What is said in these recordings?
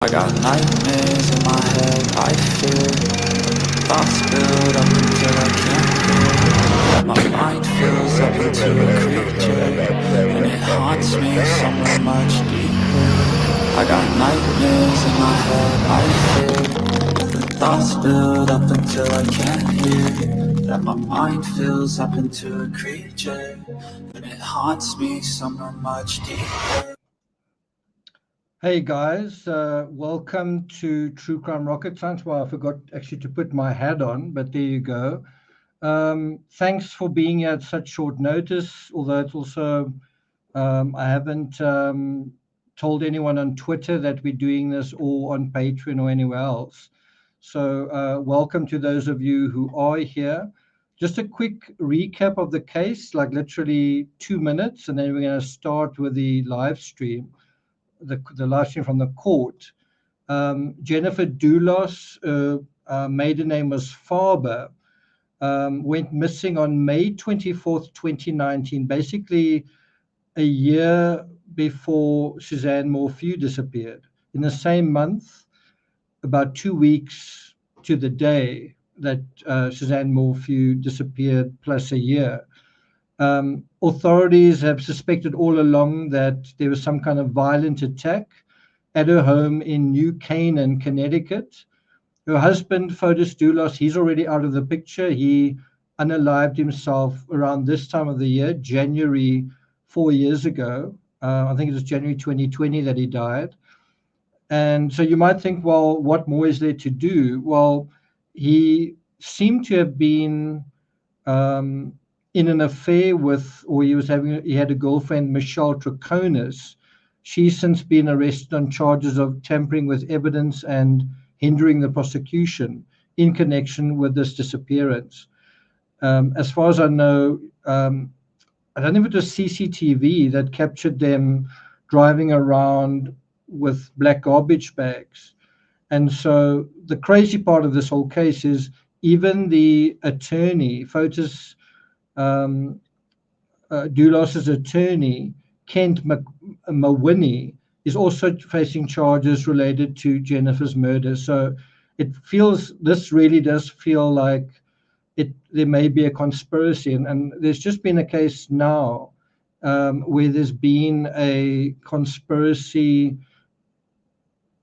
I got nightmares in my head, I fear. Thoughts build up until I can't hear. And my mind fills up into a creature, and it haunts me somewhere much deeper. I got nightmares in my head, I fear. The thoughts build up until I can't hear. That my mind fills up into a creature, and it haunts me somewhere much deeper. Hey guys, welcome to True Crime Rocket Science. Well, I forgot actually to put my hat on, but there you go. Thanks for being here at such short notice, although it's also, I haven't told anyone on Twitter that we're doing this or on Patreon or anywhere else. So welcome to those of you who are here. Just a quick recap of the case, like literally 2 minutes, and then we're going to start with the live stream. The live stream from the court. Jennifer Dulos, maiden name was Faber, went missing on May 24th, 2019, basically a year before Suzanne Morphew disappeared. In the same month, about 2 weeks to the day that Suzanne Morphew disappeared, plus a year. Authorities have suspected all along that there was some kind of violent attack at her home in New Canaan, Connecticut. Her husband, Fotis Dulos, he's already out of the picture. He unalived himself around this time of the year, January 4 years ago. I think it was January 2020 that he died. And so you might think, well, what more is there to do? Well, he seemed to have been in an affair with, or he had a girlfriend, Michelle Troconis. She's since been arrested on charges of tampering with evidence and hindering the prosecution in connection with this disappearance. As far as I know, I don't know if it was CCTV that captured them driving around with black garbage bags. And so the crazy part of this whole case is even the attorney, Fotis Dulos's attorney, Kent Waveny, is also facing charges related to Jennifer's murder. So this really does feel like there may be a conspiracy. And there's just been a case now where there's been a conspiracy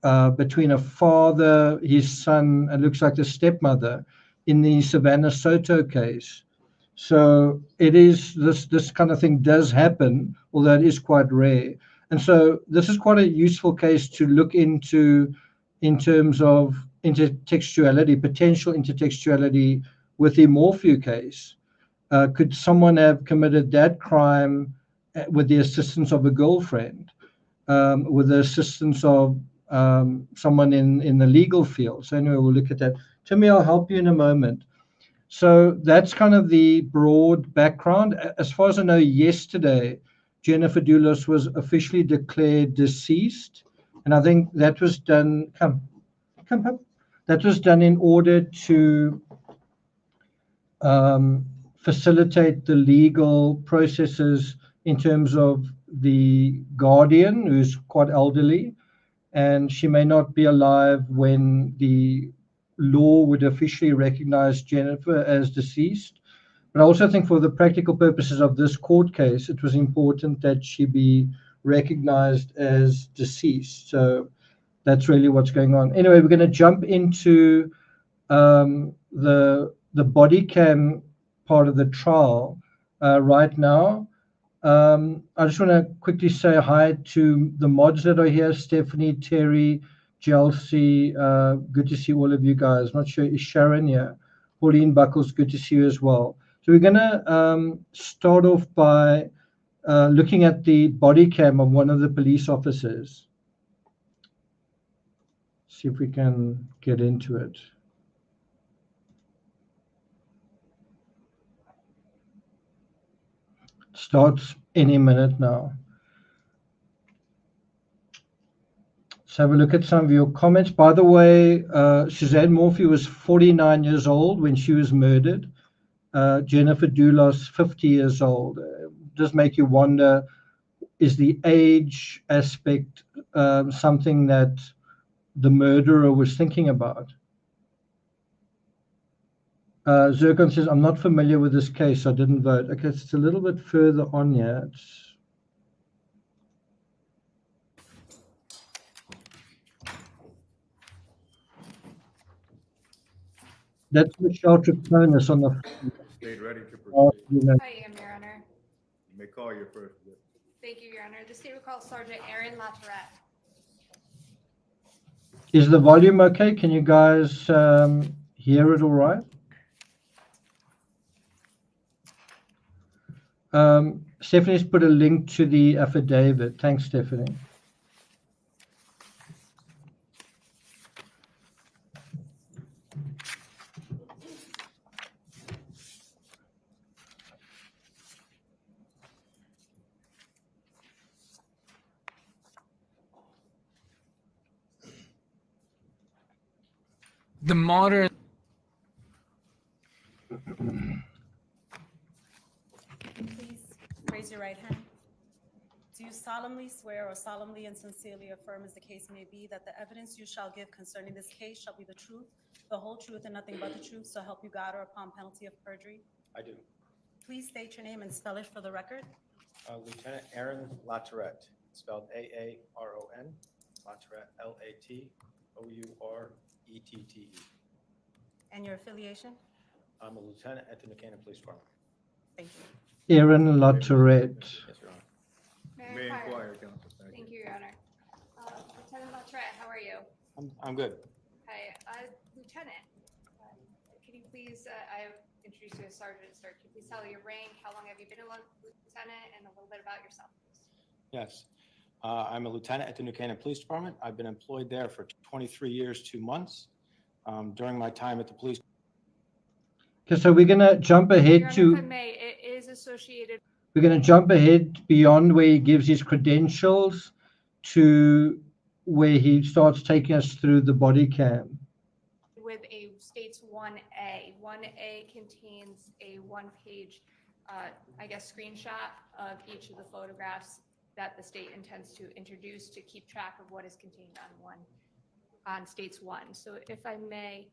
between a father, his son, and looks like the stepmother in the Savannah Soto case. So it is this kind of thing does happen, although it is quite rare. And so this is quite a useful case to look into in terms of intertextuality, potential intertextuality with the Morphew case. Could someone have committed that crime with the assistance of a girlfriend, with the assistance of someone in the legal field? So anyway, we'll look at that. Timmy, I'll help you in a moment. So that's kind of the broad background. As far as I know, yesterday, Jennifer Dulos was officially declared deceased. And I think that was done, that was done in order to facilitate the legal processes in terms of the guardian, who's quite elderly, and she may not be alive when the law would officially recognize Jennifer as deceased. But I also think for the practical purposes of this court case, it was important that she be recognized as deceased. So that's really what's going on. Anyway, we're going to jump into the body cam part of the trial right now. I just want to quickly say hi to the mods that are here, Stephanie, Terry, Chelsea, good to see all of you guys. Not sure, is Sharon here? Pauline Buckles, good to see you as well. So we're going to start off by looking at the body cam of one of the police officers. See if we can get into it. Starts any minute now. Let's have a look at some of your comments. By the way, Suzanne Morphew was 49 years old when she was murdered. Jennifer Dulos, 50 years old. It does make you wonder, is the age aspect something that the murderer was thinking about. Zircon says, I'm not familiar with this case, so I didn't vote. Okay, it's a little bit further on here. That's Michelle Troconis on the. State ready to proceed. I am, Your Honor. You may call your first witness. Thank you, Your Honor. The state will call Sergeant Aaron Latourette. Is the volume okay? Can you guys hear it all right? Stephanie's put a link to the affidavit. Thanks, Stephanie. The modern Please raise your right hand. Do you solemnly swear or solemnly and sincerely affirm, as the case may be, that the evidence you shall give concerning this case shall be the truth, the whole truth, and nothing but the truth, so help you God, or upon penalty of perjury? I do. Please state your name and spell it for the record. Lieutenant Aaron Latourette, spelled A-A-R-O-N, Latourette, L-A-T-O-U-R-E-T-T-E. And your affiliation? I'm a lieutenant at the New Canaan Police Department. Thank you. Aaron Latourette. Yes, Your Honor. May inquire, Counsel. Thank you, Your Honor. Lieutenant Latourette, how are you? I'm good. Hi, Lieutenant. Can you please, I introduced you as Sergeant, sir. Can you please tell your rank, how long have you been a lieutenant, and a little bit about yourself, please? Yes. I'm a lieutenant at the New Canaan Police Department. I've been employed there for 23 years, 2 months. During my time at the police. Okay, so we're going to jump ahead Your Honor, to. if I may, it is associated. We're going to jump ahead beyond where he gives his credentials to where he starts taking us through the body cam. With a states 1A. 1A contains a one-page, I guess, screenshot of each of the photographs that the state intends to introduce to keep track of what is contained on states 1. So if I may.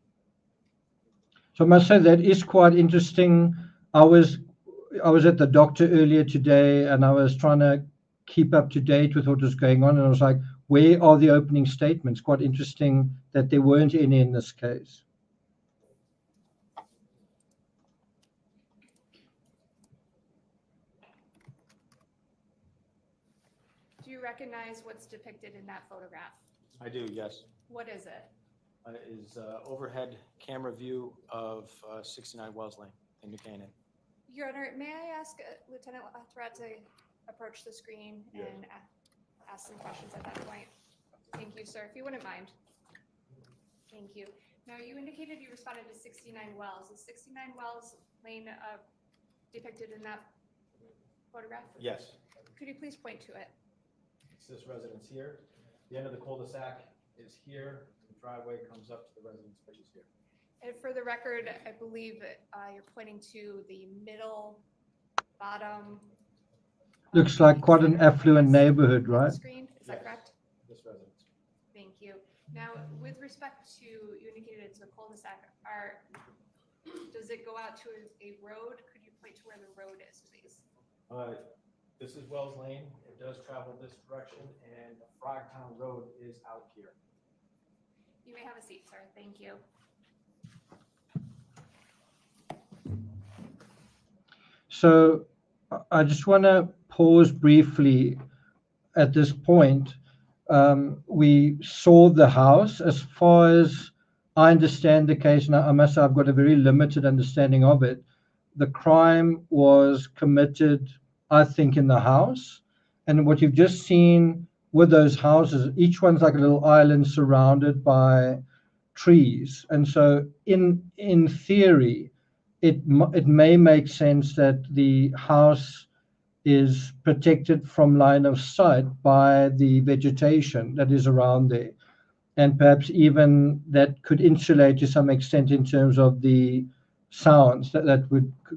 So I must say that is quite interesting. I was at the doctor earlier today, and I was trying to keep up to date with what was going on, and I was like, where are the opening statements? Quite interesting that there weren't any in this case. Do you recognize what's depicted in that photograph? I do, yes. What is it? Is overhead camera view of 69 Wells Lane in New Canaan. Your Honor, may I ask Lieutenant Latourette to approach the screen Yes. and ask some questions at that point? Thank you, sir. If you wouldn't mind. Thank you. Now, you indicated you responded to 69 Wells. Is 69 Wells Lane depicted in that photograph? Yes. Could you please point to it? It's this residence here. The end of the cul-de-sac is here. The driveway comes up to the residence, which is here. And for the record, I believe you're pointing to the middle, bottom. Looks like quite an center, I affluent guess, neighborhood, of the right? Screen. Is that Yes. correct? This residence. Thank you. Now, with respect to, you indicated it's a cul-de-sac, does it go out to a road? Could you point to where the road is, please? This is Wells Lane. It does travel this direction, and Frogtown Road is out here. You may have a seat, sir. Thank you. So I just want to pause briefly at this point. We saw the house. As far as I understand the case, and I must say I've got a very limited understanding of it, the crime was committed, I think, in the house. And what you've just seen with those houses, each one's like a little island surrounded by trees. And so in theory, it may make sense that the house is protected from line of sight by the vegetation that is around there. And perhaps even that could insulate to some extent in terms of the sounds that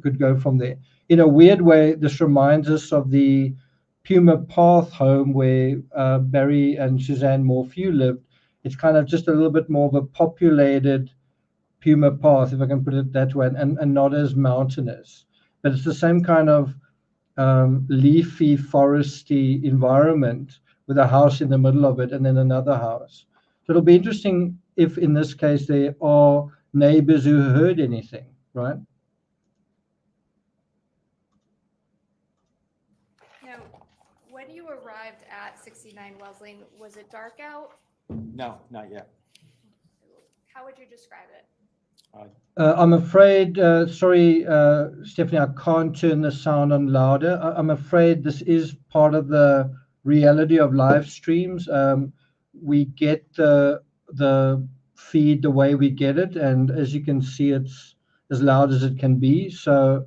could go from there. In a weird way, this reminds us of the Puma Path home where Barry and Suzanne Morphew lived. It's kind of just a little bit more of a populated Puma path, if I can put it that way, and not as mountainous. But it's the same kind of leafy, foresty environment with a house in the middle of it and then another house. So it'll be interesting if in this case there are neighbors who heard anything, right? Now, when you arrived at 69 Wells Lane, was it dark out? No, not yet. How would you describe it? I'm afraid, sorry, Stephanie, I can't turn the sound on louder. I'm afraid this is part of the reality of live streams. We get the feed the way we get it, and as you can see, it's as loud as it can be. So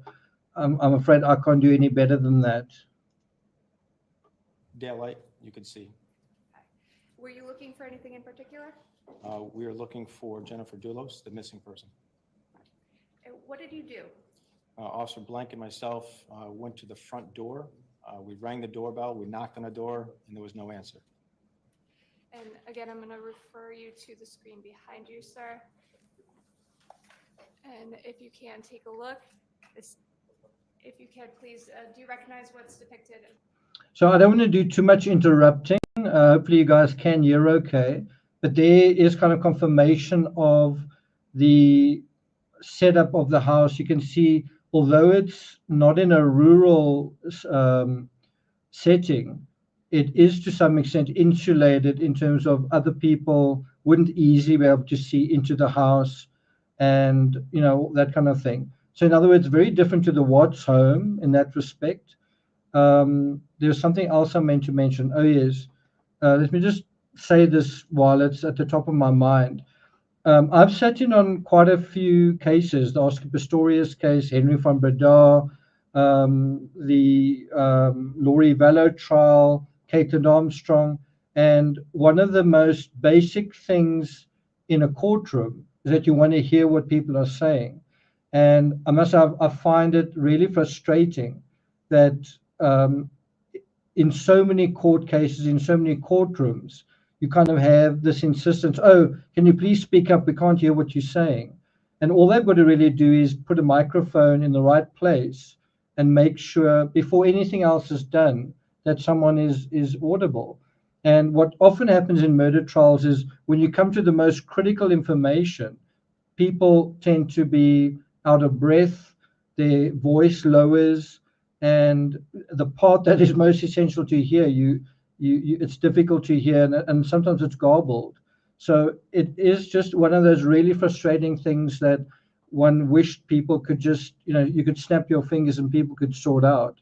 I'm afraid I can't do any better than that. Daylight, you can see. Were you looking for anything in particular? We are looking for Jennifer Dulos, the missing person. What did you do? Officer Blank and myself went to the front door. We rang the doorbell, we knocked on the door, and there was no answer. And again, I'm going to refer you to the screen behind you, sir. And if you can, take a look. If you can, please, do you recognize what's depicted? So I don't want to do too much interrupting. Hopefully you guys can hear okay. But there is kind of confirmation of the setup of the house. You can see, although it's not in a rural setting, it is to some extent insulated in terms of other people wouldn't easily be able to see into the house and, you know, that kind of thing. So in other words, very different to the Watts home in that respect. There's something else I meant to mention. Oh, yes. Let me just say this while it's at the top of my mind. I've sat in on quite a few cases, the Oscar Pistorius case, Henry van Breda, the Laurie Vallow trial, Caitlin Armstrong, and one of the most basic things in a courtroom is that you want to hear what people are saying. And I must say, I find it really frustrating that in so many court cases, in so many courtrooms, you kind of have this insistence, oh, can you please speak up? We can't hear what you're saying. And all they've got to really do is put a microphone in the right place and make sure before anything else is done that someone is audible. And what often happens in murder trials is when you come to the most critical information, people tend to be out of breath, their voice lowers, and the part that is most essential to hear, it's difficult to hear, and sometimes it's garbled. So it is just one of those really frustrating things that one wished people could just, you could snap your fingers and people could sort out.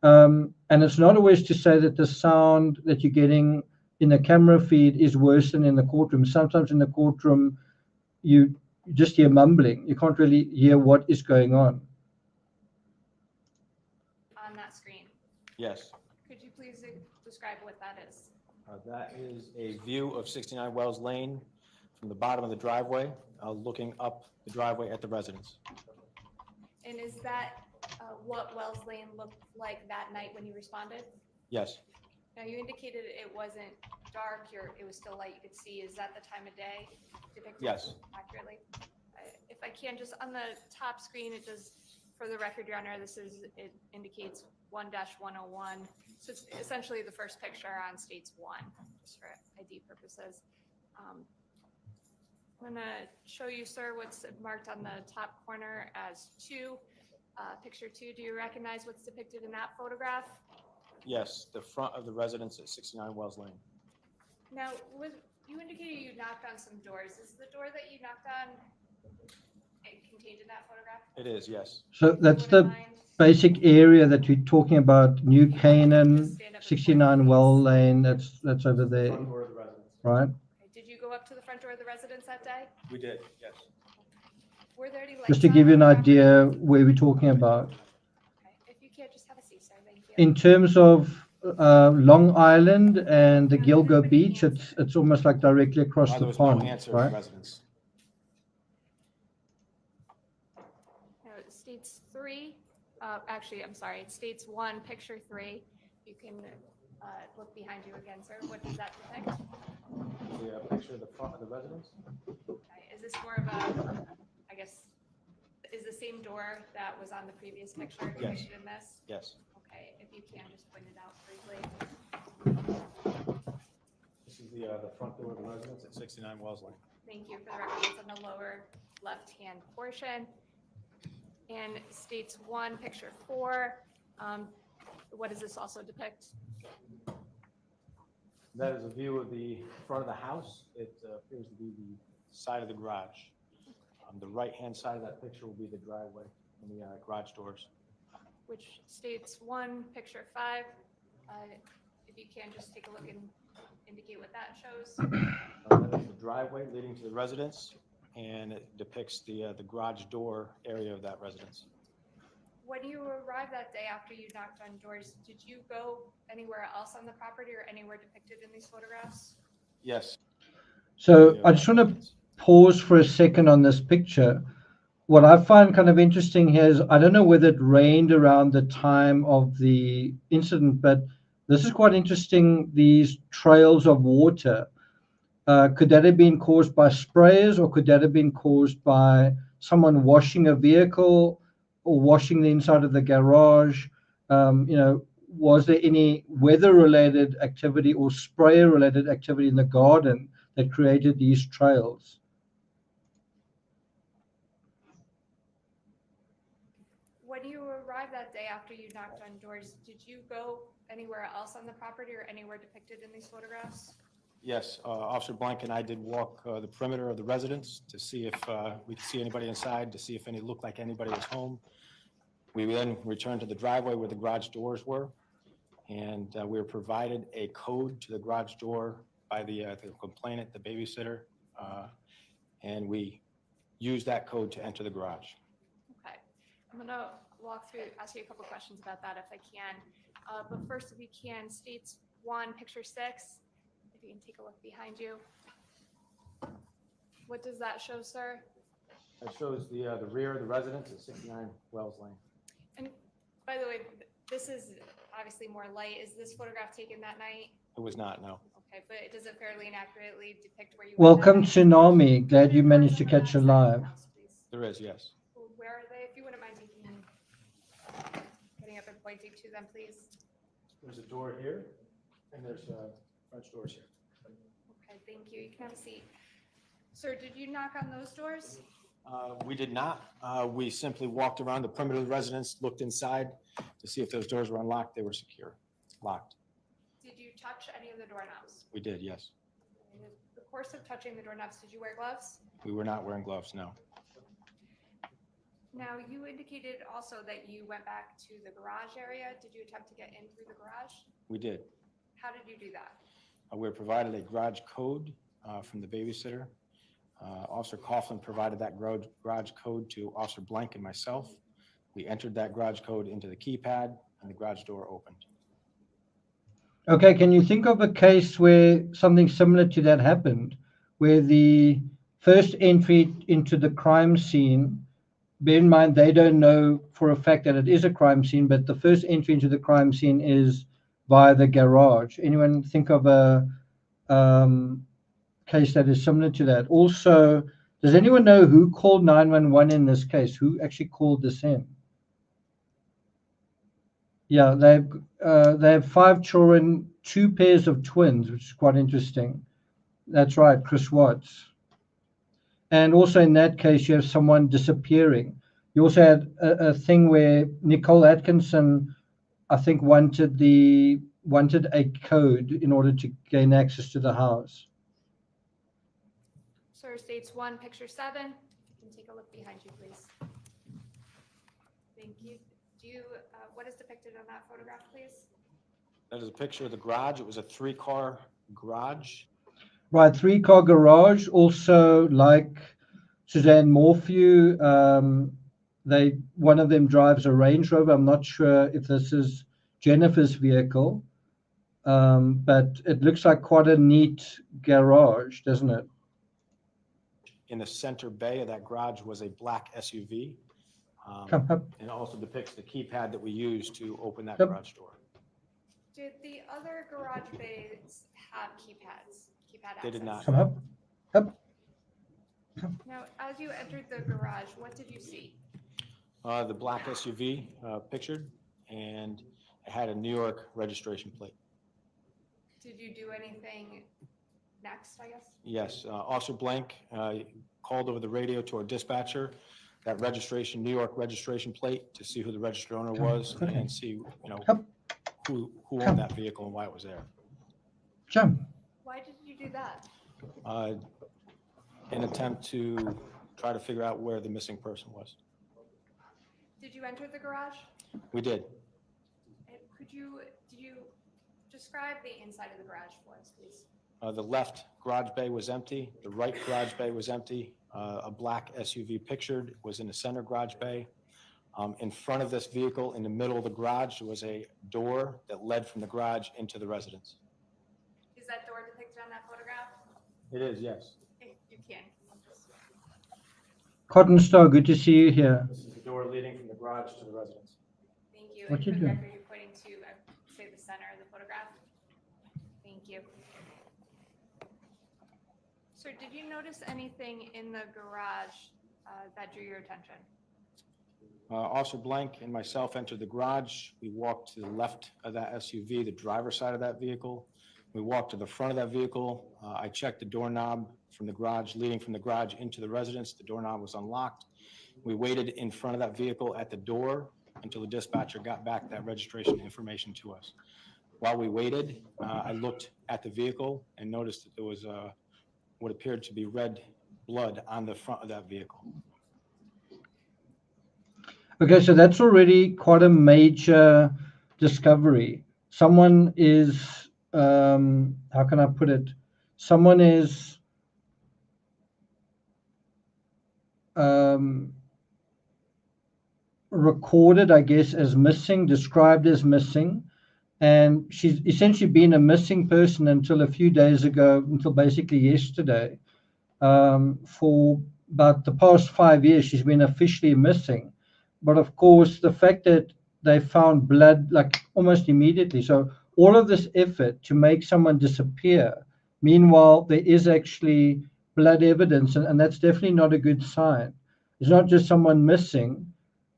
And it's not always to say that the sound that you're getting in the camera feed is worse than in the courtroom. Sometimes in the courtroom, you just hear mumbling. You can't really hear what is going on. On that screen. Yes. Could you please describe what that is? That is a view of 69 Wells Lane from the bottom of the driveway, looking up the driveway at the residence. And is that what Wells Lane looked like that night when you responded? Yes. Now, you indicated it wasn't dark, it was still light, you could see. Is that the time of day depicted Yes. accurately? If I can, just on the top screen, it does, for the record, Your Honor, it indicates 1-101. So it's essentially the first picture on States 1, just for ID purposes. I'm going to show you, sir, what's marked on the top corner as 2. Picture 2, do you recognize what's depicted in that photograph? Yes, the front of the residence at 69 Wells Lane. Now, you indicated you knocked on some doors. Is the door that you knocked on contained in that photograph? It is, yes. So that's the basic area that we're talking about, New Canaan, 69 Well Lane, that's over there, Front door of the residence. right? Okay. Did you go up to the front door of the residence that day? We did, yes. Were there any lights Just to on give you an on the property? idea where we're talking about. Okay. If you can't, just have a seat, sir. Thank you. In terms of Long Island and the Gilgo Beach, it's almost like directly across There the was pond, no answer in right? the residence. Now, it states 3. Actually, I'm sorry. It states 1, picture 3. You can look behind you again, sir. What does that depict? The picture of the front of the residence? Okay, is this more of a, I guess, is the same door that was on the previous picture Yes. depicted in this? Yes. Okay, if you can, just point it out briefly. This is the front door of the residence at 69 Wells Lane. Thank you. For the record, it's on the lower left-hand portion. And states 1, picture 4. What does this also depict? That is a view of the front of the house. It appears to be the side of the garage. The right-hand side of that picture will be the driveway and the garage doors. Which states 1, picture 5. If you can, just take a look and indicate what that shows. That is the driveway leading to the residence, and it depicts the garage door area of that residence. When you arrived that day after you knocked on doors, did you go anywhere else on the property or anywhere depicted in these photographs? Yes. So I just want to pause for a second on this picture. What I find kind of interesting here is I don't know whether it rained around the time of the incident, but this is quite interesting, these trails of water. Could that have been caused by sprayers, or could that have been caused by someone washing a vehicle or washing the inside of the garage? Was there any weather-related activity or sprayer-related activity in the garden that created these trails? When you arrived that day after you knocked on doors, did you go anywhere else on the property or anywhere depicted in these photographs? Yes, Officer Blank and I did walk the perimeter of the residence to see if we could see anybody inside, to see if any looked like anybody was home. We then returned to the driveway where the garage doors were, and we were provided a code to the garage door by the complainant, the babysitter, and we used that code to enter the garage. Okay, I'm gonna ask you a couple questions about that if I can. But first, if you can, states 1, picture 6. If you can take a look behind you. What does that show, sir? That shows the rear of the residence at 69 Wells Lane. And by the way, this is obviously more light. Is this photograph taken that night? It was not, no. Okay, but it does it fairly and accurately depict where you were that Welcome, night? Tsunami. Glad you managed to catch it live. There is, yes. Where are they? If you wouldn't mind getting up and pointing to them, please. There's a door here, and there's French doors here. Okay, thank you. You can have a seat. Sir, did you knock on those doors? We did not. We simply walked around the perimeter of the residence, looked inside to see if those doors were unlocked. They were secure, locked. Did you touch any of the doorknobs? We did, yes. In the course of touching the doorknobs, did you wear gloves? We were not wearing gloves, no. Now, you indicated also that you went back to the garage area. Did you attempt to get in through the garage? We did. How did you do that? We were provided a garage code from the babysitter. Officer Coughlin provided that garage code to Officer Blank and myself. We entered that garage code into the keypad, and the garage door opened. Okay, can you think of a case where something similar to that happened, where the first entry into the crime scene, bear in mind they don't know for a fact that it is a crime scene, but the first entry into the crime scene is via the garage? Anyone think of a case that is similar to that? Also, does anyone know who called 911 in this case? Who actually called this in? Yeah, they have 5 children, 2 pairs of twins, which is quite interesting. That's right, Chris Watts. And also in that case, you have someone disappearing. You also had a thing where Nicole Atkinson, I think, wanted a code in order to gain access to the house. Sir, states 1, picture 7. You can take a look behind you, please. Thank you. What is depicted on that photograph, please? That is a picture of the garage. It was a 3-car garage. Right, 3-car garage. Also, like Suzanne Morphew, one of them drives a Range Rover. I'm not sure if this is Jennifer's vehicle, but it looks like quite a neat garage, doesn't it? In the center bay of that garage was a black SUV. Come up. And also depicts the keypad that we used to open that Yep. garage door. Did the other garage bays have keypads? Keypad They did access? Come up. Up. Now, as you entered the garage, what did you see? The black SUV pictured, and it had a New York registration plate. Did you do anything next, I guess? Yes, Officer Blank called over the radio to our dispatcher, that registration, New York registration plate, to see who the registered owner was Okay. and see, Up. who owned that vehicle and why it was there. Jump. Why did you do that? An attempt to try to figure out where the missing person was. Did you enter the garage? We did. And did you describe the inside of the garage for us, please? The left garage bay was empty. The right garage bay was empty. A black SUV pictured was in the center garage bay. In front of this vehicle, in the middle of the garage, was a door that led from the garage into the residence. Is that door depicted on that photograph? It is, yes. If you can. Cotton Star, good to see you here. This is the door leading from the garage to the residence. Thank you. What And you for the doing? record, you're pointing to, say, the center of the photograph. Thank you. Sir, did you notice anything in the garage that drew your attention? Officer Blank and myself entered the garage. We walked to the left of that SUV, the driver's side of that vehicle. We walked to the front of that vehicle. I checked the doorknob from the garage, leading from the garage into the residence. The doorknob was unlocked. We waited in front of that vehicle at the door until the dispatcher got back that registration information to us. While we waited, I looked at the vehicle and noticed that there was what appeared to be red blood on the front of that vehicle. Okay, so that's already quite a major discovery. Someone is, how can I put it? Someone is recorded, I guess, as missing, described as missing. And she's essentially been a missing person until a few days ago, until basically yesterday. For about the past 5 years, she's been officially missing. But of course, the fact that they found blood like almost immediately. So all of this effort to make someone disappear, meanwhile, there is actually blood evidence, and that's definitely not a good sign. It's not just someone missing,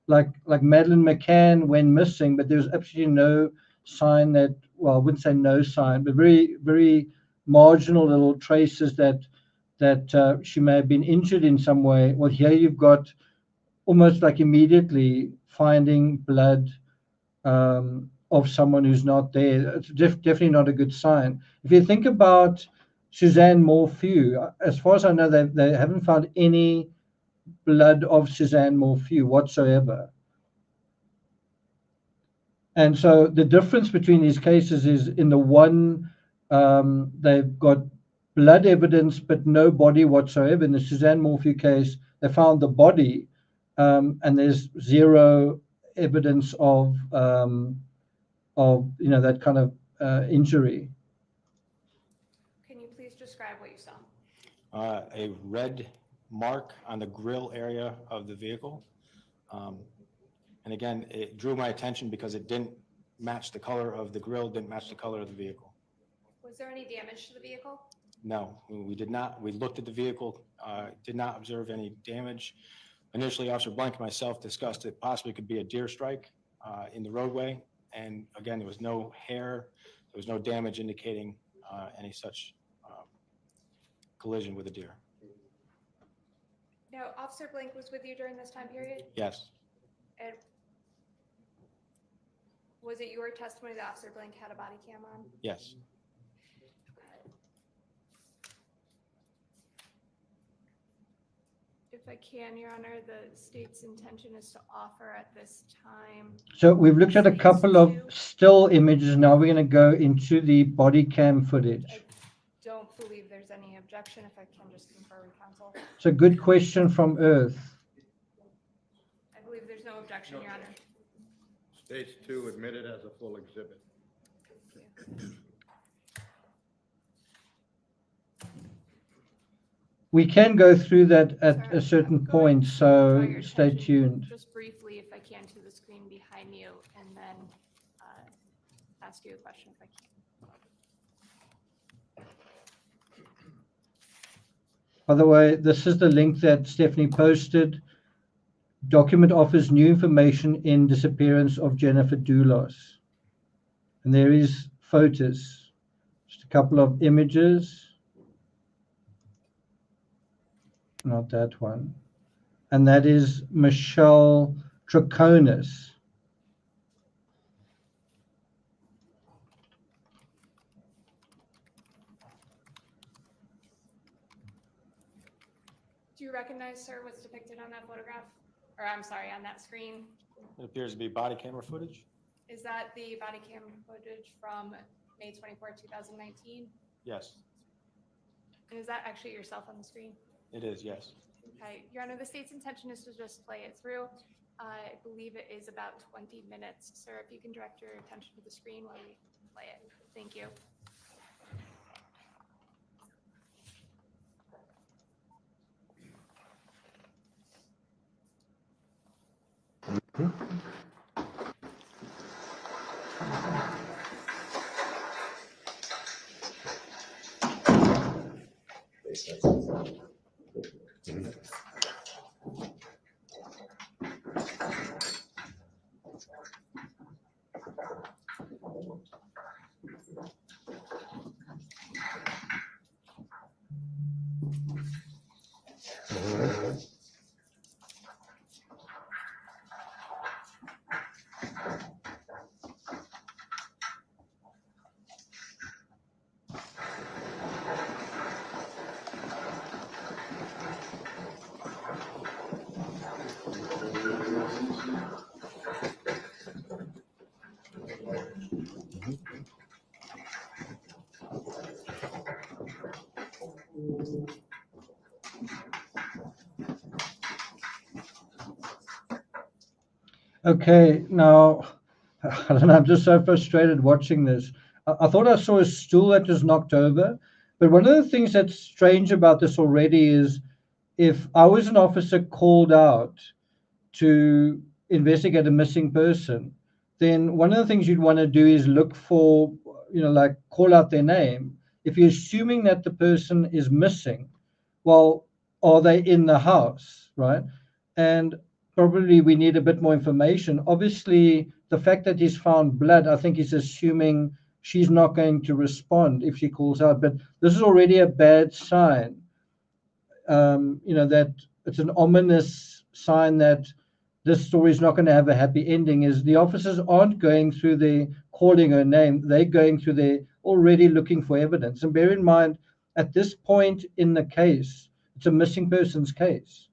like Madeleine McCann went missing, but there's absolutely no sign that, well, I wouldn't say no sign, but very, very marginal little traces that she may have been injured in some way. Well, here you've got almost like immediately finding blood of someone who's not there. It's definitely not a good sign. If you think about Suzanne Morphew, as far as I know, they haven't found any blood of Suzanne Morphew whatsoever. And so the difference between these cases is in the one, they've got blood evidence, but no body whatsoever. In the Suzanne Morphew case, they found the body, and there's zero evidence of that kind of injury. Can you please describe what you saw? A red mark on the grill area of the vehicle. And again, it drew my attention because it didn't match the color of the grill, didn't match the color of the vehicle. Was there any damage to the vehicle? No, we did not. We looked at the vehicle, did not observe any damage. Initially, Officer Blank and myself discussed it possibly could be a deer strike in the roadway. And again, there was no hair, there was no damage indicating any such collision with a deer. Now, Officer Blank was with you during this time period? Yes, And was it your testimony that Officer Blank had a body cam on? yes. If I can, Your Honor, the state's intention is to offer at this time. So we've looked at a couple of still images. Now we're going to go into the body cam footage. I don't believe there's any objection, if I can just confer with counsel. It's a good question from Earth. I believe there's no objection, Your Honor. Stage 2 admitted as a full exhibit. We can go through that at Sir, a certain I'm going point, to so draw your stay attention tuned. Just briefly, if I can, to the screen behind you, and then ask you a question if I can. By the way, this is the link that Stephanie posted. Document offers new information in disappearance of Jennifer Dulos. And there is photos, just a couple of images. Not that one. And that is Michelle Troconis. Do you recognize, sir, what's depicted on that photograph? Or I'm sorry, on that screen? It appears to be body camera footage. Is that the body cam footage from May 24, 2019? Yes, And is that actually yourself on the screen? it is, yes. Okay, Your Honor, the state's intention is to just play it through. I believe it is about 20 minutes. Sir, if you can direct your attention to the screen while we play it. Thank you. Okay, now, I don't know, I'm just so frustrated watching this. I thought I saw a stool that was knocked over, but one of the things that's strange about this already is if I was an officer called out to investigate a missing person, then one of the things you'd want to do is look for, like call out their name. If you're assuming that the person is missing, well, are they in the house, right? And probably we need a bit more information. Obviously, the fact that he's found blood, I think he's assuming she's not going to respond if she calls out. But this is already a bad sign. That it's an ominous sign that this story is not going to have a happy ending. Is the officers aren't going through the calling her name, they're going through the already looking for evidence. And bear in mind, at this point in the case, it's a missing persons case,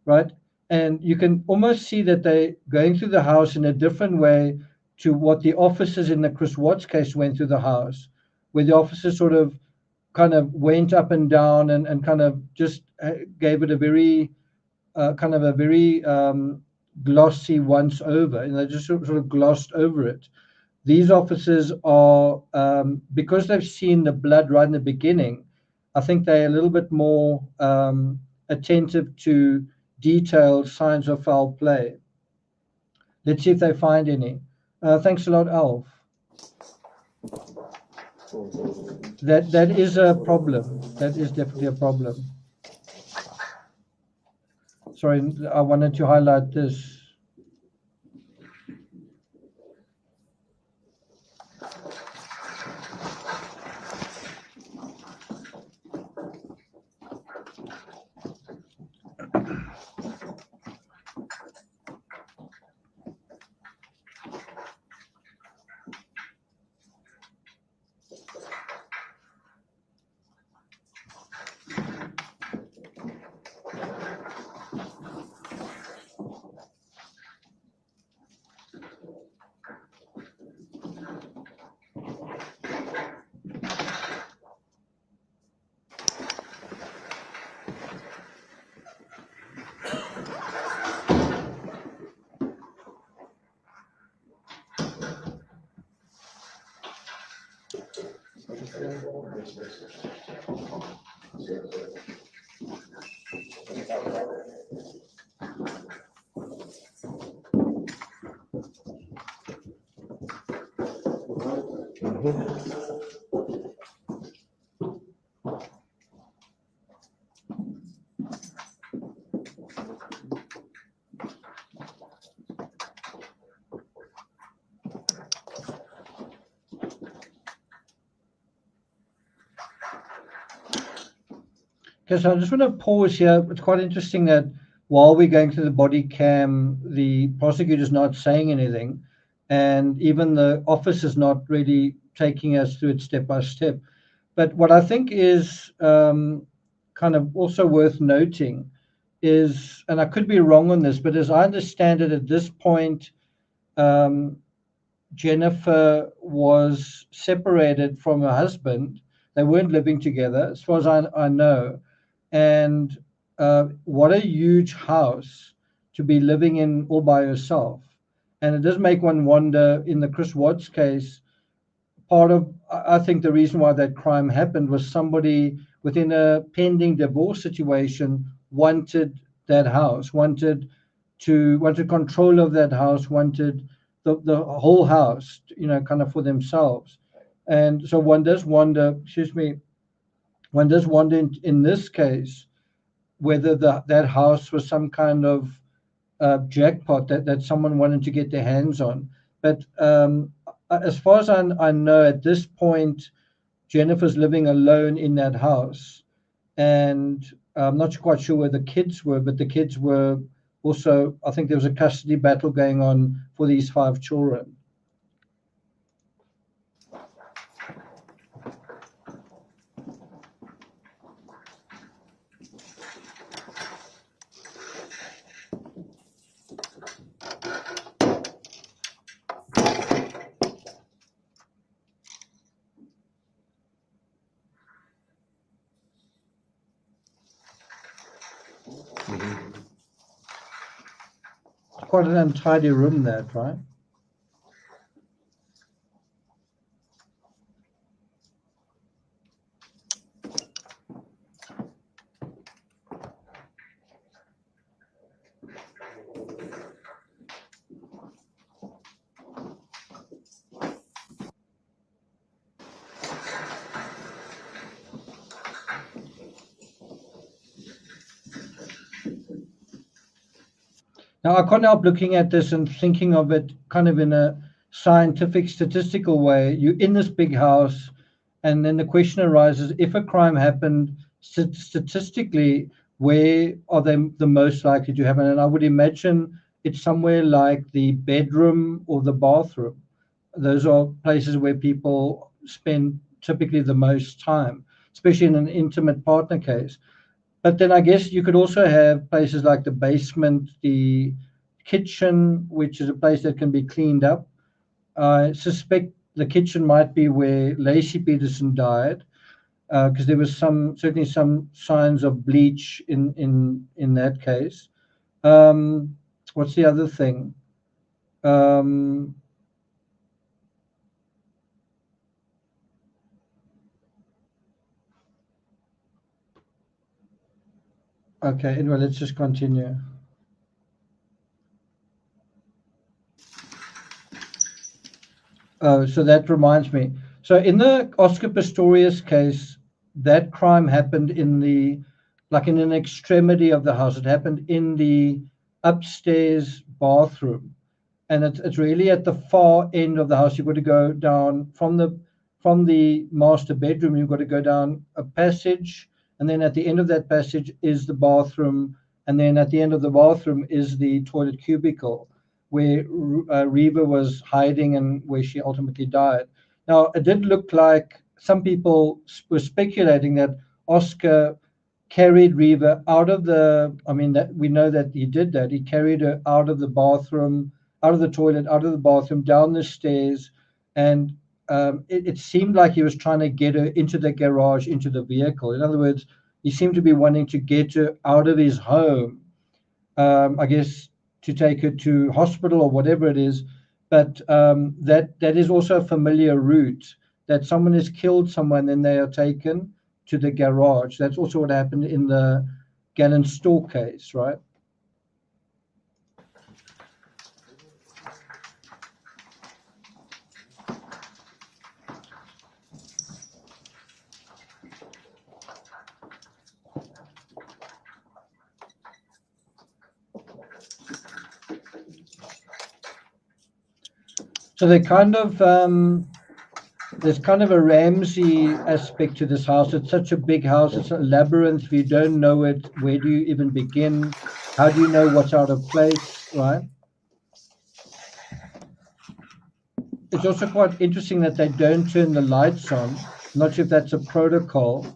right? And you can almost see that they're going through the house in a different way to what the officers in the Chris Watts case went through the house, where the officers sort of kind of went up and down and kind of just gave it a very glossy once over, and they just sort of glossed over it. These officers are, because they've seen the blood right in the beginning, I think they're a little bit more attentive to detailed signs of foul play. Let's see if they find any. Thanks a lot, Alf. That is a problem. That is definitely a problem. Sorry, I wanted to highlight this. Okay, so I just want to pause here. It's quite interesting that while we're going through the body cam, the prosecutor's not saying anything, and even the office is not really taking us through it step by step. But what I think is kind of also worth noting is, and I could be wrong on this, but as I understand it, at this point, Jennifer was separated from her husband. They weren't living together, as far as I know. And what a huge house to be living in all by yourself. And it does make one wonder, in the Chris Watts case, part of, I think the reason why that crime happened was somebody within a pending divorce situation wanted that house, wanted control of that house, wanted the whole house, kind of for themselves. And so one does wonder, in this case, whether that house was some kind of jackpot that someone wanted to get their hands on. But as far as I know, at this point, Jennifer's living alone in that house. And I'm not quite sure where the kids were, but the kids were also, I think there was a custody battle going on for these 5 children. Quite an untidy room, that, right? Now, I can't help looking at this and thinking of it kind of in a scientific, statistical way. You're in this big house, and then the question arises, if a crime happened, statistically, where are they the most likely to happen? And I would imagine it's somewhere like the bedroom or the bathroom. Those are places where people spend typically the most time, especially in an intimate partner case. But then I guess you could also have places like the basement, the kitchen, which is a place that can be cleaned up. I suspect the kitchen might be where Lacey Peterson died, because there was certainly some signs of bleach in that case. What's the other thing? Okay, anyway, let's just continue. Oh, so that reminds me. So in the Oscar Pistorius case, that crime happened in an extremity of the house. It happened in the upstairs bathroom. And it's really at the far end of the house. You've got to go down from the master bedroom, you've got to go down a passage. And then at the end of that passage is the bathroom. And then at the end of the bathroom is the toilet cubicle where Reva was hiding and where she ultimately died. Now, it did look like some people were speculating that Oscar carried Reva out of that we know that he did that. He carried her out of the bathroom, out of the toilet, out of the bathroom, down the stairs. And it seemed like he was trying to get her into the garage, into the vehicle. In other words, he seemed to be wanting to get her out of his home, I guess, to take her to hospital or whatever it is. But that is also a familiar route, that someone has killed someone, then they are taken to the garage. That's also what happened in the Gannon Store case, right? So they kind of there's kind of a Ramsey aspect to this house. It's such a big house. It's a labyrinth. If you don't know it, where do you even begin? How do you know what's out of place, right? It's also quite interesting that they don't turn the lights on. I'm not sure if that's a protocol.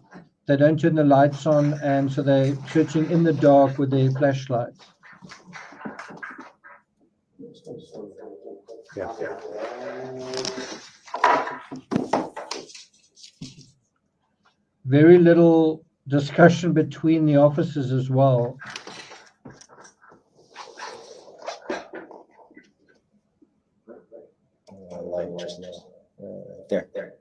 They don't turn the lights on, and so they're searching in the dark with their flashlights. Yeah. Very little discussion between the officers as well. Light just there.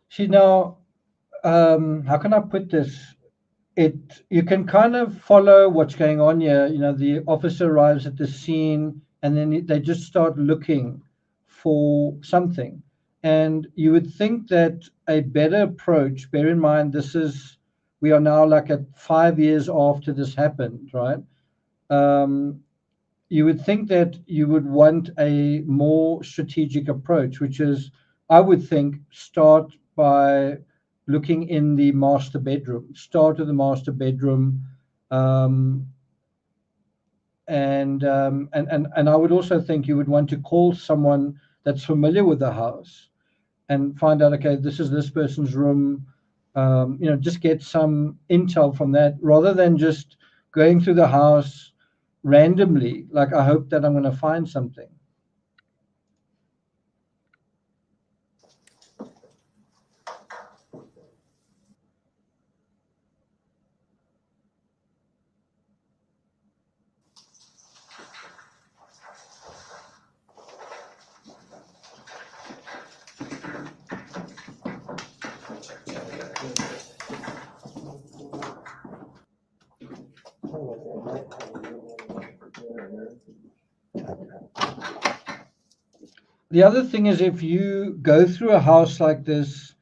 See, now, how can I put this? You can kind of follow what's going on here. You know, the officer arrives at the scene, and then they just start looking for something. And you would think that a better approach, bear in mind, we are now like at 5 years after this happened, right? You would think that you would want a more strategic approach, which is, I would think, start by looking in the master bedroom. Start with the master bedroom, and I would also think you would want to call someone that's familiar with the house and find out, okay, this is this person's room. Just get some intel from that rather than just going through the house randomly. Like, I hope that I'm going to find something. The other thing is, if you go through a house like this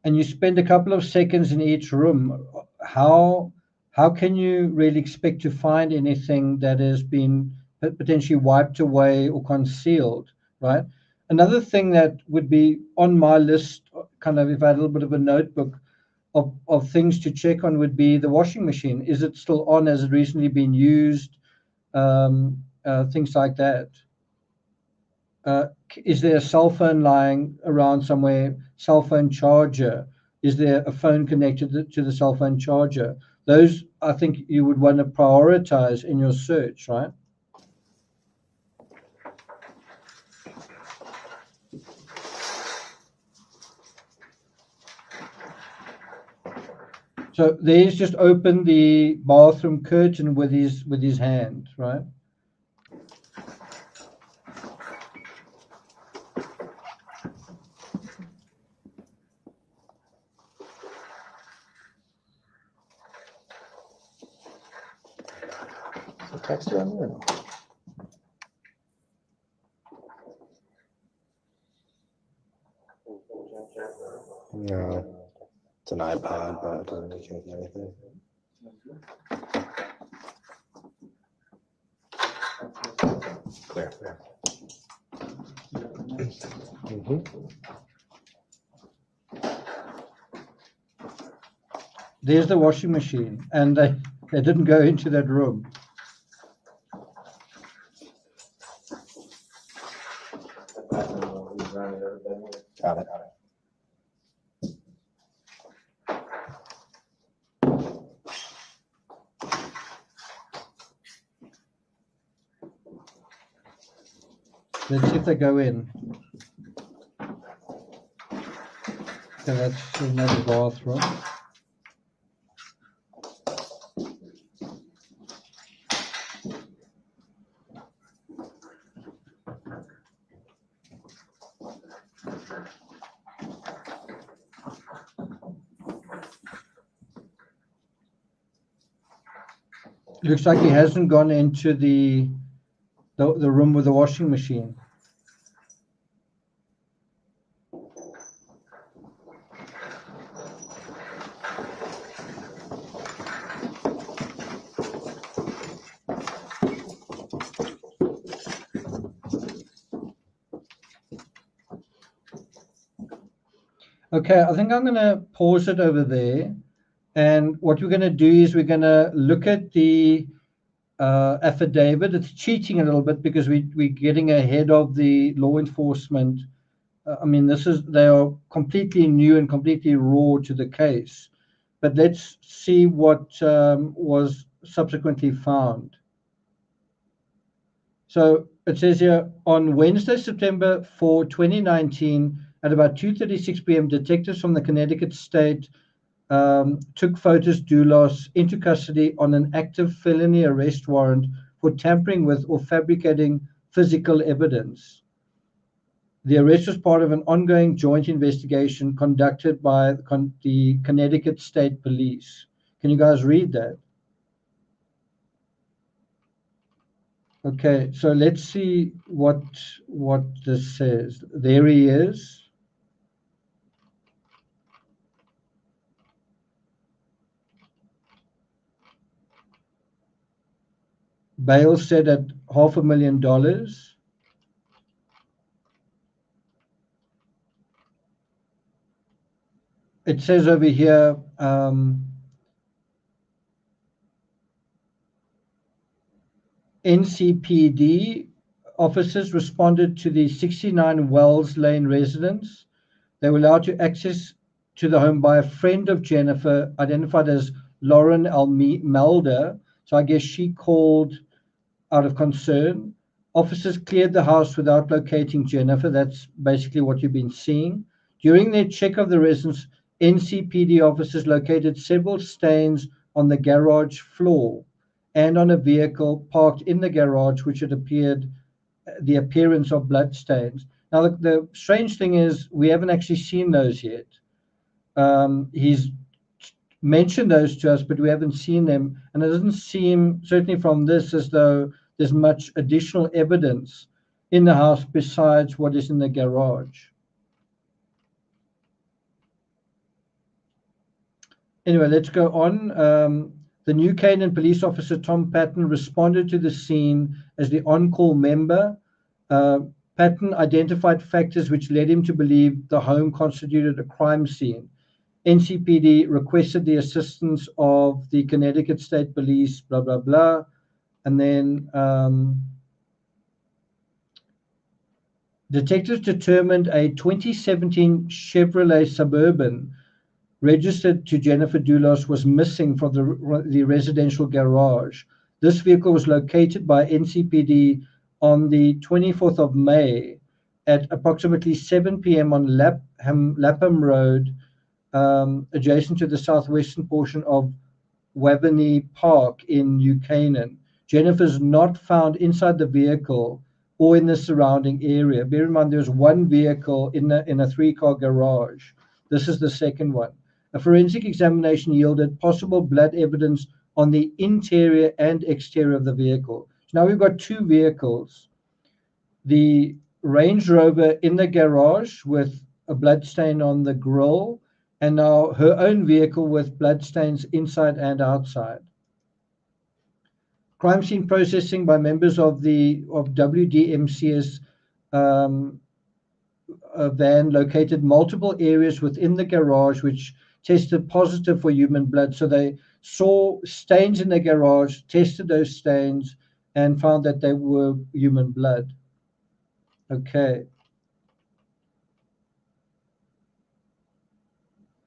and you spend a couple of seconds in each room, how can you really expect to find anything that has been potentially wiped away or concealed, right? Another thing that would be on my list, kind of if I had a little bit of a notebook of things to check on, would be the washing machine. Is it still on? Has it recently been used? Things like that. Is there a cell phone lying around somewhere? Cell phone charger? Is there a phone connected to the cell phone charger? Those, I think, you would want to prioritize in your search, right? So there's just opened the bathroom curtain with his hand, right? Text on there? No. It's an iPod, but it doesn't indicate anything. Clear. There's the washing machine, and they didn't go into that room. Got it. Let's see if they go in. Okay, that's another bathroom. Looks like he hasn't gone into the room with the washing machine. Okay, I think I'm going to pause it over there. And what we're going to do is we're going to look at the affidavit. It's cheating a little bit because we're getting ahead of the law enforcement. I mean, they are completely new and completely raw to the case. But let's see what was subsequently found. So it says here, on Wednesday, September 4, 2019, at about 2:36 p.m., detectives from the Connecticut State took Photos Dulos into custody on an active felony arrest warrant for tampering with or fabricating physical evidence. The arrest was part of an ongoing joint investigation conducted by the Connecticut State Police. Can you guys read that? Okay, so let's see what this says. There he is. Bail set at $500,000. It says over here, NCPD officers responded to the 69 Wells Lane residence. They were allowed to access to the home by a friend of Jennifer, identified as Lauren Melder. So I guess she called out of concern. Officers cleared the house without locating Jennifer. That's basically what you've been seeing. During their check of the residence, NCPD officers located several stains on the garage floor and on a vehicle parked in the garage, which had the appearance of blood stains. Now, the strange thing is we haven't actually seen those yet. He's mentioned those to us, but we haven't seen them. And it doesn't seem, certainly from this, as though there's much additional evidence in the house besides what is in the garage. Anyway, let's go on. The New Canaan police officer, Tom Patton, responded to the scene as the on-call member. Patton identified factors which led him to believe the home constituted a crime scene. NCPD requested the assistance of the Connecticut State Police, blah, blah, blah. And then detectives determined a 2017 Chevrolet Suburban registered to Jennifer Dulos was missing from the residential garage. This vehicle was located by NCPD on the 24th of May at approximately 7 p.m. on Lapham Road, adjacent to the southwestern portion of Waveny Park in New Canaan. Jennifer's not found inside the vehicle or in the surrounding area. Bear in mind, there's one vehicle in a three-car garage. This is the second one. A forensic examination yielded possible blood evidence on the interior and exterior of the vehicle. So now we've got two vehicles. The Range Rover in the garage with a blood stain on the grille, and now her own vehicle with blood stains inside and outside. Crime scene processing by members of WDMC's van located multiple areas within the garage which tested positive for human blood. So they saw stains in the garage, tested those stains, and found that they were human blood. Okay.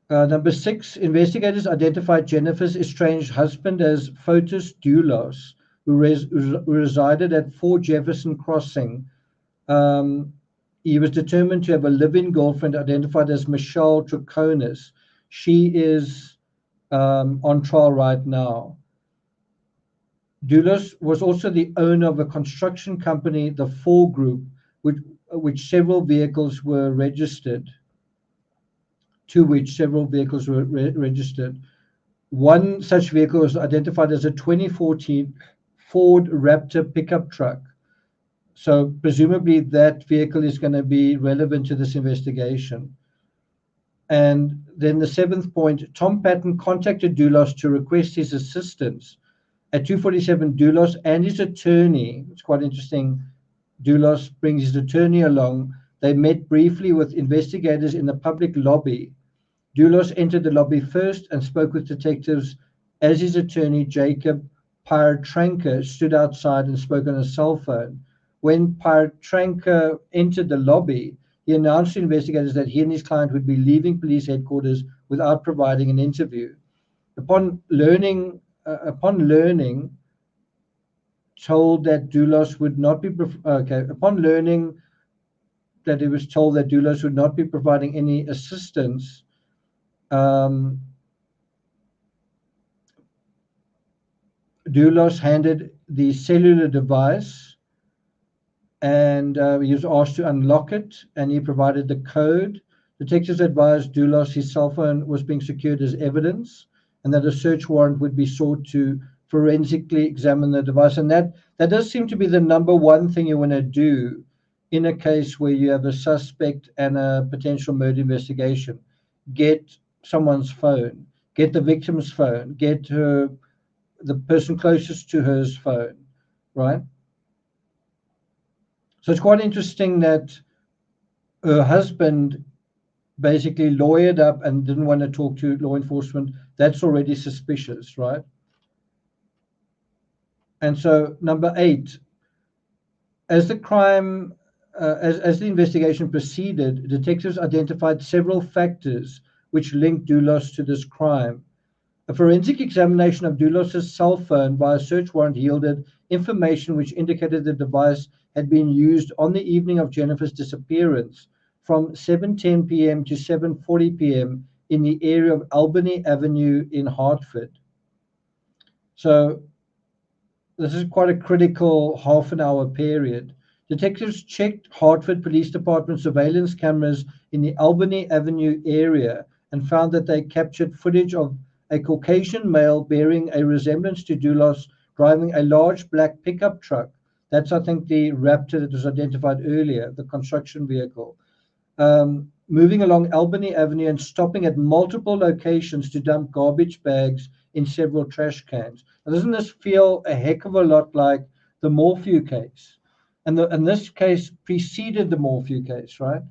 Number 6, investigators identified Jennifer's estranged husband as Photos Dulos, who resided at 4 Jefferson Crossing. He was determined to have a live-in girlfriend identified as Michelle Troconis. She is on trial right now. Dulos was also the owner of a construction company, the 4 Group, which several vehicles were registered. To which several vehicles were registered. One such vehicle was identified as a 2014 Ford Raptor pickup truck. So presumably that vehicle is going to be relevant to this investigation. And then the seventh point, Tom Patton contacted Dulos to request his assistance. At 2:47, Dulos and his attorney, it's quite interesting, Dulos brings his attorney along. They met briefly with investigators in the public lobby. Dulos entered the lobby first and spoke with detectives as his attorney, Jacob Pyretranker, stood outside and spoke on a cell phone. When Pyretranker entered the lobby, he announced to investigators that he and his client would be leaving police headquarters without providing an interview. Upon learning, told that Dulos would not be upon learning that he was told that Dulos would not be providing any assistance, Dulos handed the cellular device, and he was asked to unlock it, and he provided the code. Detectives advised Dulos his cell phone was being secured as evidence, and that a search warrant would be sought to forensically examine the device. And that does seem to be the number one thing you want to do in a case where you have a suspect and a potential murder investigation. Get someone's phone, get the victim's phone, get the person closest to her's phone, right? So it's quite interesting that her husband basically lawyered up and didn't want to talk to law enforcement. That's already suspicious, right? And so number 8, as the crime, as the investigation proceeded, detectives identified several factors which linked Dulos to this crime. A forensic examination of Dulos's cell phone by a search warrant yielded information which indicated the device had been used on the evening of Jennifer's disappearance from 7:10 p.m. to 7:40 p.m. in the area of Albany Avenue in Hartford. So this is quite a critical half an hour period. Detectives checked Hartford Police Department surveillance cameras in the Albany Avenue area and found that they captured footage of a Caucasian male bearing a resemblance to Dulos driving a large black pickup truck. That's, I think, the Raptor that was identified earlier, the construction vehicle. Moving along Albany Avenue and stopping at multiple locations to dump garbage bags in several trash cans. Now, doesn't this feel a heck of a lot like the Morphew case? And this case preceded the Morphew case, right?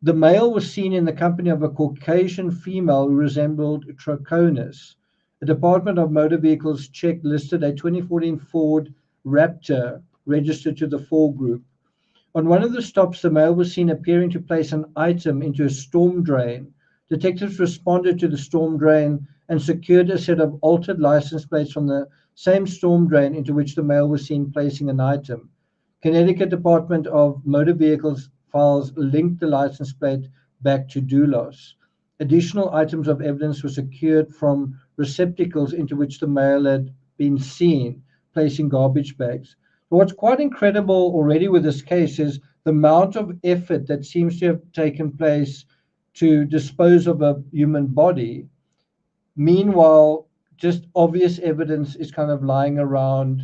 The male was seen in the company of a Caucasian female who resembled Troconis. The Department of Motor Vehicles check listed a 2014 Ford Raptor registered to the 4 group. On one of the stops, the male was seen appearing to place an item into a storm drain. Detectives responded to the storm drain and secured a set of altered license plates from the same storm drain into which the male was seen placing an item. Connecticut Department of Motor Vehicles files linked the license plate back to Dulos. Additional items of evidence were secured from receptacles into which the male had been seen placing garbage bags. What's quite incredible already with this case is the amount of effort that seems to have taken place to dispose of a human body. Meanwhile, just obvious evidence is kind of lying around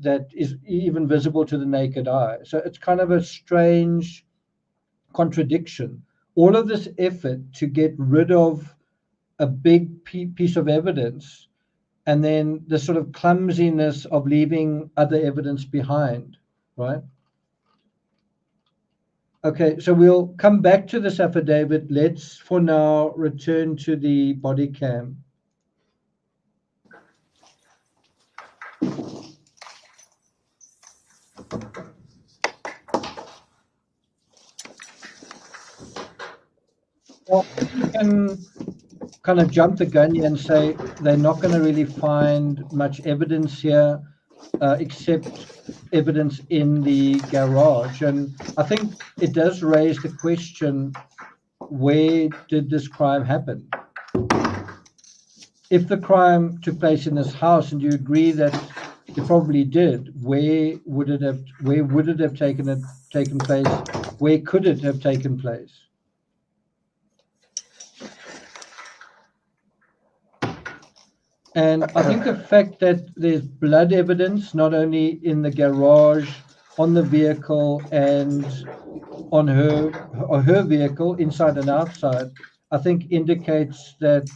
that is even visible to the naked eye. So it's kind of a strange contradiction. All of this effort to get rid of a big piece of evidence, and then the sort of clumsiness of leaving other evidence behind, right? Okay, so we'll come back to this affidavit. Let's, for now, return to the body cam. Well, you can kind of jump the gun here and say they're not going to really find much evidence here, except evidence in the garage. And I think it does raise the question, where did this crime happen? If the crime took place in this house, and you agree that it probably did, where would it have taken place? Where could it have taken place? And I think the fact that there's blood evidence, not only in the garage, on the vehicle, and on her vehicle, inside and outside, I think indicates that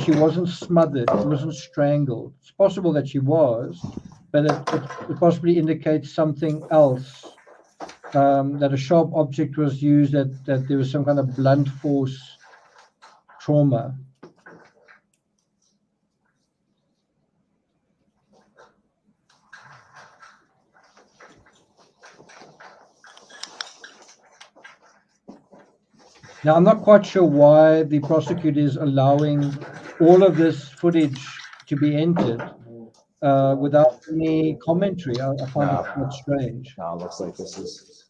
she wasn't smothered, she wasn't strangled. It's possible that she was, but it possibly indicates something else. That a sharp object was used, that there was some kind of blunt force trauma. Now, I'm not quite sure why the prosecutor is allowing all of this footage to be entered without any commentary. I find it quite strange. No, it looks like this is.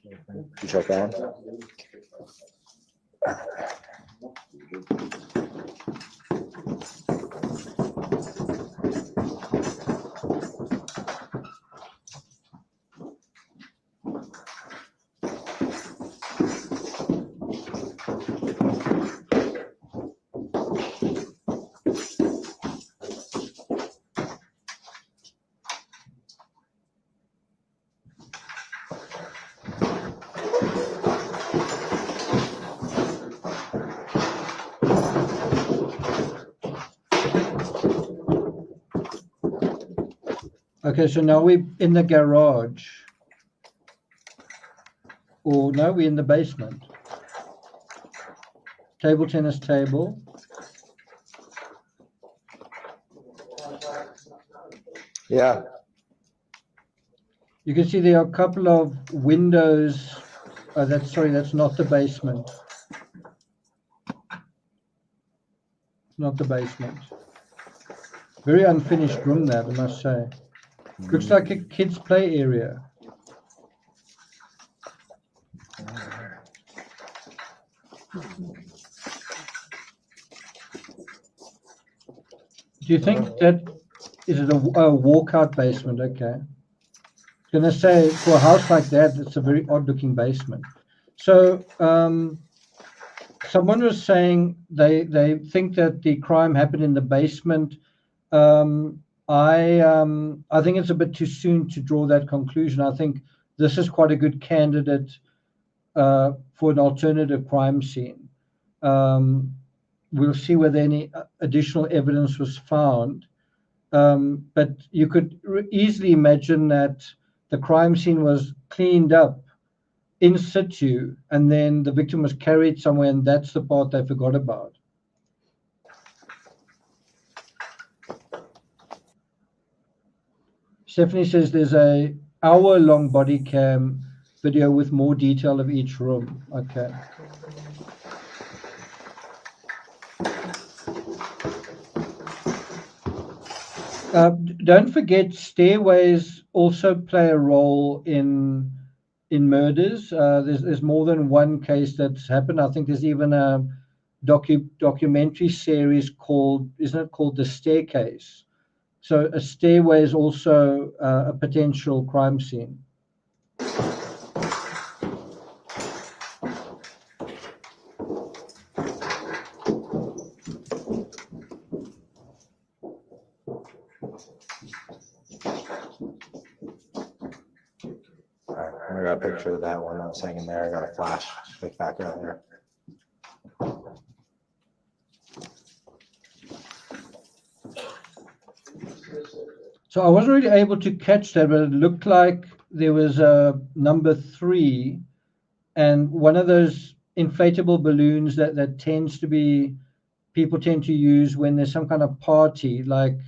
You check that one? Okay, so now we're in the garage. Or no, we're in the basement. Table tennis table. Yeah. You can see there are a couple of windows. That's not the basement. Not the basement. Very unfinished room, that, I must say. Looks like a kid's play area. Do you think that is it a walkout basement? Okay. I was gonna say for a house like that, it's a very odd-looking basement. So someone was saying they think that the crime happened in the basement. I think it's a bit too soon to draw that conclusion. I think this is quite a good candidate for an alternative crime scene. We'll see whether any additional evidence was found. But you could easily imagine that the crime scene was cleaned up in situ, and then the victim was carried somewhere, and that's the part they forgot about. Stephanie says there's a hour-long body cam video with more detail of each room. Okay. Don't forget, stairways also play a role in murders. There's more than one case that's happened. I think there's even a documentary series called, isn't it called The Staircase? So a stairway is also a potential crime scene. I got a picture of that one that was hanging there. I got a flash back out there. So I wasn't really able to catch that, but it looked like there was a number 3, and one of those inflatable balloons that tends to be, people tend to use when there's some kind of party, like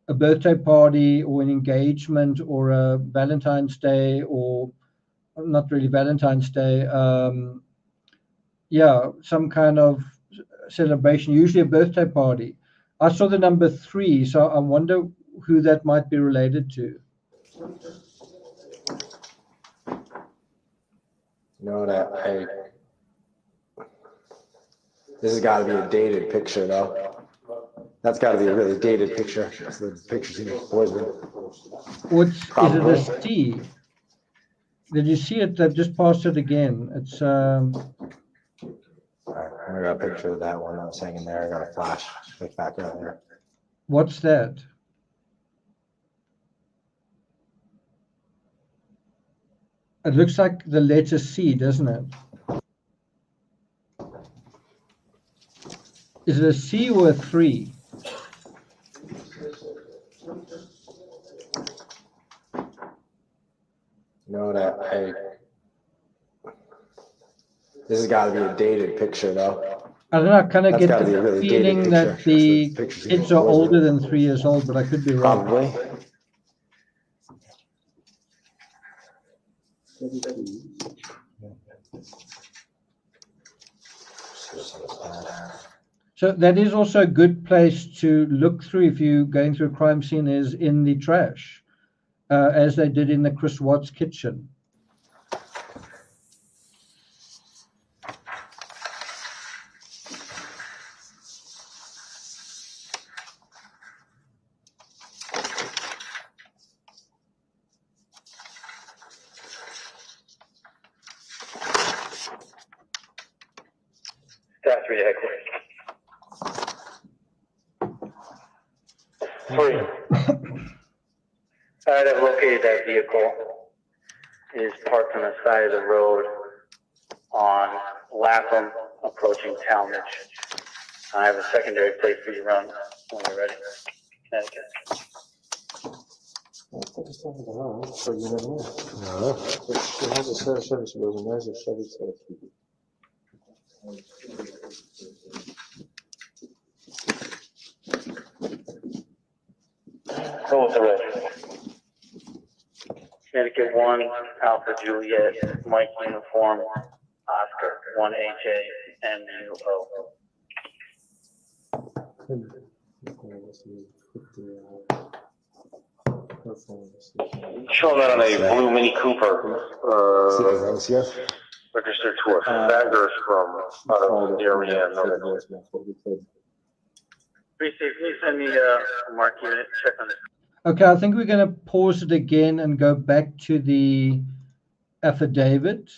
a birthday party or an engagement or a Valentine's Day, or not really Valentine's Day, some kind of celebration, usually a birthday party. I saw the number 3, so I wonder who that might be related to. No, this has got to be a dated picture, though. That's got to be a really dated picture. The picture's even poison. Is it a C? Did you see it? I've just passed it again. It's I got a picture of that one that was hanging there. I got a flash back out there. What's that? It looks like the letter C, doesn't it? Is it a C or a 3? You know what? This has got to be a dated picture, though. I don't know, I kind of That's get gotta be a the really dated feeling that picture. the The picture's kids even are older older. than 3 years old, but I could be wrong. Probably. So that is also a good place to look through if you're going through a crime scene, is in the trash, as they did in the Chris Watts kitchen. Staff 3 headquarters. 3. Alright, I've located that vehicle. It is parked on the side of the road on Lapham, approaching Talmadge. I have a secondary plate for you to run when you're ready. Connecticut. Go with the red. Connecticut 1, Alpha Juliet, Mike Uniform, Oscar, 1HA, NUO. Showing that on a blue Mini Cooper, registered to a Baggers from out of the area. Please send me a mark unit, check on it. Okay, I think we're going to pause it again and go back to the affidavit.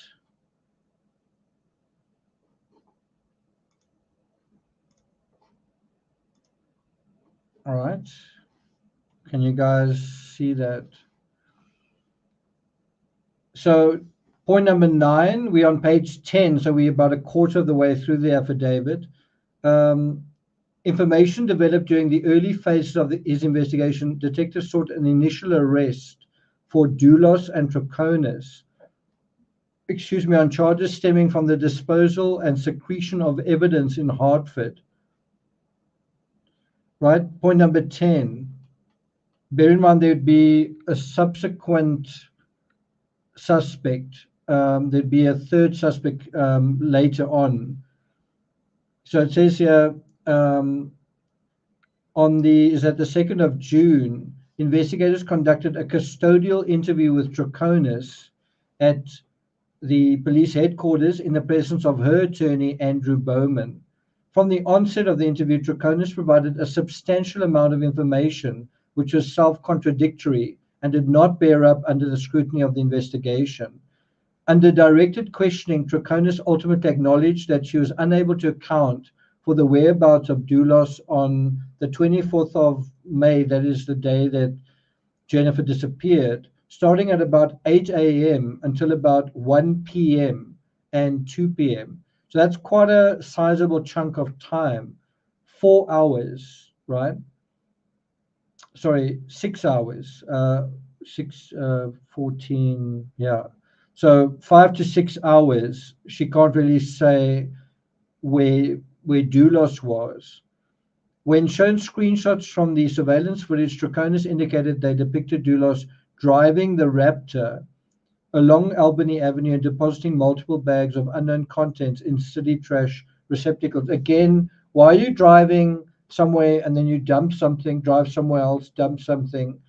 All right. Can you guys see that? So point number 9, we're on page 10, so we're about a quarter of the way through the affidavit. Information developed during the early phases of his investigation, detectives sought an initial arrest for Dulos and Troconis, on charges stemming from the disposal and secretion of evidence in Hartford. Right, point number 10. Bear in mind there'd be a subsequent suspect. There'd be a third suspect later on. So it says here, on the 2nd of June, investigators conducted a custodial interview with Troconis at the police headquarters in the presence of her attorney, Andrew Bowman. From the onset of the interview, Troconis provided a substantial amount of information which was self-contradictory and did not bear up under the scrutiny of the investigation. Under directed questioning, Troconis ultimately acknowledged that she was unable to account for the whereabouts of Dulos on the 24th of May, that is the day that Jennifer disappeared, starting at about 8 a.m. until about 1 p.m. and 2 p.m. So that's quite a sizable chunk of time. 4 hours, right? Sorry, 6 hours. 14, yeah. So 5 to 6 hours, she can't really say where Dulos was. When shown screenshots from the surveillance footage, Troconis indicated they depicted Dulos driving the Raptor along Albany Avenue and depositing multiple bags of unknown contents in city trash receptacles. Again, why are you driving somewhere and then you dump something, drive somewhere else, dump something,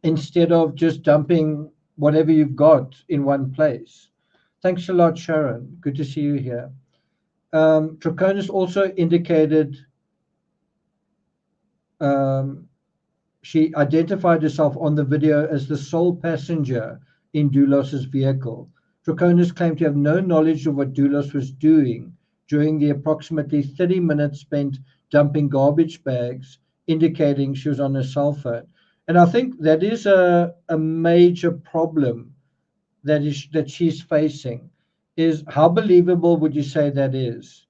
instead of just dumping whatever you've got in one place? Thanks a lot, Sharon. Good to see you here. Troconis also indicated she identified herself on the video as the sole passenger in Dulos's vehicle. Troconis claimed to have no knowledge of what Dulos was doing during the approximately 30 minutes spent dumping garbage bags, indicating she was on her cell phone. And I think that is a major problem that she's facing. Is how believable would you say that is?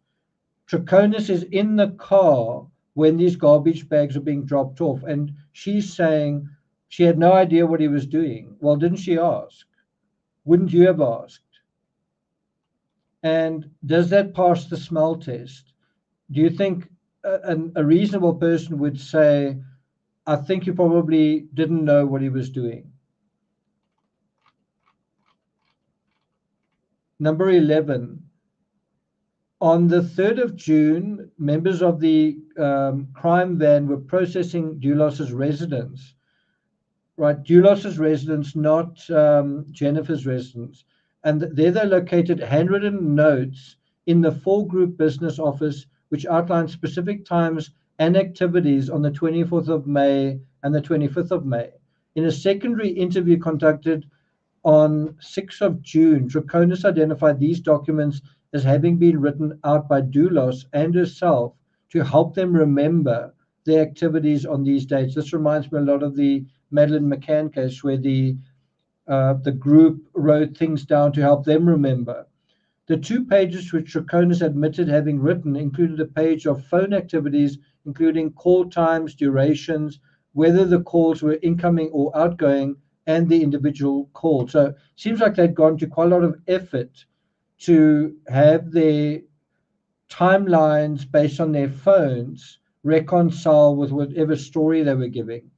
Troconis is in the car when these garbage bags are being dropped off, and she's saying she had no idea what he was doing. Well, didn't she ask? Wouldn't you have asked? And does that pass the smell test? Do you think a reasonable person would say, I think you probably didn't know what he was doing? Number 11. On the 3rd of June, members of the crime van were processing Dulos's residence. Right, Dulos's residence, not Jennifer's residence. And there they located handwritten notes in the 4-group business office, which outlined specific times and activities on the 24th of May and the 25th of May. In a secondary interview conducted on 6th of June, Troconis identified these documents as having been written out by Dulos and herself to help them remember their activities on these dates. This reminds me a lot of the Madeleine McCann case, where the group wrote things down to help them remember. The 2 pages which Troconis admitted having written included a page of phone activities, including call times, durations, whether the calls were incoming or outgoing, and the individual call. So it seems like they'd gone to quite a lot of effort to have their timelines based on their phones reconcile with whatever story they were giving.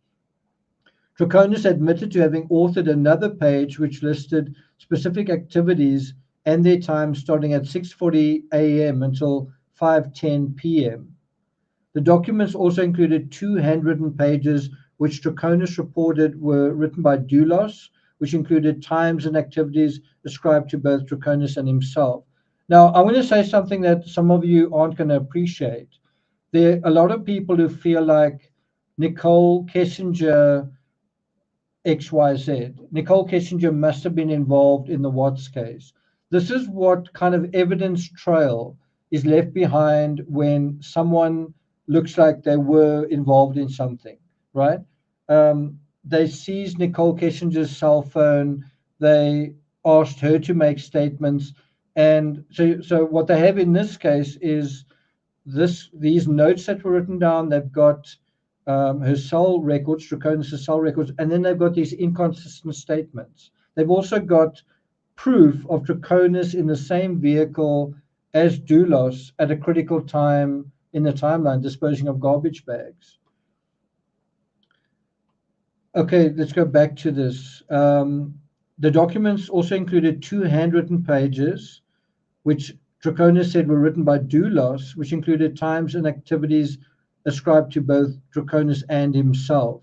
Troconis admitted to having authored another page which listed specific activities and their times starting at 6:40 a.m. until 5:10 p.m. The documents also included 2 handwritten pages which Troconis reported were written by Dulos, which included times and activities ascribed to both Troconis and himself. Now, I want to say something that some of you aren't going to appreciate. There are a lot of people who feel like Nicole Kessinger XYZ. Nicole Kessinger must have been involved in the Watts case. This is what kind of evidence trail is left behind when someone looks like they were involved in something, right? They seized Nicole Kessinger's cell phone. They asked her to make statements. And so what they have in this case is these notes that were written down. They've got her cell records, Troconis' cell records, and then they've got these inconsistent statements. They've also got proof of Troconis in the same vehicle as Dulos at a critical time in the timeline, disposing of garbage bags. Okay, let's go back to this. The documents also included 2 handwritten pages, which Troconis said were written by Dulos, which included times and activities ascribed to both Troconis and himself.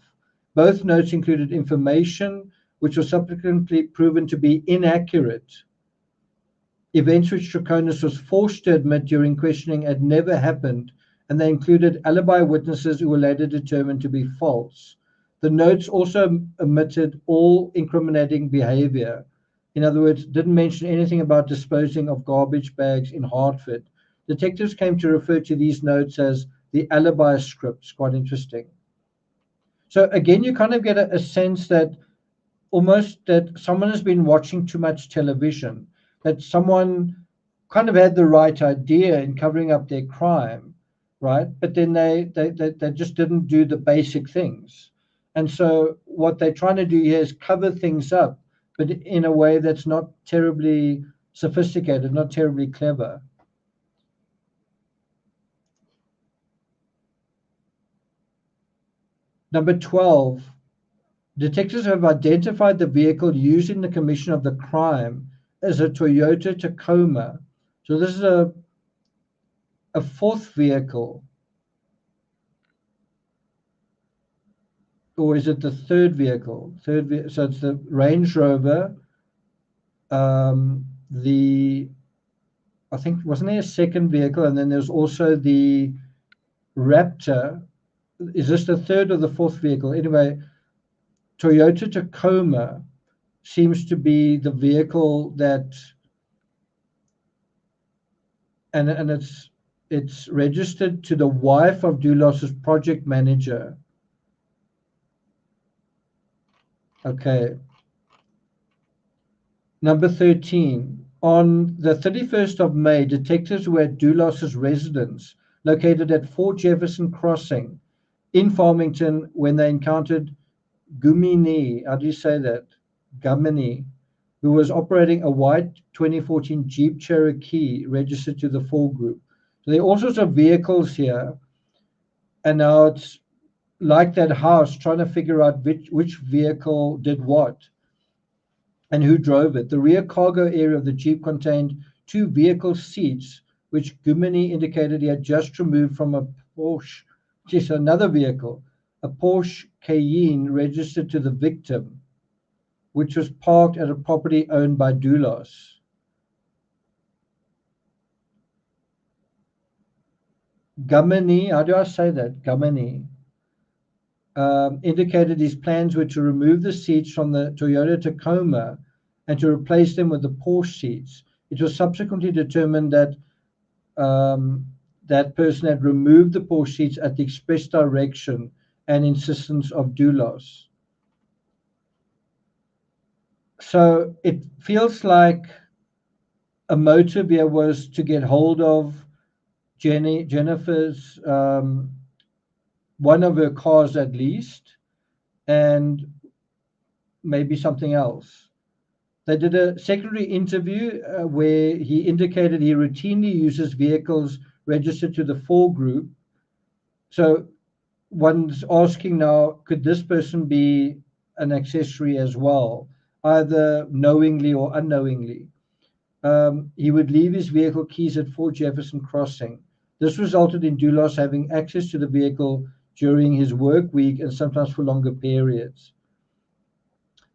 Both notes included information which was subsequently proven to be inaccurate. Events which Troconis was forced to admit during questioning had never happened, and they included alibi witnesses who were later determined to be false. The notes also omitted all incriminating behavior. In other words, didn't mention anything about disposing of garbage bags in Hartford. Detectives came to refer to these notes as the alibi scripts. Quite interesting. So again, you kind of get a sense that almost that someone has been watching too much television, that someone kind of had the right idea in covering up their crime, right? But then they just didn't do the basic things. And so what they're trying to do here is cover things up, but in a way that's not terribly sophisticated, not terribly clever. Number 12, detectives have identified the vehicle used in the commission of the crime as a Toyota Tacoma. So this is a 4th vehicle. Or is it the 3rd vehicle? So it's the Range Rover. I think, wasn't there a 2nd vehicle? And then there's also the Raptor. Is this the 3rd or the 4th vehicle? Anyway, Toyota Tacoma seems to be the vehicle that and it's registered to the wife of Dulos's project manager. Okay. Number 13. On the 31st of May, detectives were at Dulos's residence located at 4 Jefferson Crossing in Farmington when they encountered Gumini, how do you say that? Gumini, who was operating a white 2014 Jeep Cherokee registered to the 4 Group. So there are all sorts of vehicles here, and now it's like that house trying to figure out which vehicle did what and who drove it. The rear cargo area of the Jeep contained 2 vehicle seats, which Gumini indicated he had just removed from a Porsche, just another vehicle, a Porsche Cayenne registered to the victim, which was parked at a property owned by Dulos. Gumini, how do I say that? Gumini indicated his plans were to remove the seats from the Toyota Tacoma and to replace them with the Porsche seats. It was subsequently determined that that person had removed the Porsche seats at the express direction and insistence of Dulos. So it feels like a motive here was to get hold of Jennifer's one of her cars at least, and maybe something else. They did a secondary interview where he indicated he routinely uses vehicles registered to the 4 Group. So one's asking now, could this person be an accessory as well, either knowingly or unknowingly? He would leave his vehicle keys at 4 Jefferson Crossing. This resulted in Dulos having access to the vehicle during his work week and sometimes for longer periods.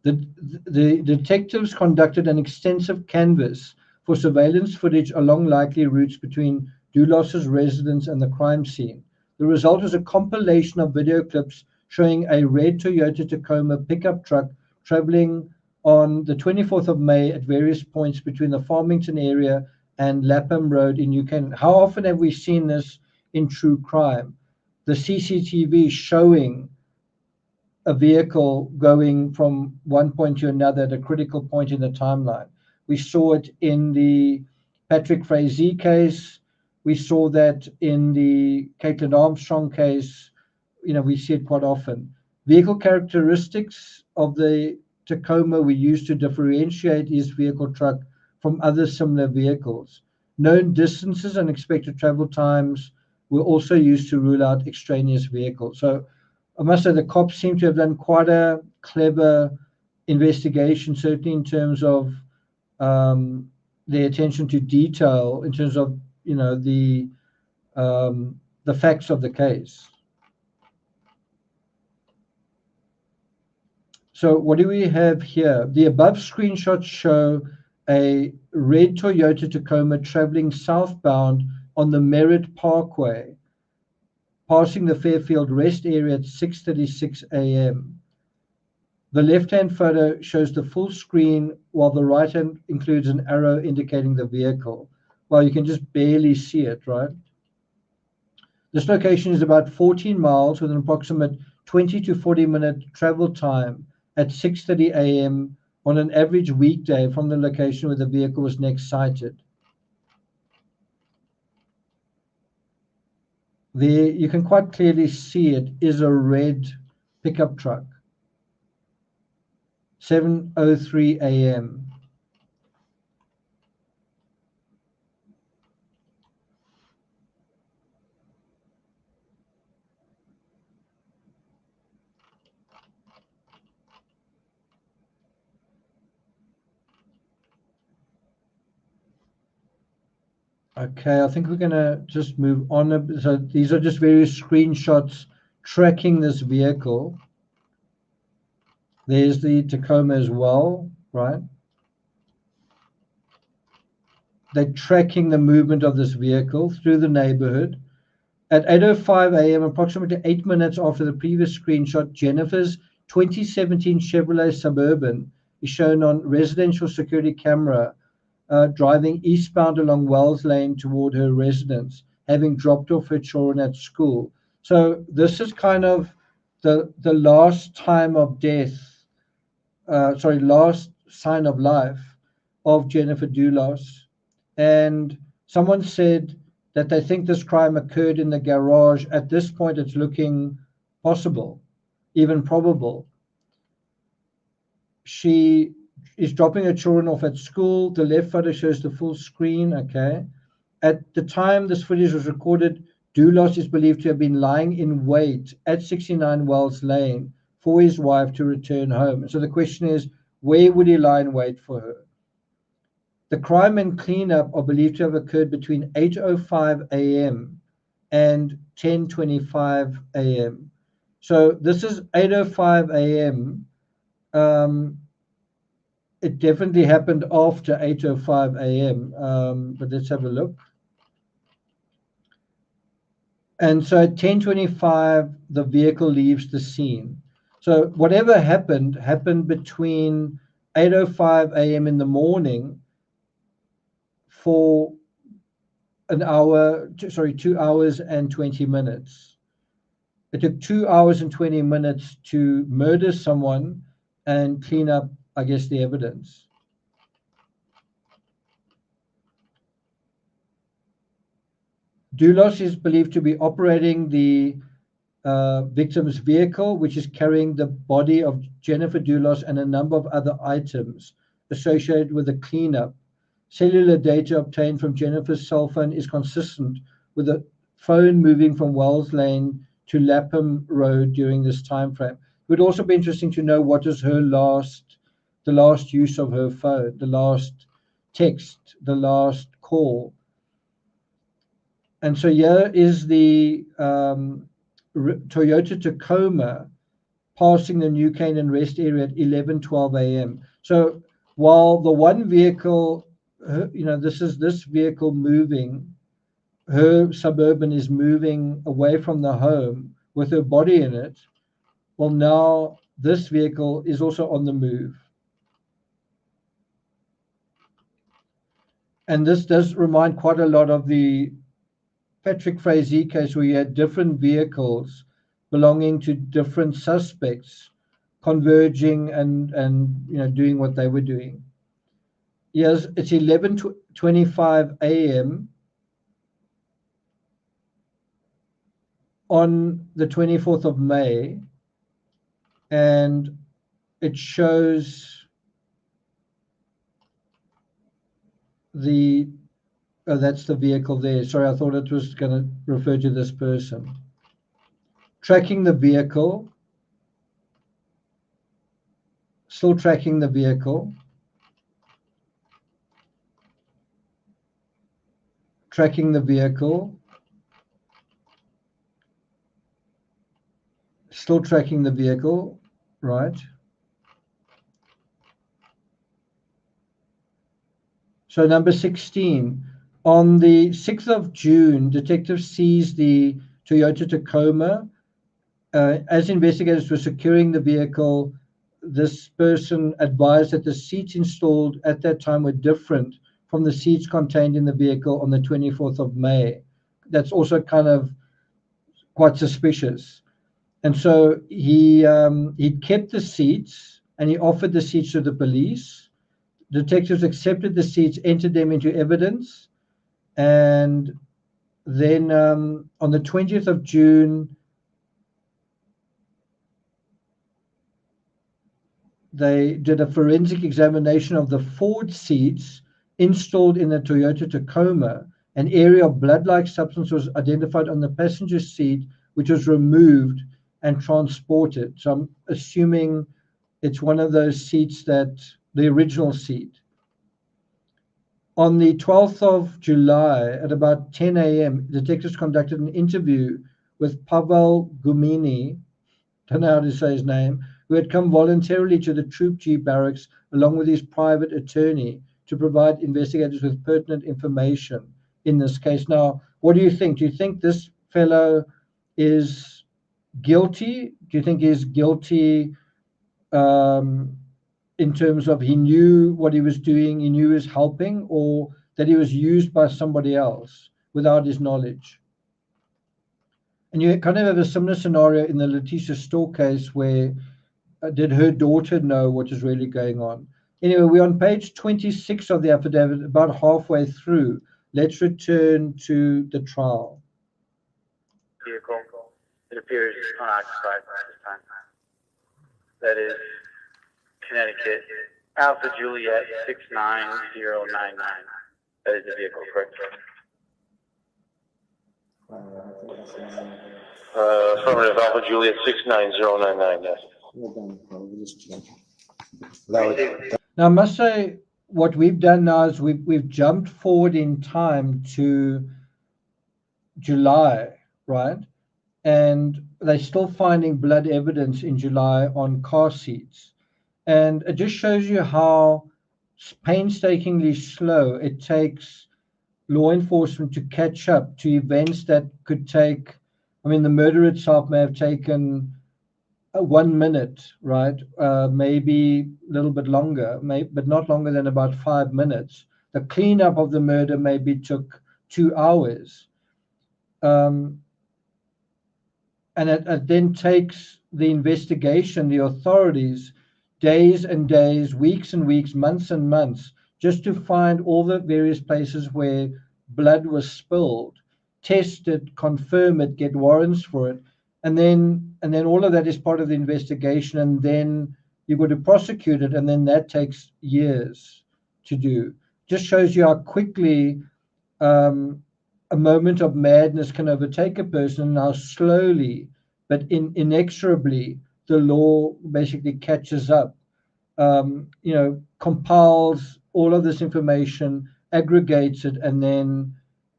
The detectives conducted an extensive canvass for surveillance footage along likely routes between Dulos's residence and the crime scene. The result was a compilation of video clips showing a red Toyota Tacoma pickup truck traveling on the 24th of May at various points between the Farmington area and Lapham Road in New Canaan. How often have we seen this in true crime? The CCTV showing a vehicle going from one point to another at a critical point in the timeline. We saw it in the Patrick Frazee case. We saw that in the Caitlin Armstrong case. You know, we see it quite often. Vehicle characteristics of the Tacoma we used to differentiate his vehicle truck from other similar vehicles. Known distances and expected travel times were also used to rule out extraneous vehicles. So I must say the cops seem to have done quite a clever investigation, certainly in terms of their attention to detail, in terms of, you know, the facts of the case. So what do we have here? The above screenshots show a red Toyota Tacoma traveling southbound on the Merritt Parkway, passing the Fairfield rest area at 6:36 a.m. The left-hand photo shows the full screen, while the right-hand includes an arrow indicating the vehicle. Well, you can just barely see it, right? This location is about 14 miles with an approximate 20 to 40-minute travel time at 6:30 a.m. on an average weekday from the location where the vehicle was next sighted. There, you can quite clearly see it is a red pickup truck. 7:03 a.m. Okay, I think we're going to just move on. So these are just various screenshots tracking this vehicle. There's the Tacoma as well, right? They're tracking the movement of this vehicle through the neighborhood. At 8:05 a.m., approximately 8 minutes after the previous screenshot, Jennifer's 2017 Chevrolet Suburban is shown on residential security camera driving eastbound along Wells Lane toward her residence, having dropped off her children at school. So this is kind of the last time of death, last sign of life of Jennifer Dulos. And someone said that they think this crime occurred in the garage. At this point, it's looking possible, even probable. She is dropping her children off at school. The left photo shows the full screen, okay? At the time this footage was recorded, Dulos is believed to have been lying in wait at 69 Wells Lane for his wife to return home. So the question is, where would he lie in wait for her? The crime and cleanup are believed to have occurred between 8:05 a.m. and 10:25 a.m. So this is 8:05 a.m. It definitely happened after 8:05 a.m. But let's have a look. And so at 10:25, the vehicle leaves the scene. So whatever happened between 8:05 a.m. in the morning for 2 hours and 20 minutes. It took 2 hours and 20 minutes to murder someone and clean up, I guess, the evidence. Dulos is believed to be operating the victim's vehicle, which is carrying the body of Jennifer Dulos and a number of other items associated with the cleanup. Cellular data obtained from Jennifer's cell phone is consistent with the phone moving from Wells Lane to Lapham Road during this time frame. It would also be interesting to know what is the last use of her phone, the last text, the last call. And so here is the Toyota Tacoma passing the New Canaan rest area at 11:12 a.m. So while the one vehicle, this vehicle moving, her Suburban is moving away from the home with her body in it. Well, now this vehicle is also on the move. And this does remind quite a lot of the Patrick Frazee case, where you had different vehicles belonging to different suspects converging and doing what they were doing. Yes, it's 11:25 a.m. on the 24th of May, and it shows that's the vehicle there. Sorry, I thought it was going to refer to this person. Tracking the vehicle. Still tracking the vehicle. Tracking the vehicle. Still tracking the vehicle, right? So number 16. On the 6th of June, detectives seized the Toyota Tacoma. As investigators were securing the vehicle, this person advised that the seats installed at that time were different from the seats contained in the vehicle on the 24th of May. That's also kind of quite suspicious. And so he kept the seats and he offered the seats to the police. Detectives accepted the seats, entered them into evidence. And then on the 20th of June, they did a forensic examination of the forward seats installed in the Toyota Tacoma. An area of blood-like substance was identified on the passenger seat, which was removed and transported. So I'm assuming it's one of those seats, the original seat. On the 12th of July at about 10 a.m., detectives conducted an interview with Pavel Gumini, don't know how to say his name, who had come voluntarily to the Troop G barracks along with his private attorney to provide investigators with pertinent information in this case. Now, what do you think? Do you think this fellow is guilty? Do you think he's guilty in terms of he knew what he was doing, he knew he was helping, or that he was used by somebody else without his knowledge? And you kind of have a similar scenario in the Letitia Store case where did her daughter know what is really going on? Anyway, we're on page 26 of the affidavit, about halfway through. Let's return to the trial. Vehicle, it appears unoccupied at this time. That is Connecticut, Alpha Juliet 69099. That is the vehicle, correct? Affirmative, Alpha Juliet 69099, yes. Now, I must say, what we've done now is we've jumped forward in time to July, right? And they're still finding blood evidence in July on car seats. And it just shows you how painstakingly slow it takes law enforcement to catch up to events that could take, I mean, the murder itself may have taken 1 minute, right? Maybe a little bit longer, but not longer than about 5 minutes. The cleanup of the murder maybe took 2 hours. And it then takes the investigation, the authorities, days and days, weeks and weeks, months and months, just to find all the various places where blood was spilled, test it, confirm it, get warrants for it. And then all of that is part of the investigation, and then you've got to prosecute it, and then that takes years to do. Just shows you how quickly a moment of madness can overtake a person, and how slowly but inexorably the law basically catches up, compiles all of this information, aggregates it, and then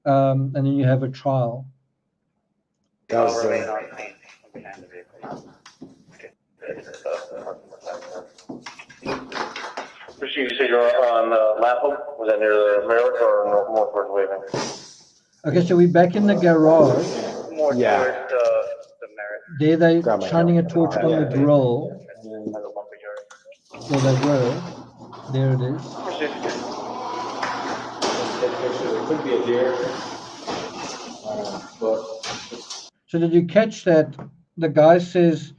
you have a trial. That was behind the vehicle. Christian, you said you're on Lapham? Was that near the Merrick or more towards Waveny? Okay, so we're back in the garage. More Yeah. towards the Merrick. There they Grab my shining a camera. torch on the grill. By the lumberyard. There they were. There it is. It could be a deer. So did you catch that? The guy says,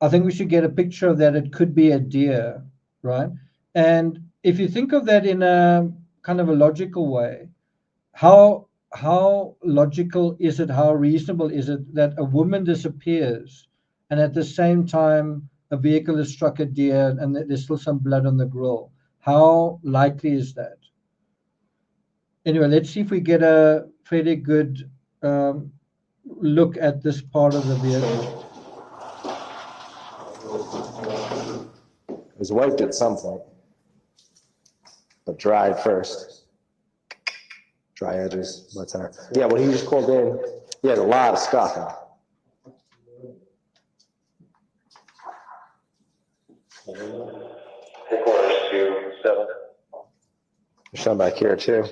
I think we should get a picture of that. It could be a deer, right? And if you think of that in a kind of a logical way, how logical is it, how reasonable is it that a woman disappears and at the same time a vehicle has struck a deer and there's still some blood on the grill? How likely is that? Anyway, let's see if we get a fairly good look at this part of the vehicle. It was wiped at some point, but dried first. Dry edges, what's that? Yeah, when he just called in, he had a lot of stuff on. Headquarters to 7. There's some back here too.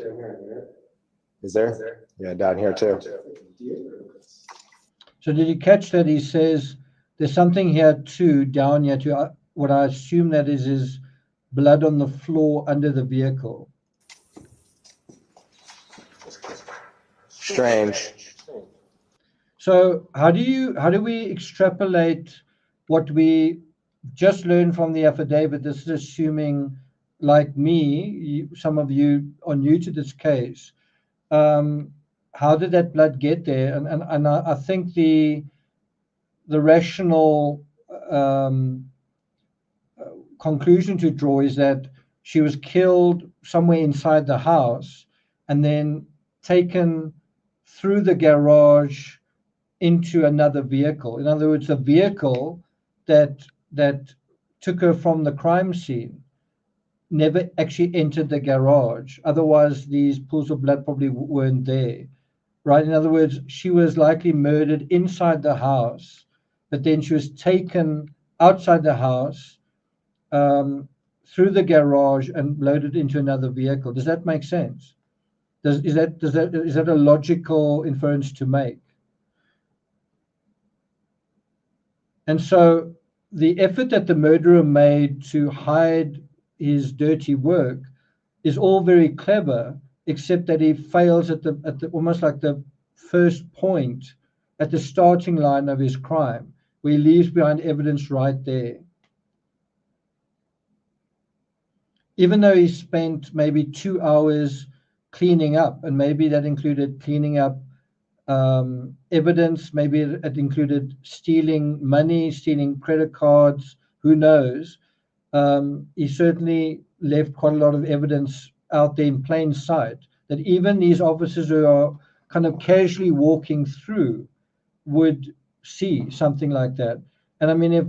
Is there? Yeah, down here too. So did you catch that? He says there's something here too, down here too. What I assume that is blood on the floor under the vehicle. Strange. So how do we extrapolate what we just learned from the affidavit? This is assuming, like me, some of you are new to this case. How did that blood get there? And I think the rational conclusion to draw is that she was killed somewhere inside the house and then taken through the garage into another vehicle. In other words, the vehicle that took her from the crime scene never actually entered the garage. Otherwise, these pools of blood probably weren't there, right? In other words, she was likely murdered inside the house, but then she was taken outside the house through the garage and loaded into another vehicle. Does that make sense? Is that a logical inference to make? And so the effort that the murderer made to hide his dirty work is all very clever, except that he fails at the almost like the first point at the starting line of his crime, where he leaves behind evidence right there. Even though he spent maybe 2 hours cleaning up, and maybe that included cleaning up evidence, maybe it included stealing money, stealing credit cards, who knows. He certainly left quite a lot of evidence out there in plain sight that even these officers who are kind of casually walking through would see something like that. And I mean, if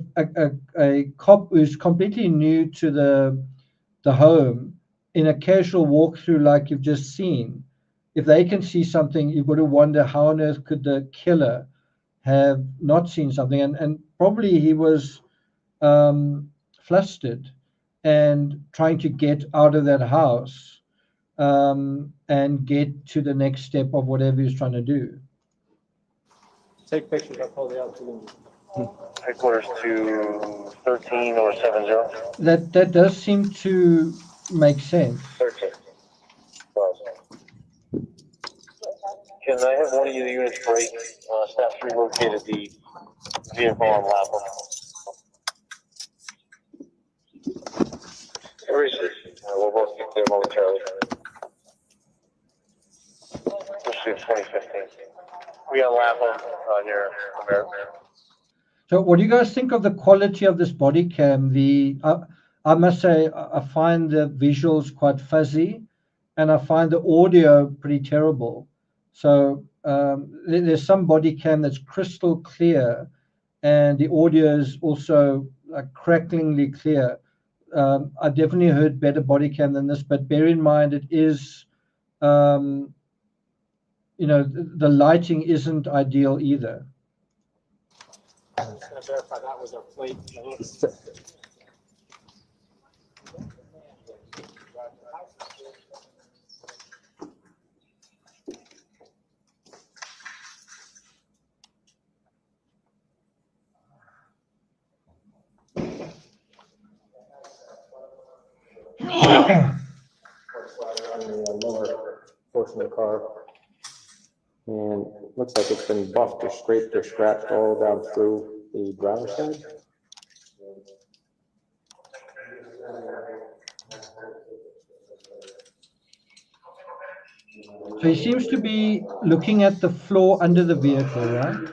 a cop who's completely new to the home in a casual walkthrough like you've just seen, if they can see something, you've got to wonder how on earth could the killer have not seen something. And probably he was flustered and trying to get out of that house and get to the next step of whatever he's trying to do. Take pictures, I'll call the out to them. Headquarters to 13 or 70. That does seem to make sense. 13. Can I have one of your units break? Staff relocated the vehicle on Lapham. Where is it? We'll both get there momentarily. This is 2015. We on Lapham near America. So what do you guys think of the quality of this body cam? I must say, I find the visuals quite fuzzy, and I find the audio pretty terrible. So there's some body cam that's crystal clear, and the audio is also like cracklingly clear. I definitely heard better body cam than this, but bear in mind it is, the lighting isn't ideal either. I'm just gonna verify that was our plate. On the lower portion of the car. And it looks like it's been buffed or scraped or scratched all down through the driver's side. So he seems to be looking at the floor under the vehicle, right?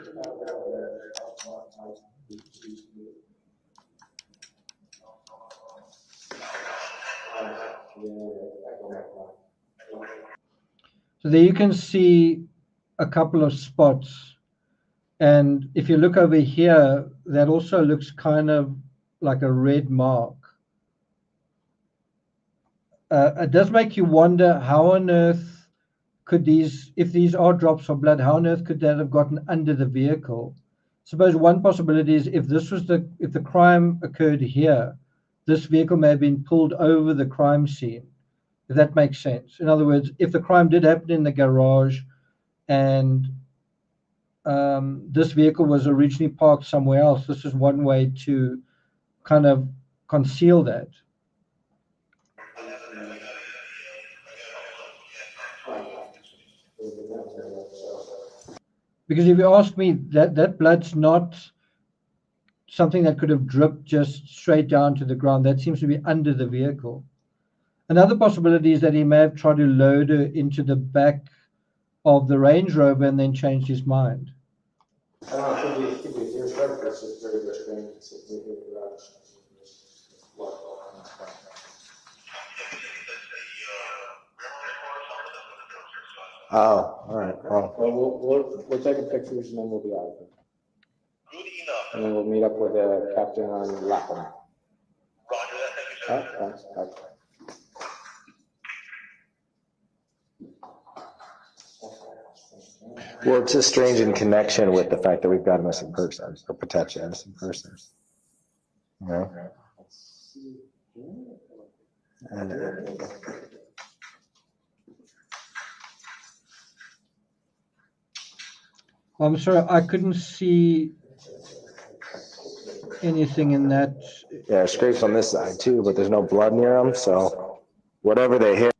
So there you can see a couple of spots. And if you look over here, that also looks kind of like a red mark. It does make you wonder how on earth could if these are drops of blood, how on earth could that have gotten under the vehicle? Suppose one possibility is if the crime occurred here, this vehicle may have been pulled over the crime scene, if that makes sense. In other words, if the crime did happen in the garage and this vehicle was originally parked somewhere else, this is one way to kind of conceal that. Because if you ask me, that blood's not something that could have dripped just straight down to the ground. That seems to be under the vehicle. Another possibility is that he may have tried to load her into the back of the Range Rover and then changed his mind. I don't know, could be a deer strike, but it's just very restrained. Oh, all right. Well, Well, we're taking pictures and then we'll be out of here. And then we'll meet up with the captain on Lapham. Roger that, thank you, sir. Thanks. Bye. well, it's just strange in connection with the fact that we've got a missing person or potentially a missing person. You know? And, I'm sorry, I couldn't see. anything in that. Yeah, scrapes on this side too, but there's no blood near them, so whatever they hit.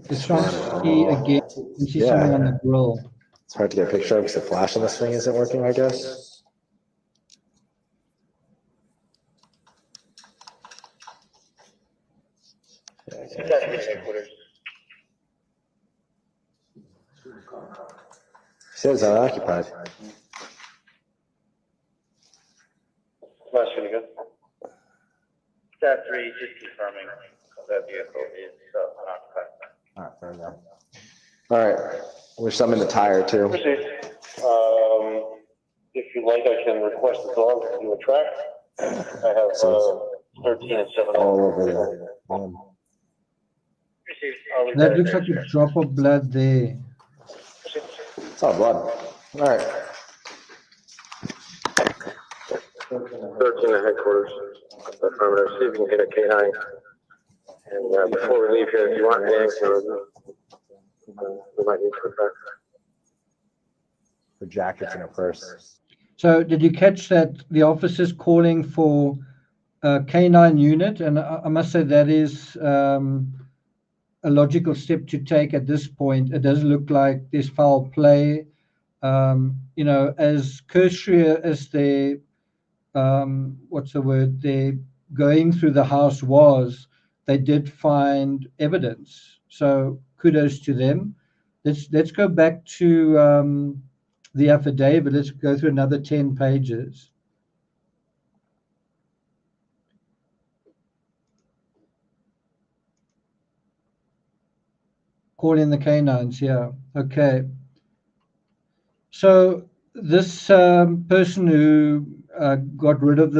Let's try and see again. You can see something on the grill. It's hard to get a picture of because the flash on this thing isn't working, I guess. Says unoccupied. Flash really good. Stat 3, just confirming that vehicle is unoccupied. All right, fair enough. All right, wish some in the tire too. Proceed. If you like, I can request the dog to do a track. I have 13 and 7. All over there. That looks like a drop of blood there. It's all blood. All right. 13 at headquarters. Affirmative. See if we can get a Canine. And before we leave here, if you want anything, we might need to retract. Her jacket's in her purse. So did you catch that the officers calling for a canine unit? And I must say that is a logical step to take at this point. It does look like there's foul play. You know, as cursory as their, what's the word, their going through the house was, they did find evidence. So kudos to them. Let's go back to the affidavit. Let's go through another 10 pages. Call in the canines, yeah. Okay. So this person who got rid of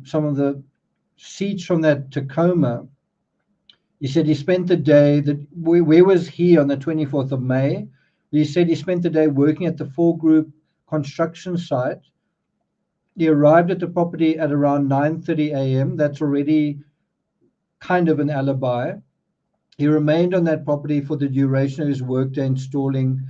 some of the seats from that Tacoma, he said he spent the day where was he on the 24th of May? He said he spent the day working at the 4-group construction site. He arrived at the property at around 9:30 a.m. That's already kind of an alibi. He remained on that property for the duration of his workday installing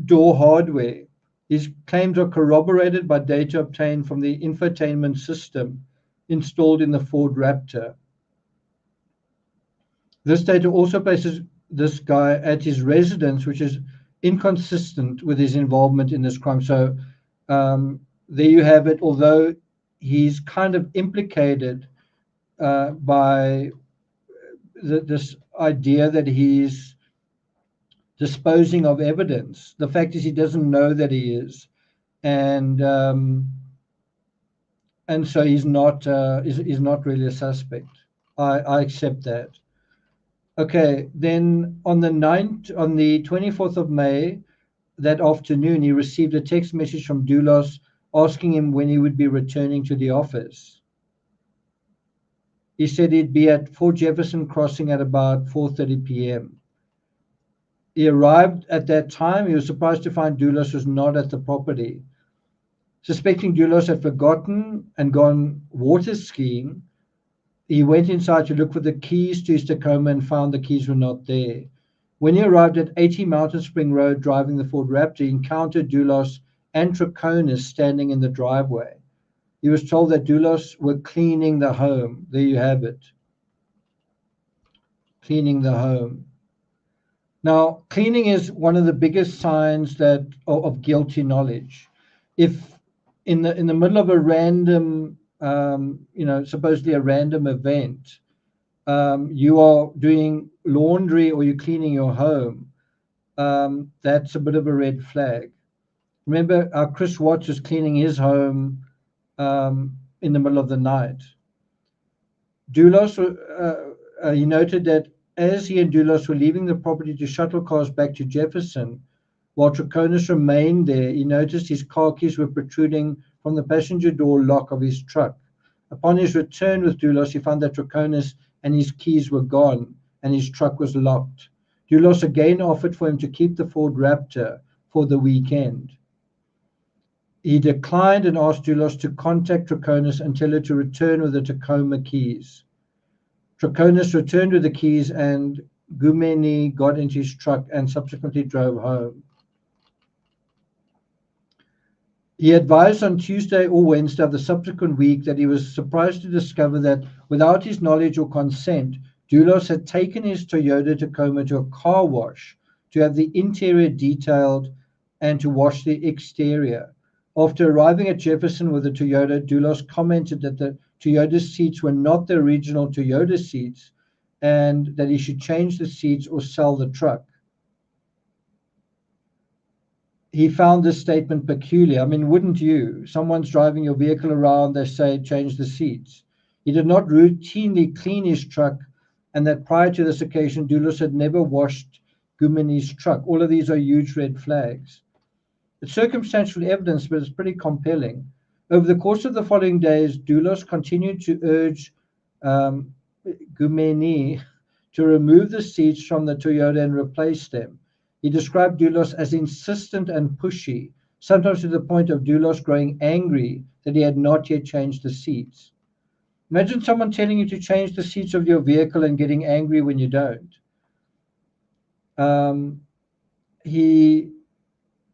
door hardware. His claims are corroborated by data obtained from the infotainment system installed in the Ford Raptor. This data also places this guy at his residence, which is inconsistent with his involvement in this crime. So there you have it. Although he's kind of implicated by this idea that he's disposing of evidence, the fact is he doesn't know that he is, and so he's not really a suspect. I accept that. Okay, then on the 24th of May, that afternoon, he received a text message from Dulos asking him when he would be returning to the office. He said he'd be at 4 Jefferson Crossing at about 4:30 p.m. He arrived at that time. He was surprised to find Dulos was not at the property. Suspecting Dulos had forgotten and gone water skiing, he went inside to look for the keys to his Tacoma and found the keys were not there. When he arrived at 80 Mountain Spring Road driving the Ford Raptor, he encountered Dulos and Troconis standing in the driveway. He was told that Dulos were cleaning the home. There you have it. Cleaning the home. Now, cleaning is one of the biggest signs of guilty knowledge. If in the middle of a random supposedly a random event, you are doing laundry or you're cleaning your home, that's a bit of a red flag. Remember, Chris Watts was cleaning his home in the middle of the night. Dulos, he noted that as he and Dulos were leaving the property to shuttle cars back to Jefferson, while Troconis remained there, he noticed his car keys were protruding from the passenger door lock of his truck. Upon his return with Dulos, he found that Troconis and his keys were gone and his truck was locked. Dulos again offered for him to keep the Ford Raptor for the weekend. He declined and asked Dulos to contact Troconis and tell her to return with the Tacoma keys. Troconis returned with the keys and Waveny got into his truck and subsequently drove home. He advised on Tuesday or Wednesday of the subsequent week that he was surprised to discover that without his knowledge or consent, Dulos had taken his Toyota Tacoma to a car wash to have the interior detailed and to wash the exterior. After arriving at Jefferson with the Toyota, Dulos commented that the Toyota seats were not the original Toyota seats and that he should change the seats or sell the truck. He found this statement peculiar. I mean, wouldn't you? Someone's driving your vehicle around, they say, change the seats. He did not routinely clean his truck, and that prior to this occasion, Dulos had never washed Gumeny's truck. All of these are huge red flags. It's circumstantial evidence, but it's pretty compelling. Over the course of the following days, Dulos continued to urge Gumeny to remove the seats from the Toyota and replace them. He described Dulos as insistent and pushy, sometimes to the point of Dulos growing angry that he had not yet changed the seats. Imagine someone telling you to change the seats of your vehicle and getting angry when you don't. He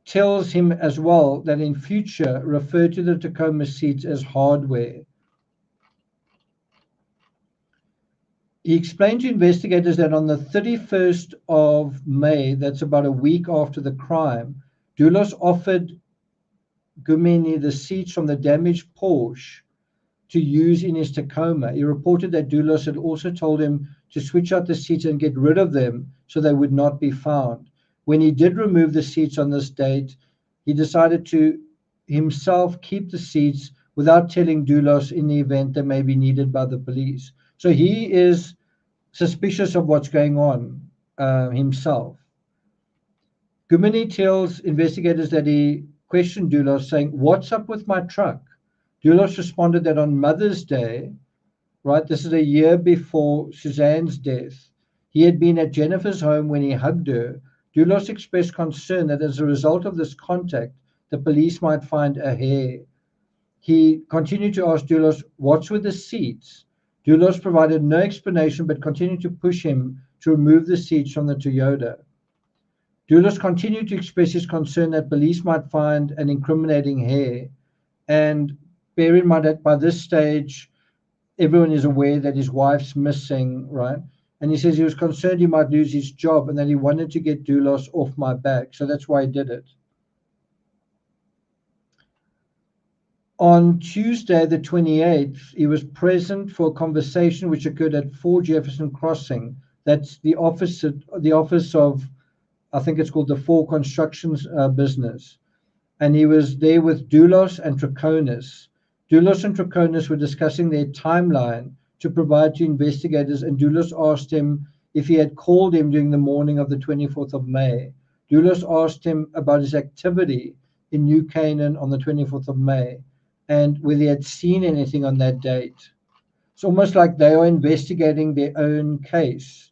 tells him as well that in future, refer to the Tacoma seats as hardware. He explained to investigators that on the 31st of May, that's about a week after the crime, Dulos offered Gumeny the seats from the damaged Porsche to use in his Tacoma. He reported that Dulos had also told him to switch out the seats and get rid of them so they would not be found. When he did remove the seats on this date, he decided to himself keep the seats without telling Dulos in the event they may be needed by the police. So he is suspicious of what's going on himself. Gumeny tells investigators that he questioned Dulos, saying, "What's up with my truck?" Dulos responded that on Mother's Day, right, this is a year before Suzanne's death, he had been at Jennifer's home when he hugged her. Dulos expressed concern that as a result of this contact, the police might find a hair. He continued to ask Dulos, "What's with the seats?" Dulos provided no explanation but continued to push him to remove the seats from the Toyota. Dulos continued to express his concern that police might find an incriminating hair. And bear in mind that by this stage, everyone is aware that his wife's missing, right? And he says he was concerned he might lose his job and that he wanted to get Dulos off my back. So that's why he did it. On Tuesday, the 28th, he was present for a conversation which occurred at 4 Jefferson Crossing. That's the office of, I think it's called the 4 Constructions business. And he was there with Dulos and Troconis. Dulos and Troconis were discussing their timeline to provide to investigators, and Dulos asked him if he had called him during the morning of the 24th of May. Dulos asked him about his activity in New Canaan on the 24th of May, and whether he had seen anything on that date. It's almost like they are investigating their own case.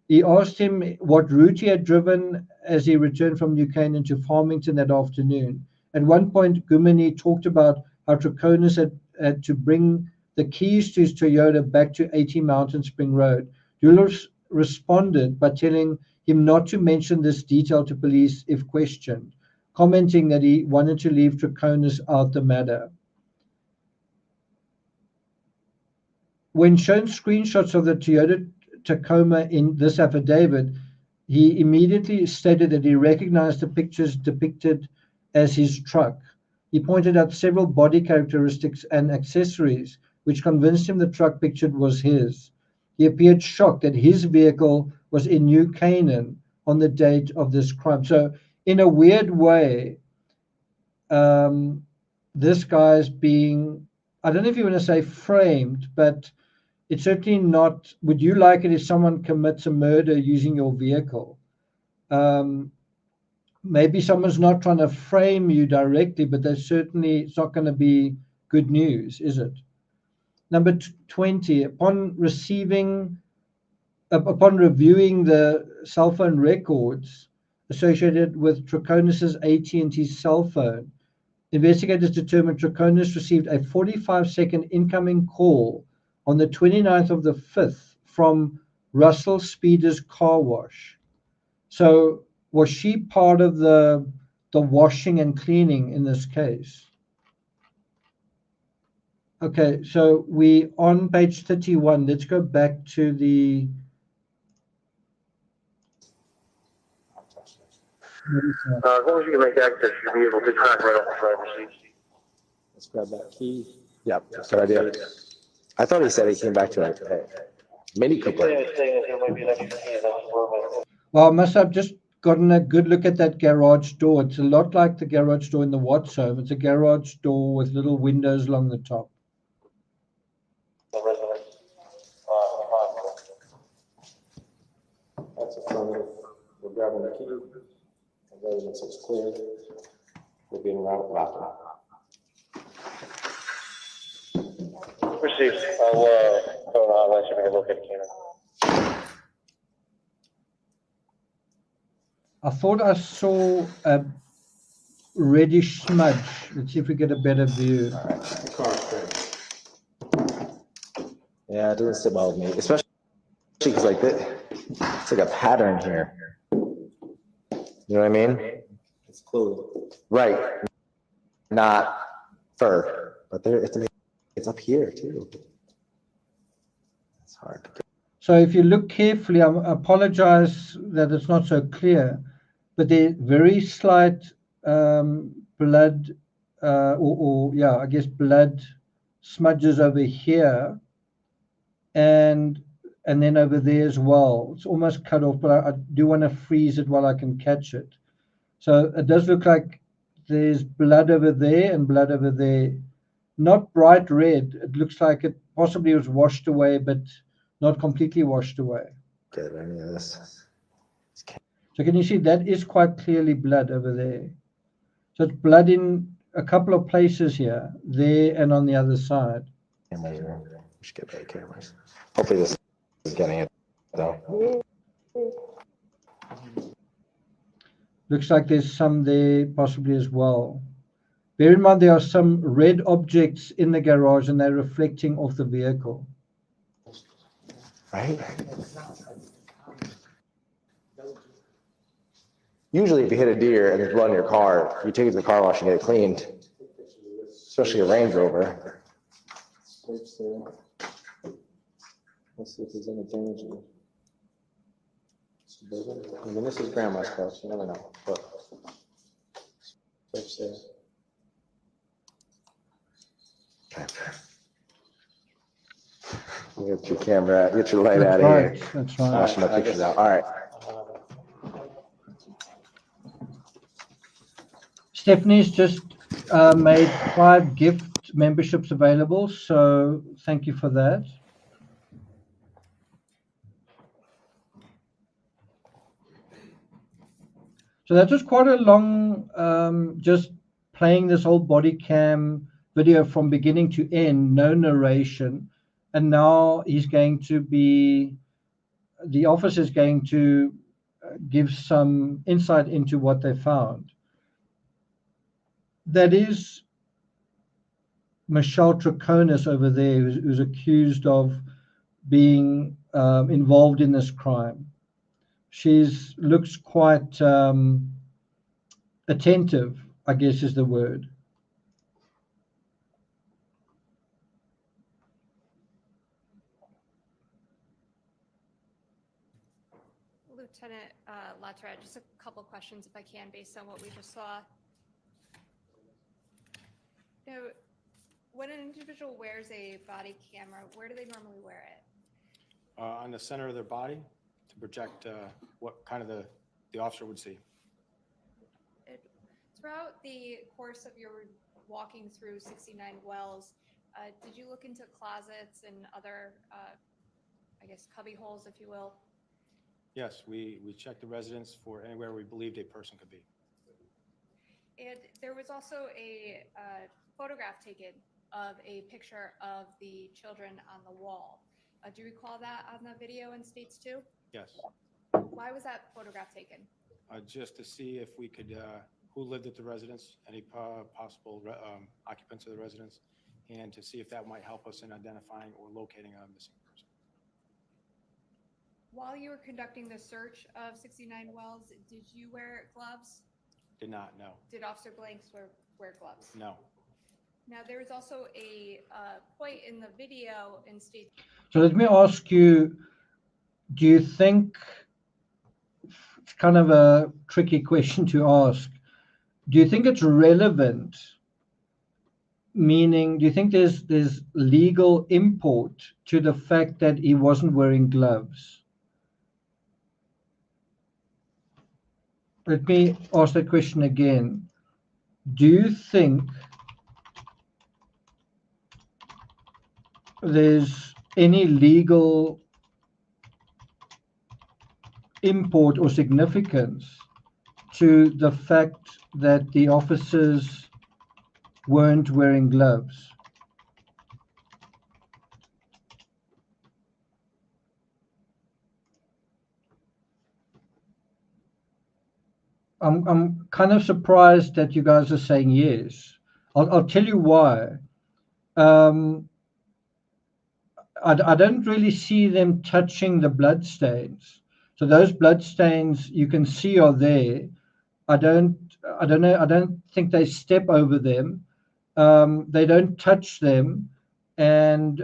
He asked him what route he had driven as he returned from New Canaan to Farmington that afternoon. At one point, Gumeny talked about how Troconis had to bring the keys to his Toyota back to 80 Mountain Spring Road. Dulos responded by telling him not to mention this detail to police if questioned, commenting that he wanted to leave Troconis out the matter. When shown screenshots of the Toyota Tacoma in this affidavit, he immediately stated that he recognized the pictures depicted as his truck. He pointed out several body characteristics and accessories which convinced him the truck pictured was his. He appeared shocked that his vehicle was in New Canaan on the date of this crime. So in a weird way, this guy's being, I don't know if you want to say framed, but it's certainly not, would you like it if someone commits a murder using your vehicle? Maybe someone's not trying to frame you directly, but there's certainly, it's not going to be good news, is it? Number 20, upon reviewing the cell phone records associated with Troconis' AT&T cell phone, investigators determined Troconis received a 45-second incoming call on the 29th of the 5th from Russell Speeder's car wash. So was she part of the the washing and cleaning in this case. Okay, so we on page 31. Let's go back to the. As long as you can make access, you'll be able to track right off the driver's seat. Let's grab that key. Yep, that's a good idea. I thought he said he came back to a Mini Cooper. Well, I must have just gotten a good look at that garage door. It's a lot like the garage door in the Watts home. It's a garage door with little windows along the top. That's affirmative. We're grabbing the key. The residence is clear. We're being routed back. Received. I'll let you make a look at Canine. I thought I saw a reddish smudge. Let's see if we get a better view. All right. The car's clear. Yeah, it doesn't sit well with me, especially because like this, it's like a pattern here. You know what I mean? It's clothing. Right. Not fur, but there it's up here too. It's hard. So if you look carefully, I apologize that it's not so clear, but there very slight blood, I guess blood smudges over here, and then over there as well. It's almost cut off, but I do want to freeze it while I can catch it. So it does look like there's blood over there and blood over there. Not bright red. It looks like it possibly was washed away, but not completely washed away. Get any of this. So can you see that is quite clearly blood over there? So it's blood in a couple of places here, there and on the other side. Cameras are, we should get better cameras. Hopefully this is getting it though. Looks like there's some there possibly as well. Bear in mind there are some red objects in the garage and they're reflecting off the vehicle. Right? Usually if you hit a deer and there's blood in your car, you take it to the car wash and get it cleaned, especially a Range Rover. Let's see if there's any damage in it. I mean, this is grandma's car, so you never know. But okay. Get your camera out, get your light out of here. That's right. Wash my pictures out. All right. Stephanie's just made 5 gift memberships available, so thank you for that. So that was quite a long, just playing this whole body cam video from beginning to end, no narration. And now he's going to be, the officer is going to give some insight into what they found. That is Michelle Troconis over there, who's accused of being involved in this crime. She's looks quite attentive, I guess is the word. Lieutenant Latourette, just a couple questions if I can, based on what we just saw. Now, when an individual wears a body camera, where do they normally wear it? On the center of their body to project what kind of the officer would see. Throughout the course of your walking through 69 Wells, did you look into closets and other, I guess, cubby holes, if you will? Yes, we checked the residence for anywhere we believed a person could be. And there was also a photograph taken of a picture of the children on the wall. Do you recall that on the video in States 2? Yes, Why was that photograph taken? just to see if we could, who lived at the residence, any possible occupants of the residence, and to see if that might help us in identifying or locating a missing person. While you were conducting the search of 69 Wells, did you wear gloves? Did not, no, Did Officer Blanks wear gloves? no. Now, there was also a point in the video in state. So let me ask you, do you think, it's kind of a tricky question to ask, do you think it's relevant? Meaning, do you think there's legal import to the fact that he wasn't wearing gloves? Let me ask that question again. Do you think there's any legal import or significance to the fact that the officers weren't wearing gloves? I'm kind of surprised that you guys are saying yes. I'll tell you why. I don't really see them touching the blood stains. So those blood stains you can see are there. I don't know. I don't think they step over them. They don't touch them, and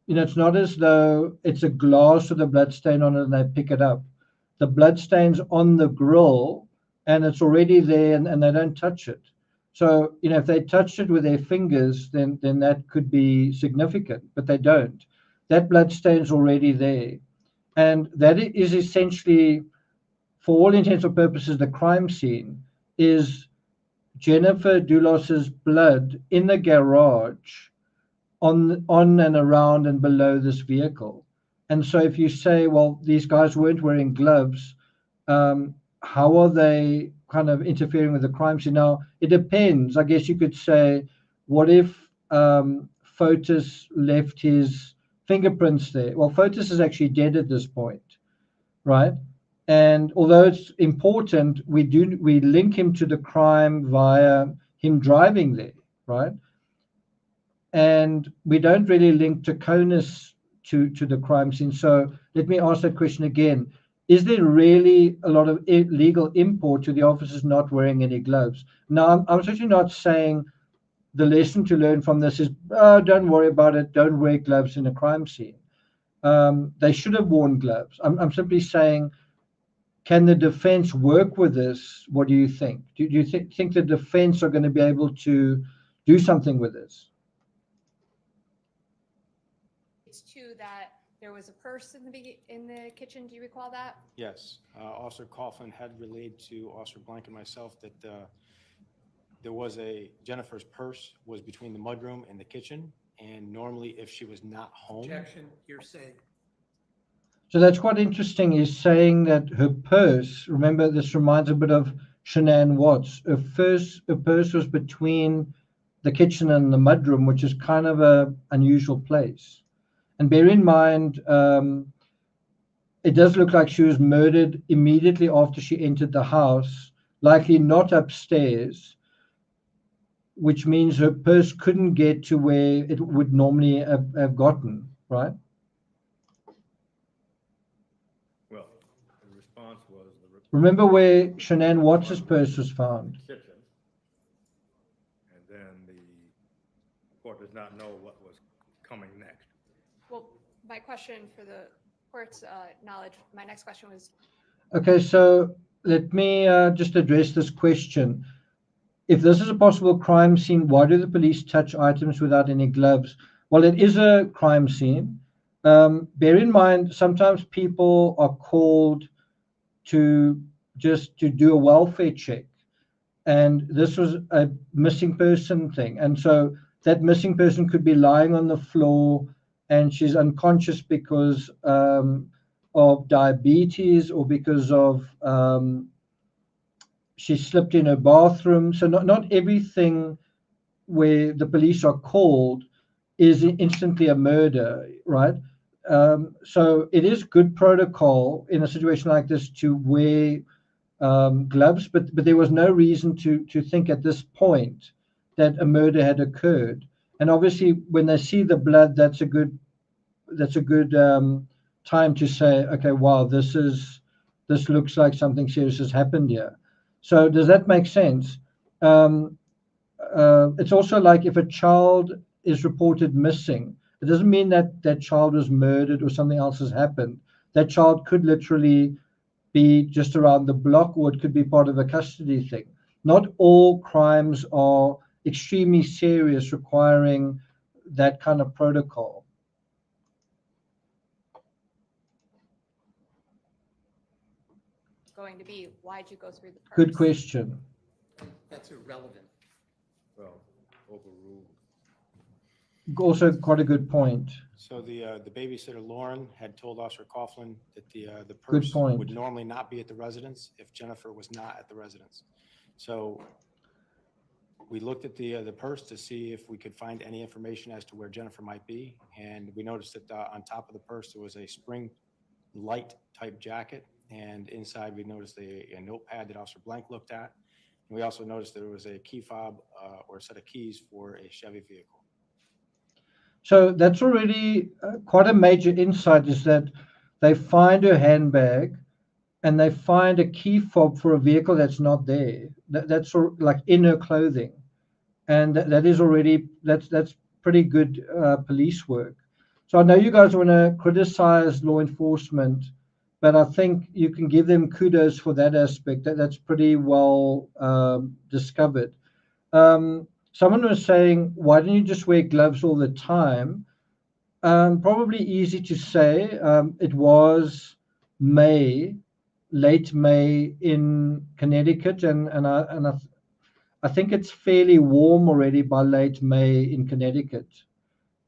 it's not as though it's a glass with a blood stain on it and they pick it up. The blood stain's on the grill, and it's already there, and they don't touch it. So, if they touched it with their fingers, then that could be significant, but they don't. That blood stain's already there. And that is essentially, for all intents and purposes, the crime scene is Jennifer Dulos's blood in the garage on and around and below this vehicle. And so if you say, well, these guys weren't wearing gloves, how are they kind of interfering with the crime scene? Now, it depends. I guess you could say, what if Fotis left his fingerprints there? Well, Fotis is actually dead at this point, right? And although it's important, we link him to the crime via him driving there, right? And we don't really link Troconis to the crime scene. So let me ask that question again. Is there really a lot of legal import to the officers not wearing any gloves? Now, I'm certainly not saying the lesson to learn from this is, don't worry about it, don't wear gloves in a crime scene. They should have worn gloves. I'm simply saying, can the defense work with this? What do you think? Do you think the defense are going to be able to do something with this? It's too that there was a purse in the kitchen. Do you recall that? Yes, Officer Coughlin had relayed to Officer Blank and myself that there was Jennifer's purse was between the mudroom and the kitchen, and normally if she was not home. Objection, hearsay. So that's quite interesting, is saying that her purse, remember this reminds a bit of Shanann Watts, her purse was between the kitchen and the mudroom, which is kind of an unusual place. And bear in mind, it does look like she was murdered immediately after she entered the house, likely not upstairs, which means her purse couldn't get to where it would normally have gotten, right? Well, the response was Remember where Shanann Watts' purse was found? kitchen. And then the court does not know what was coming next. Well, my question for the court's knowledge, my next question was, Okay, so let me just address this question. If this is a possible crime scene, why do the police touch items without any gloves? Well, it is a crime scene. Bear in mind, sometimes people are called to do a welfare check. And this was a missing person thing. And so that missing person could be lying on the floor and she's unconscious because of diabetes or because of she slipped in her bathroom. So not everything where the police are called is instantly a murder, right? So it is good protocol in a situation like this to wear gloves, but there was no reason to think at this point that a murder had occurred. And obviously, when they see the blood, that's a good time to say, okay, wow, this looks like something serious has happened here. So does that make sense? It's also like if a child is reported missing, it doesn't mean that that child was murdered or something else has happened. That child could literally be just around the block, or it could be part of a custody thing. Not all crimes are extremely serious, requiring that kind of protocol. Going to be, why'd you go through the purse? Good question. That's irrelevant. Well, overruled. Also, quite a good point. So the babysitter, Lauren, had told Officer Coughlin that the Good purse point. would normally not be at the residence if Jennifer was not at the residence. So we looked at the purse to see if we could find any information as to where Jennifer might be, and we noticed that on top of the purse there was a spring light type jacket, and inside we noticed a notepad that Officer Blank looked at. And we also noticed that there was a key fob or a set of keys for a Chevy vehicle. So that's already quite a major insight, is that they find her handbag and they find a key fob for a vehicle that's not there. That's like in her clothing. And that is already, that's pretty good police work. So I know you guys want to criticize law enforcement, but I think you can give them kudos for that aspect. That's pretty well discovered. Someone was saying, why don't you just wear gloves all the time? Probably easy to say. It was May, late May in Connecticut, and I think it's fairly warm already by late May in Connecticut.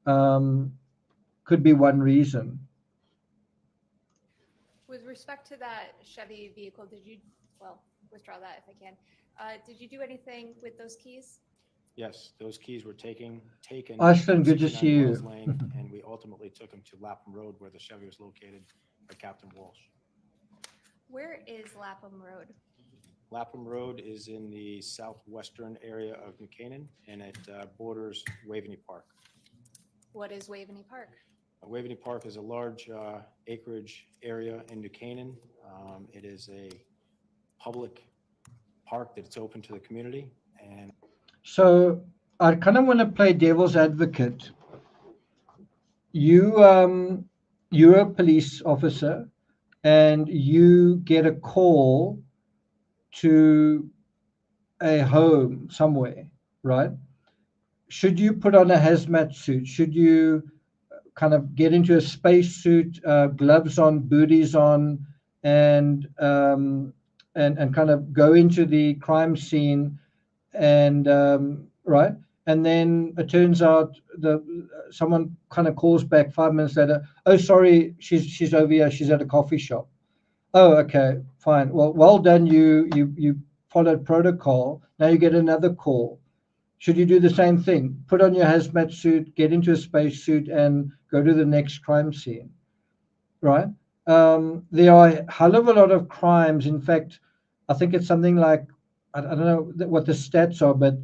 Could be one reason. With respect to that Chevy vehicle, withdraw that if I can. Did you do anything with those keys? Yes, those keys were taken. Iceland, from good to 69 see you. Wells Lane, and we ultimately took them to Lapham Road, where the Chevy was located by Captain Walsh. Where is Lapham Road? Lapham Road is in the southwestern area of New Canaan, and it borders Waveny Park. What is Waveny Park? Waveny Park is a large acreage area in New Canaan. It is a public park that's open to the community. And So I kind of want to play devil's advocate. You're a police officer and you get a call to a home somewhere, right? Should you put on a hazmat suit? Should you kind of get into a spacesuit, gloves on, booties on, and kind of go into the crime scene, and right? And then it turns out someone kind of calls back 5 minutes later. Oh, sorry, she's over here. She's at a coffee shop. Oh, okay, fine. Well done. You followed protocol. Now you get another call. Should you do the same thing? Put on your hazmat suit, get into a space suit, and go to the next crime scene, right? There are a hell of a lot of crimes. In fact, I think it's something like, I don't know what the stats are, but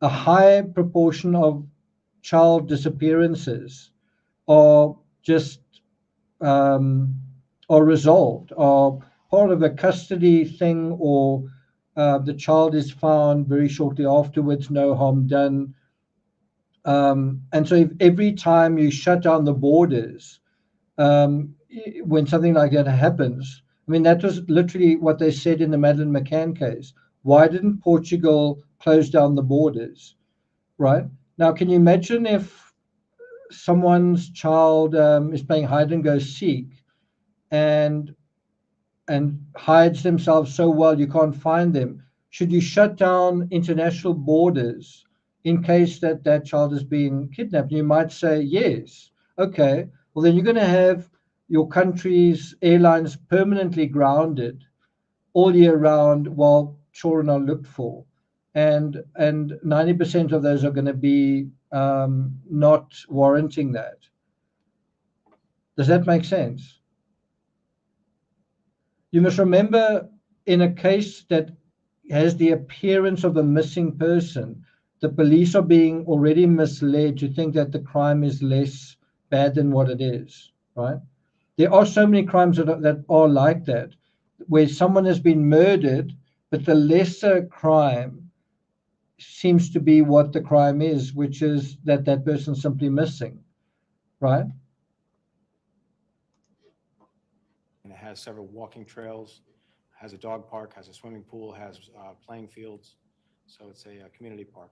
a high proportion of child disappearances are just are resolved, are part of a custody thing, or the child is found very shortly afterwards, no harm done. And so if every time you shut down the borders, when something like that happens, I mean, that was literally what they said in the Madeleine McCann case. Why didn't Portugal close down the borders, right? Now, can you imagine if someone's child is playing hide and go seek and hides themselves so well you can't find them? Should you shut down international borders in case that child is being kidnapped? And you might say, yes. Okay, well, then you're going to have your country's airlines permanently grounded all year round while children are looked for. And 90% of those are going to be not warranting that. Does that make sense? You must remember, in a case that has the appearance of a missing person, the police are being already misled to think that the crime is less bad than what it is, right? There are so many crimes that are like that, where someone has been murdered, but the lesser crime seems to be what the crime is, which is that that person's simply missing, right? And it has several walking trails, has a dog park, has a swimming pool, has playing fields. So it's a community park.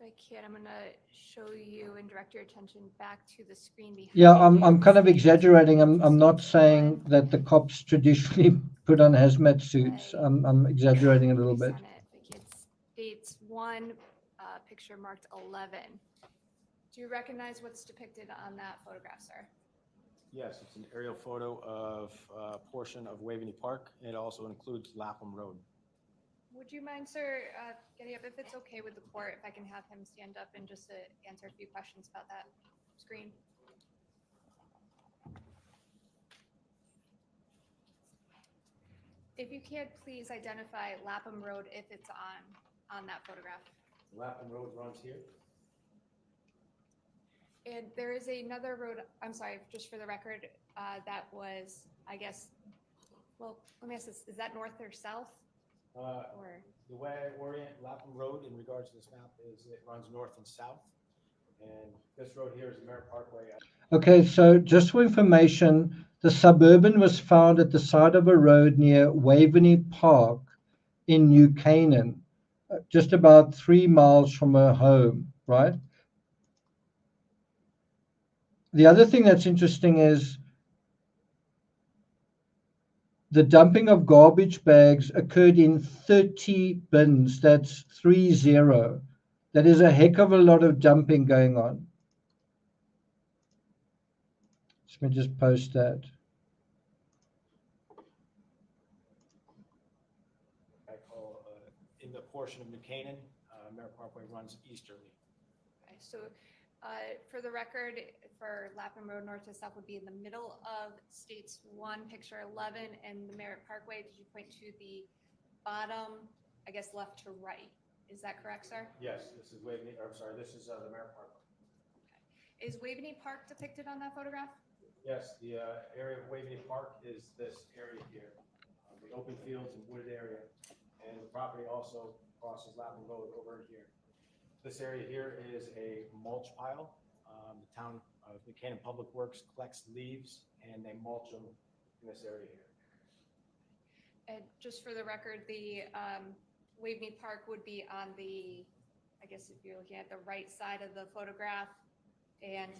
If I can, I'm gonna show you and direct your attention back to the screen behind Yeah, you. I'm kind of This is exaggerating. I'm not stage saying one. that the cops traditionally put on hazmat suits. I'm exaggerating a little bit. Resent it. The kid states one, picture marked 11. Do you recognize what's depicted on that photograph, sir? Yes, it's an aerial photo of a portion of Waveny Park. It also includes Lapham Road. Would you mind, sir, getting up, if it's okay with the court, if I can have him stand up and just answer a few questions about that screen? If you could, please identify Lapham Road if it's on that photograph. Lapham Road runs here. And there is another road, I'm sorry, just for the record, that was, I guess, well, let me ask this, is that north or south? Or, The way I orient Lapham Road in regards to this map is it runs north and south. And this road here is the Merritt Parkway. Okay, so just for information, the Suburban was found at the side of a road near Waveny Park in New Canaan, just about 3 miles from her home, right? The other thing that's interesting is the dumping of garbage bags occurred in 30 bins. That's 30. That is a heck of a lot of dumping going on. Let me just post that. I call in the portion of New Canaan, Merritt Parkway runs easterly. okay, so for the record, for Lapham Road north to south would be in the middle of States 1, picture 11, and the Merritt Parkway. Did you point to the bottom, I guess, left to right? Is that correct, sir? Yes, this is Waveny, or I'm sorry, this is the Merritt Parkway. Okay. Is Waveny Park depicted on that photograph? Yes, the area of Waveny Park is this area here, the open fields and wooded area. And the property also crosses Lapham Road over here. This area here is a mulch pile. The town of New Canaan Public Works collects leaves and they mulch them in this area here. And just for the record, the Waveny Park would be on the, I guess if you're looking at the right side of the photograph, and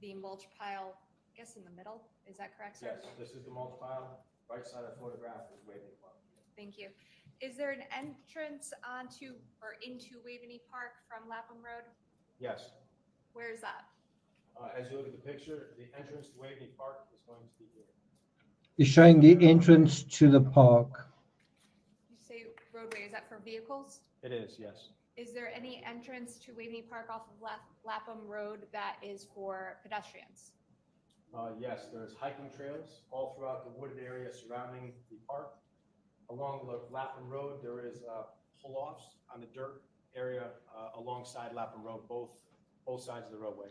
the mulch pile, I guess in the middle. Is that correct, sir? Yes, this is the mulch pile. Right side of the photograph is Waveny Park. Thank you. Is there an entrance onto or into Waveny Park from Lapham Road? Yes. Where is that? As you look at the picture, the entrance to Waveny Park is going to be here. You're showing the entrance to the park. You say roadway, is that for vehicles? It is, yes. Is there any entrance to Waveny Park off of Lapham Road that is for pedestrians? Yes, there's hiking trails all throughout the wooded area surrounding the park. Along the Lapham Road, there is pull-offs on the dirt area alongside Lapham Road, both sides of the roadway.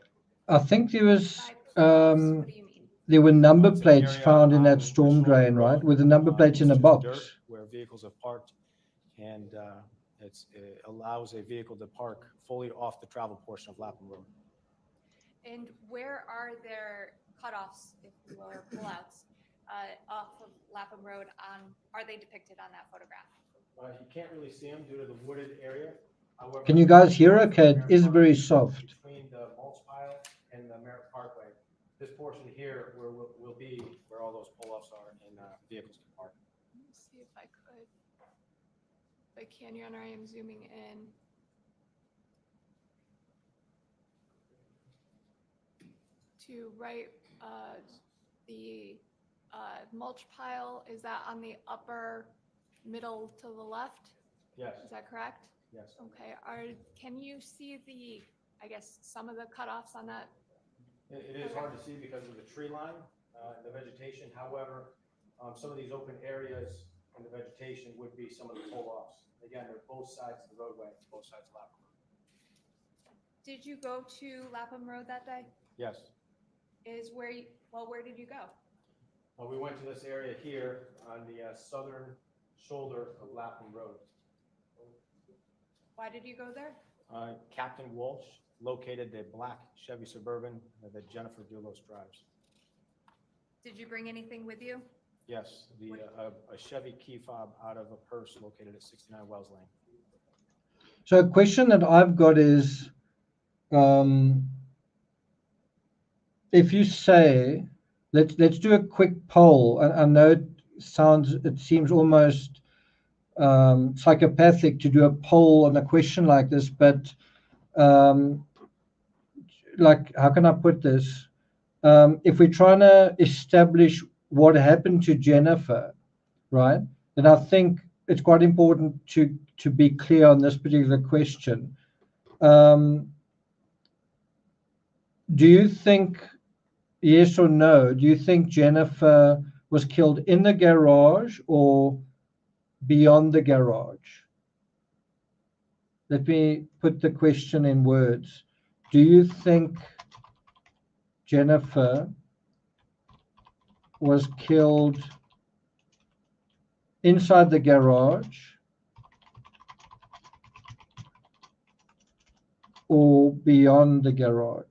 I think there was By pull-offs, what do you mean? there were number It's an plates area found in on that the storm shore of the drain, right? road, With the number plates in a east of box. dirt where vehicles have parked, and it allows a vehicle to park fully off the travel portion of Lapham Road. And where are there cutoffs, if you will, or pullouts off of Lapham Road are they depicted on that photograph? You can't really see them due to the wooded area. However, Can you guys hear okay? It is very soft. Between the mulch pile and the Merritt Parkway, this portion here where will be where all those pull-offs are and vehicles can park. Let me see if I could. If I can, Your Honor, I am zooming in. To right, the mulch pile, is that on the upper middle to the left? Yes, Is that correct? yes. Okay, can you see the, I guess, some of the cutoffs on that? It is hard to see because of the tree line and the vegetation. However, some of these open areas in the vegetation would be some of the pull-offs. Again, they're both sides of the roadway, both sides of Lapham Road. Did you go to Lapham Road that day? Yes. Where did you go? We went to this area here on the southern shoulder of Lapham Road. Why did you go there? Captain Walsh located the black Chevy Suburban that Jennifer Dulos drives. Did you bring anything with you? Yes, a Chevy key fob out of a purse located at 69 Wells Lane. So a question that I've got is, if you say, let's do a quick poll. I know it seems almost psychopathic to do a poll on a question like this, but like, how can I put this? If we're trying to establish what happened to Jennifer, right, then I think it's quite important to be clear on this particular question. Do you think, yes or no, do you think Jennifer was killed in the garage or beyond the garage? Let me put the question in words. Do you think Jennifer was killed inside the garage or beyond the garage?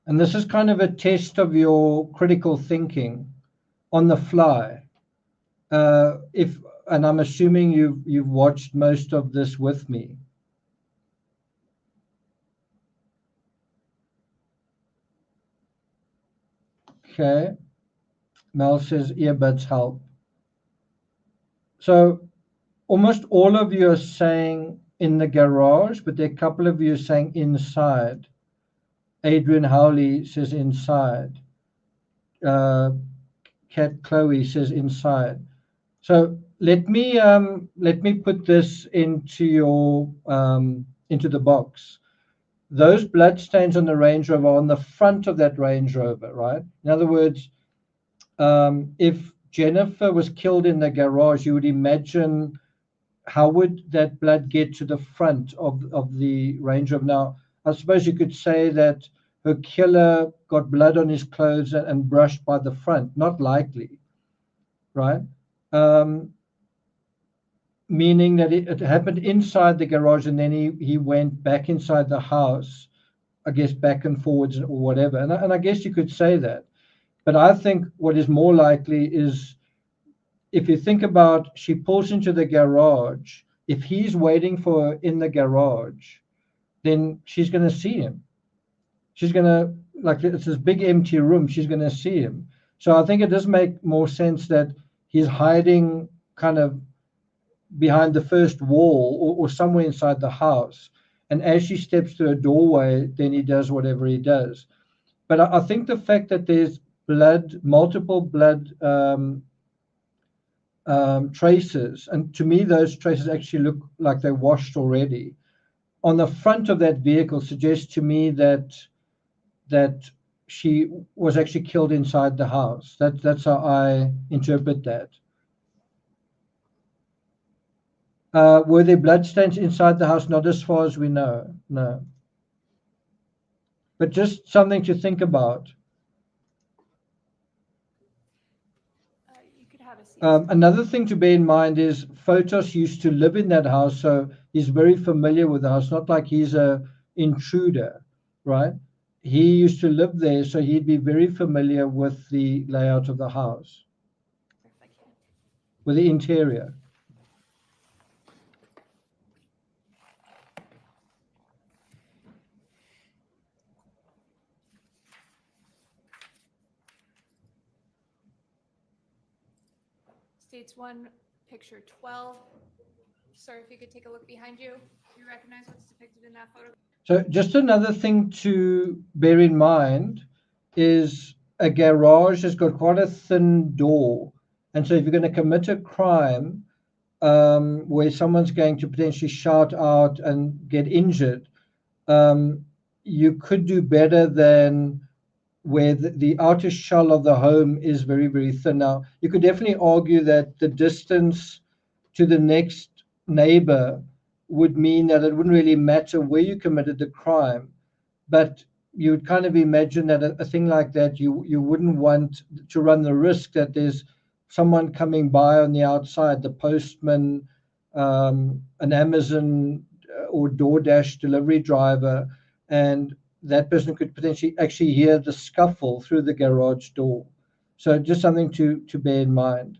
And this is kind of a test of your critical thinking on the fly. And I'm assuming you've watched most of this with me. Okay. Mel says earbuds help. So almost all of you are saying in the garage, but there are a couple of you saying inside. Adrian Howley says inside. Kat Chloe says inside. So let me put this into the box. Those bloodstains on the Range Rover are on the front of that Range Rover, right? In other words, if Jennifer was killed in the garage, you would imagine how would that blood get to the front of the Range Rover? Now, I suppose you could say that her killer got blood on his clothes and brushed by the front. Not likely, right? Meaning that it happened inside the garage and then he went back inside the house, I guess back and forwards or whatever. And I guess you could say that. But I think what is more likely is if you think about she pulls into the garage, if he's waiting for her in the garage, then she's going to see him. She's going to, like, it's this big empty room, she's going to see him. So I think it does make more sense that he's hiding kind of behind the first wall or somewhere inside the house. And as she steps through a doorway, then he does whatever he does. But I think the fact that there's blood, multiple blood traces, and to me, those traces actually look like they're washed already, on the front of that vehicle suggests to me that she was actually killed inside the house. That's how I interpret that. Were there bloodstains inside the house? Not as far as we know, no. But just something to think about. You could have a seat. Another thing to bear in mind is Photos used to live in that house, so he's very familiar with the house. Not like he's an intruder, right? He used to live there, so he'd be very familiar with the layout of the house, with the interior. States 1, picture 12. Sir, if you could take a look behind you. Do you recognize what's depicted in that photo? So just another thing to bear in mind is a garage has got quite a thin door. And so if you're going to commit a crime where someone's going to potentially shout out and get injured, you could do better than where the outer shell of the home is very, very thin. Now, you could definitely argue that the distance to the next neighbor would mean that it wouldn't really matter where you committed the crime, but you would kind of imagine that a thing like that, you wouldn't want to run the risk that there's someone coming by on the outside, the postman, an Amazon or DoorDash delivery driver, and that person could potentially actually hear the scuffle through the garage door. So just something to bear in mind.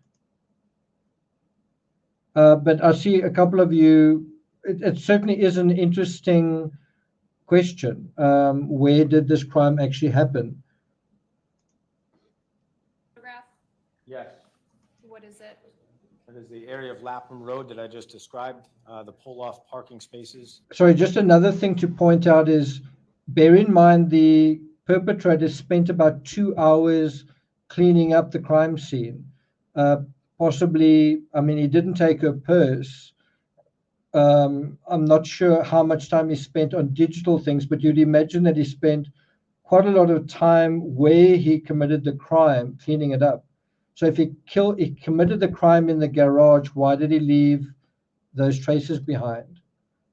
But I see a couple of you, it certainly is an interesting question. Where did this crime actually happen? Photograph, Yes. what is it? It is the area of Lapham Road that I just described, the pull-off parking spaces. Sorry, just another thing to point out is, bear in mind the perpetrator spent about 2 hours cleaning up the crime scene. Possibly, I mean, he didn't take her purse. I'm not sure how much time he spent on digital things, but you'd imagine that he spent quite a lot of time where he committed the crime, cleaning it up. So if he committed the crime in the garage, why did he leave those traces behind?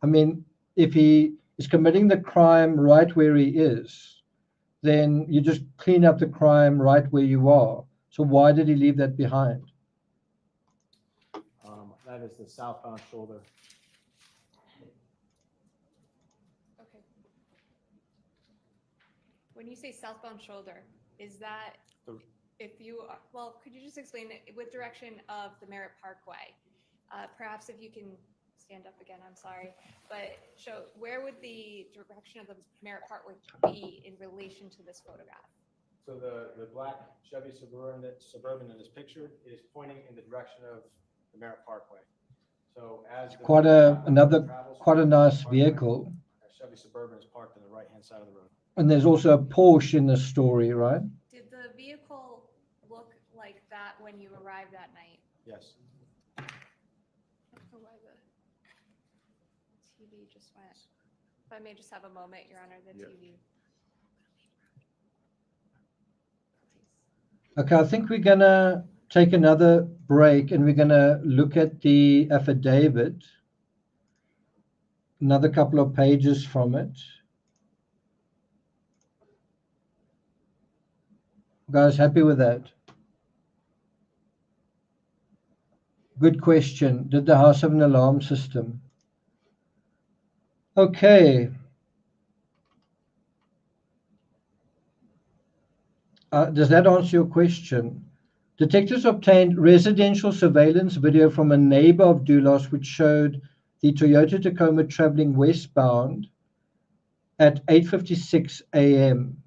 I mean, if he is committing the crime right where he is, then you just clean up the crime right where you are. So why did he leave that behind? That is the southbound shoulder. Okay. When you say southbound shoulder, is that if you, well, could you just explain it with direction of the Merritt Parkway? Perhaps if you can stand up again, I'm sorry, but show where would the direction of the Merritt Parkway be in relation to this photograph? So the black Chevy Suburban in this picture is pointing in the direction of the Merritt Parkway. So as Quite a nice vehicle. Chevy Suburban is parked on the right-hand side of the road. And there's also a Porsche in the story, right? Did the vehicle look like that when you arrived that night? Yes. I don't know why the TV just went. If I may just have a moment, Your Honor, the TV. Okay, I think we're gonna take another break and we're gonna look at the affidavit, another couple of pages from it. Guys, happy with that? Good question. Did the house have an alarm system? Okay. Does that answer your question? Detectives obtained residential surveillance video from a neighbor of Dulos, which showed the Toyota Tacoma traveling westbound at 8:56 a.m.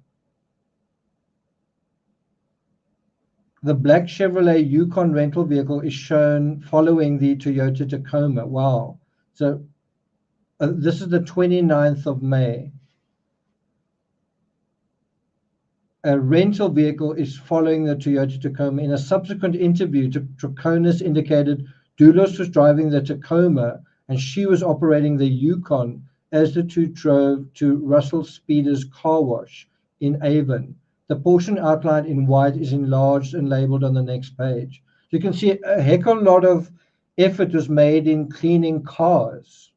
The black Chevrolet Yukon rental vehicle is shown following the Toyota Tacoma. Wow. So this is the 29th of May. A rental vehicle is following the Toyota Tacoma. In a subsequent interview, Troconis indicated Dulos was driving the Tacoma and she was operating the Yukon as the two drove to Russell Speeder's car wash in Avon. The portion outlined in white is enlarged and labeled on the next page. You can see a heck of a lot of effort was made in cleaning cars.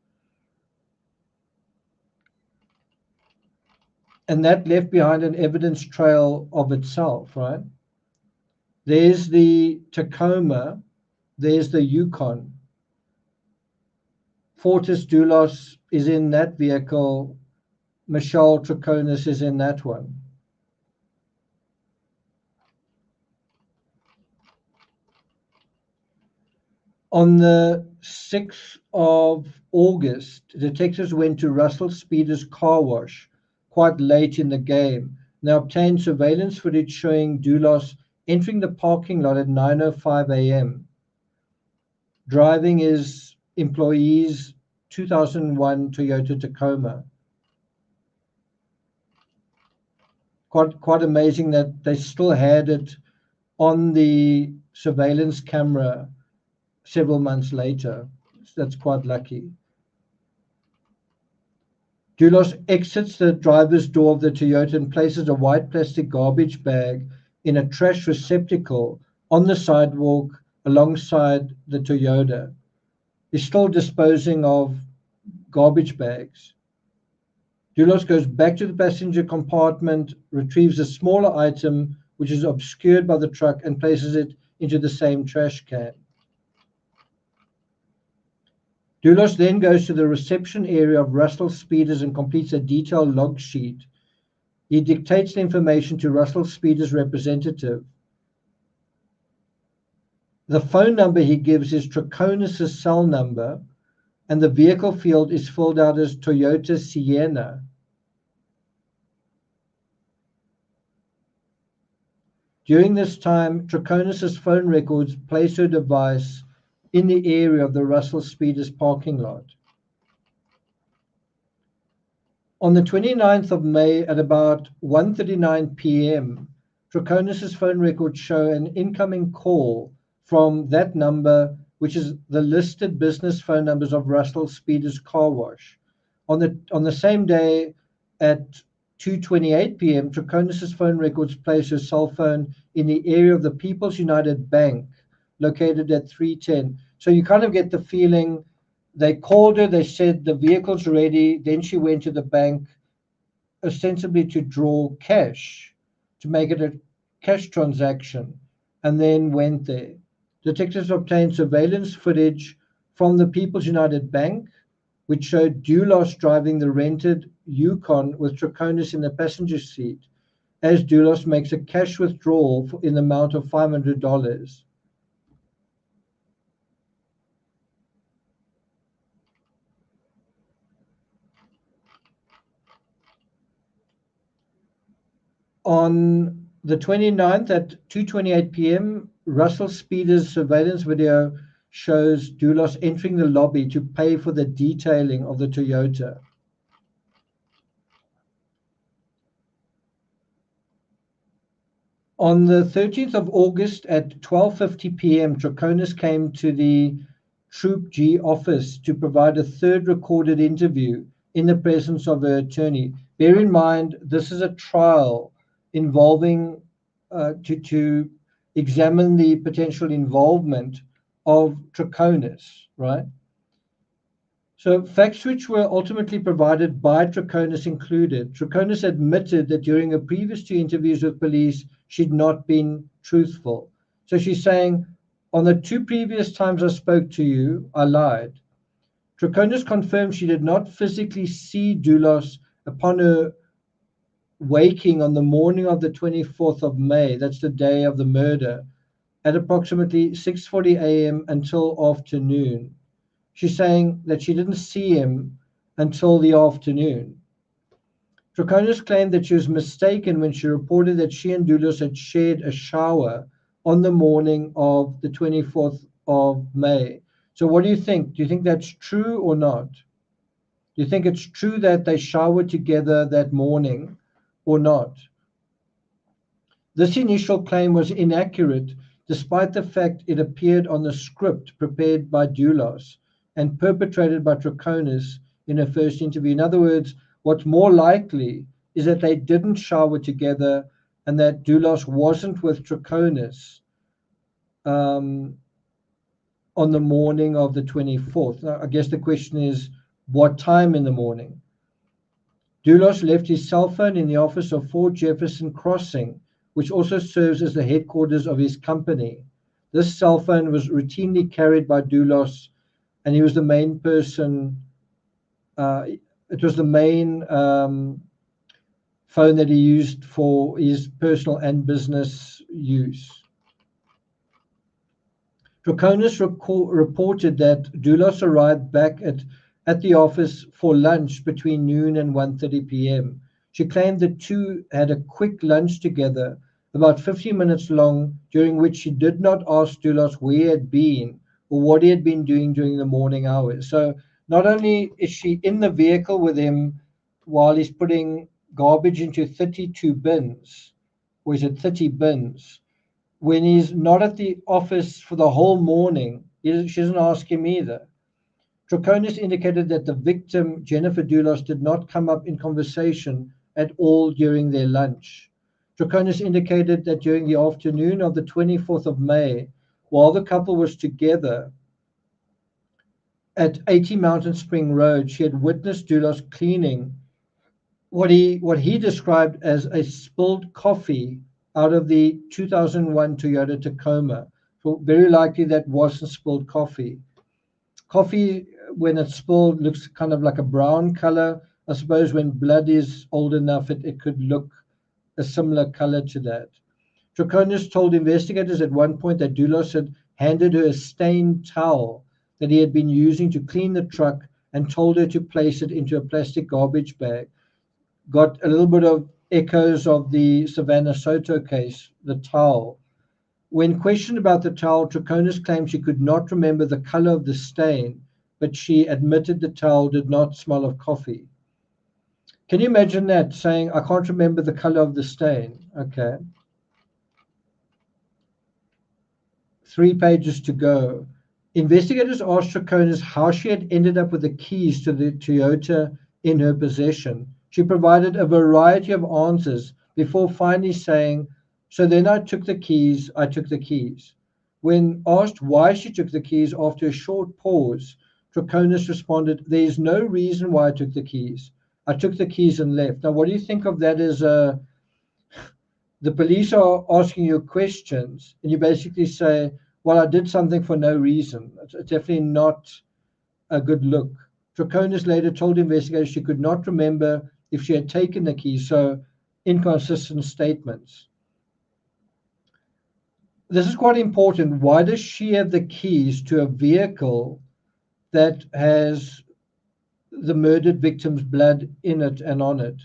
And that left behind an evidence trail of itself, right? There's the Tacoma, there's the Yukon. Fortis Dulos is in that vehicle. Michelle Troconis is in that one. On the 6th of August, detectives went to Russell Speeder's car wash quite late in the game. They obtained surveillance footage showing Dulos entering the parking lot at 9:05 a.m. driving his employee's 2001 Toyota Tacoma. Quite amazing that they still had it on the surveillance camera several months later. That's quite lucky. Dulos exits the driver's door of the Toyota and places a white plastic garbage bag in a trash receptacle on the sidewalk alongside the Toyota. He's still disposing of garbage bags. Dulos goes back to the passenger compartment, retrieves a smaller item which is obscured by the truck, and places it into the same trash can. Dulos then goes to the reception area of Russell Speeders and completes a detailed log sheet. He dictates the information to Russell Speeders' representative. The phone number he gives is Troconis' cell number, and the vehicle field is filled out as Toyota Sienna. During this time, Troconis' phone records place her device in the area of the Russell Speeders parking lot. On the 29th of May at about 1:39 p.m., Troconis' phone records show an incoming call from that number, which is the listed business phone numbers of Russell Speeders Car Wash. On the same day at 2:28 p.m., Troconis' phone records place her cell phone in the area of the People's United Bank, located at 310. So you kind of get the feeling they called her, they said the vehicle's ready, then she went to the bank, ostensibly to draw cash, to make it a cash transaction, and then went there. Detectives obtained surveillance footage from the People's United Bank, which showed Dulos driving the rented Yukon with Troconis in the passenger seat, as Dulos makes a cash withdrawal in the amount of $500. On the 29th at 2:28 p.m., Russell Speeders' surveillance video shows Dulos entering the lobby to pay for the detailing of the Toyota. On the 13th of August at 12:50 p.m., Troconis came to the Troop G office to provide a third recorded interview in the presence of her attorney. Bear in mind, this is a trial involving to examine the potential involvement of Troconis, right? So facts which were ultimately provided by Troconis included: Troconis admitted that during her previous two interviews with police, she'd not been truthful. So she's saying, on the two previous times I spoke to you, I lied. Troconis confirmed she did not physically see Dulos upon her waking on the morning of the 24th of May, that's the day of the murder, at approximately 6:40 a.m. until afternoon. She's saying that she didn't see him until the afternoon. Troconis claimed that she was mistaken when she reported that she and Dulos had shared a shower on the morning of the 24th of May. So what do you think? Do you think that's true or not? Do you think it's true that they showered together that morning or not? This initial claim was inaccurate, despite the fact it appeared on the script prepared by Dulos and perpetrated by Troconis in her first interview. In other words, what's more likely is that they didn't shower together and that Dulos wasn't with Troconis on the morning of the 24th. Now, I guess the question is, what time in the morning? Dulos left his cell phone in the office of 4 Jefferson Crossing, which also serves as the headquarters of his company. This cell phone was routinely carried by Dulos, and he was the main person. It was the main phone that he used for his personal and business use. Troconis reported that Dulos arrived back at the office for lunch between noon and 1:30 p.m. She claimed the two had a quick lunch together, about 50 minutes long, during which she did not ask Dulos where he had been or what he had been doing during the morning hours. So not only is she in the vehicle with him while he's putting garbage into 32 bins, or is it 30 bins, when he's not at the office for the whole morning, she doesn't ask him either. Troconis indicated that the victim, Jennifer Dulos, did not come up in conversation at all during their lunch. Troconis indicated that during the afternoon of the 24th of May, while the couple was together at 80 Mountain Spring Road, she had witnessed Dulos cleaning what he described as a spilled coffee out of the 2001 Toyota Tacoma. So very likely that wasn't spilled coffee. Coffee, when it's spilled, looks kind of like a brown color. I suppose when blood is old enough, it could look a similar color to that. Troconis told investigators at one point that Dulos had handed her a stained towel that he had been using to clean the truck and told her to place it into a plastic garbage bag. Got a little bit of echoes of the Savannah Soto case, the towel. When questioned about the towel, Troconis claimed she could not remember the color of the stain, but she admitted the towel did not smell of coffee. Can you imagine that, saying, I can't remember the color of the stain? Okay. 3 pages to go. Investigators asked Troconis how she had ended up with the keys to the Toyota in her possession. She provided a variety of answers before finally saying, so then I took the keys. When asked why she took the keys after a short pause, Troconis responded, there is no reason why I took the keys. I took the keys and left. Now, what do you think of that as the police are asking you questions and you basically say, well, I did something for no reason. It's definitely not a good look. Troconis later told investigators she could not remember if she had taken the keys, so inconsistent statements. This is quite important. Why does she have the keys to a vehicle that has the murdered victim's blood in it and on it,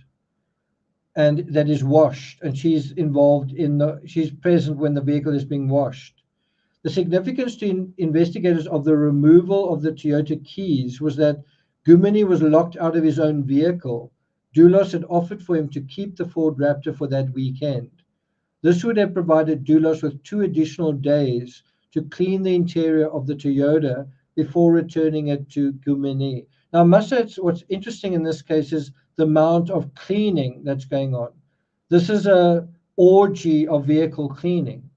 and that is washed, and she's present when the vehicle is being washed? The significance to investigators of the removal of the Toyota keys was that Waveny was locked out of his own vehicle. Dulos had offered for him to keep the Ford Raptor for that weekend. This would have provided Dulos with 2 additional days to clean the interior of the Toyota before returning it to Waveny. Now, I must say what's interesting in this case is the amount of cleaning that's going on. This is an orgy of vehicle cleaning.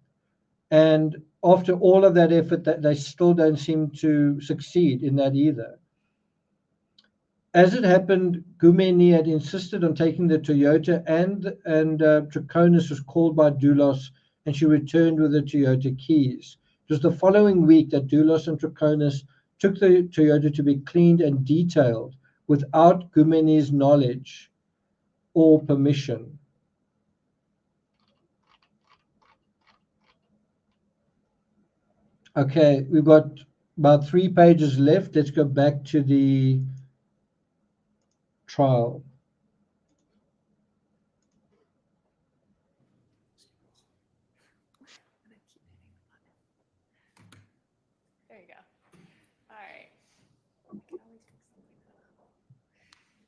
And after all of that effort, that they still don't seem to succeed in that either. As it happened, Waveny had insisted on taking the Toyota, and Troconis was called by Dulos, and she returned with the Toyota keys. It was the following week that Dulos and Troconis took the Toyota to be cleaned and detailed without Waveny's knowledge or permission. Okay, we've got about 3 pages left. Let's go back to the trial. There you go. All right.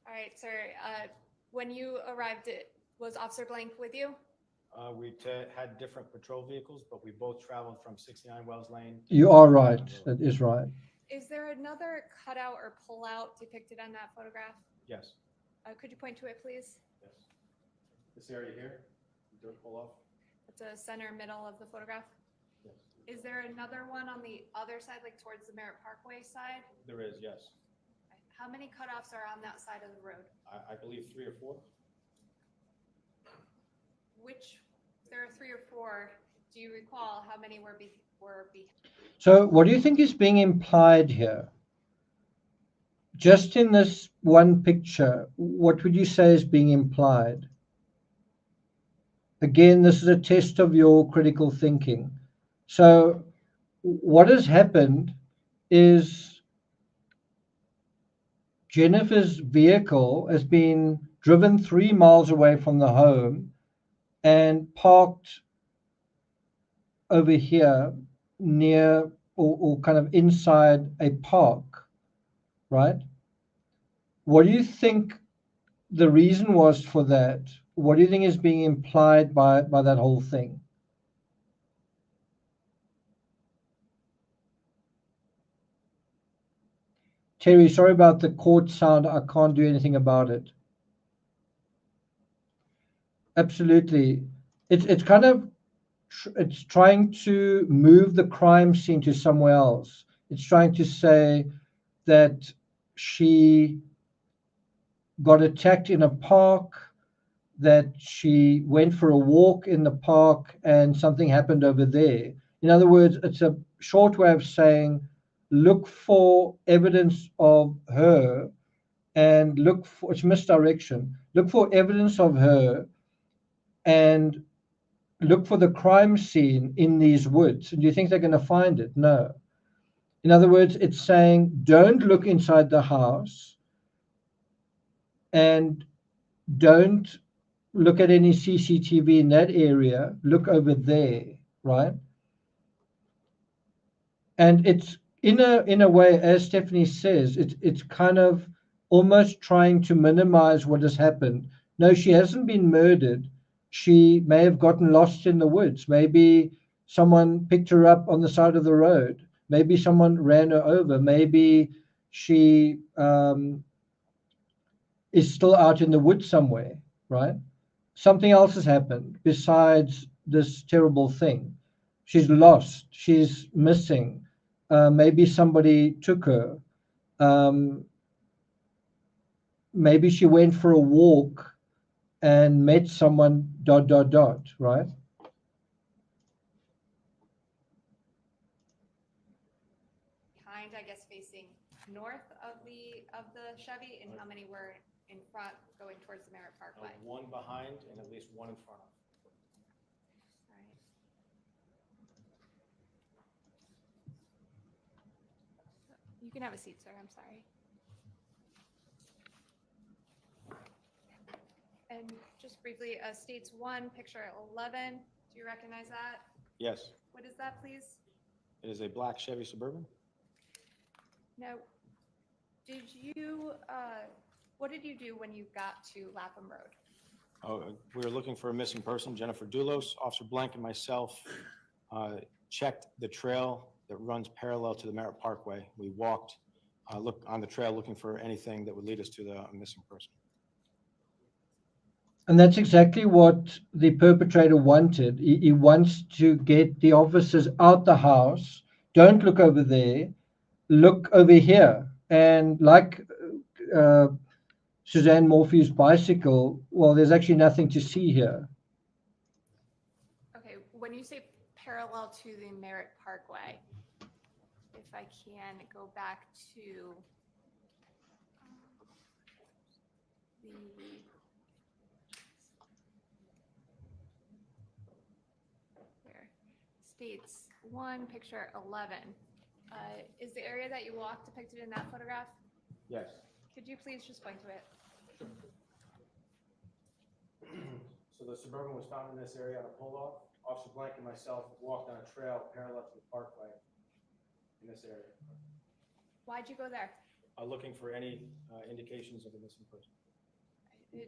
All right, sir. When you arrived, was Officer Blank with you? We had different patrol vehicles, but we both traveled from 69 Wells Lane. You are right. That is right. Is there another cutout or pullout depicted on that photograph? Yes. Could you point to it, please? Yes. This area here, the dirt pull off. At the center middle of the photograph? Yes. Is there another one on the other side, like towards the Merritt Parkway side? There is, yes. How many cutoffs are on that side of the road? I believe 3 or 4. There are 3 or 4. Do you recall how many were So what do you think is being implied here? Just in this one picture, what would you say is being implied? Again, this is a test of your critical thinking. So what has happened is Jennifer's vehicle has been driven 3 miles away from the home and parked over here near or kind of inside a park, right? What do you think the reason was for that? What do you think is being implied by that whole thing? Terry, sorry about the court sound. I can't do anything about it. Absolutely. It's kind of, it's trying to move the crime scene to somewhere else. It's trying to say that she got attacked in a park, that she went for a walk in the park and something happened over there. In other words, it's a short way of saying, look for evidence of her and look for, it's misdirection. Look for evidence of her and look for the crime scene in these woods. And do you think they're going to find it? No. In other words, it's saying, don't look inside the house and don't look at any CCTV in that area. Look over there, right? And it's in a way, as Stephanie says, it's kind of almost trying to minimize what has happened. No, she hasn't been murdered. She may have gotten lost in the woods. Maybe someone picked her up on the side of the road. Maybe someone ran her over. Maybe she is still out in the woods somewhere, right? Something else has happened besides this terrible thing. She's lost. She's missing. Maybe somebody took her. Maybe she went for a walk and met someone, ... right? Behind, I guess, facing north of the Chevy, and how many were in front going towards the Merritt Parkway? One behind and at least one in front of. All right. You can have a seat, sir. I'm sorry. And just briefly, states 1, picture 11. Do you recognize that? Yes, What is that, please? it is a black Chevy Suburban. Now, did you, what did you do when you got to Lapham Road? We were looking for a missing person, Jennifer Dulos. Officer Blank and myself checked the trail that runs parallel to the Merritt Parkway. We walked, looked on the trail looking for anything that would lead us to the missing person. And that's exactly what the perpetrator wanted. He wants to get the officers out the house. Don't look over there. Look over here. And like Suzanne Morphew's bicycle, well, there's actually nothing to see here. Okay, when you say parallel to the Merritt Parkway, if I can go back to the where states 1, picture 11. Is the area that you walked depicted in that photograph? Yes. Could you please just point to it? So the Suburban was found in this area on a pull-off. Officer Blank and myself walked on a trail parallel to the parkway in this area, Why'd you go there? looking for any indications of a missing person.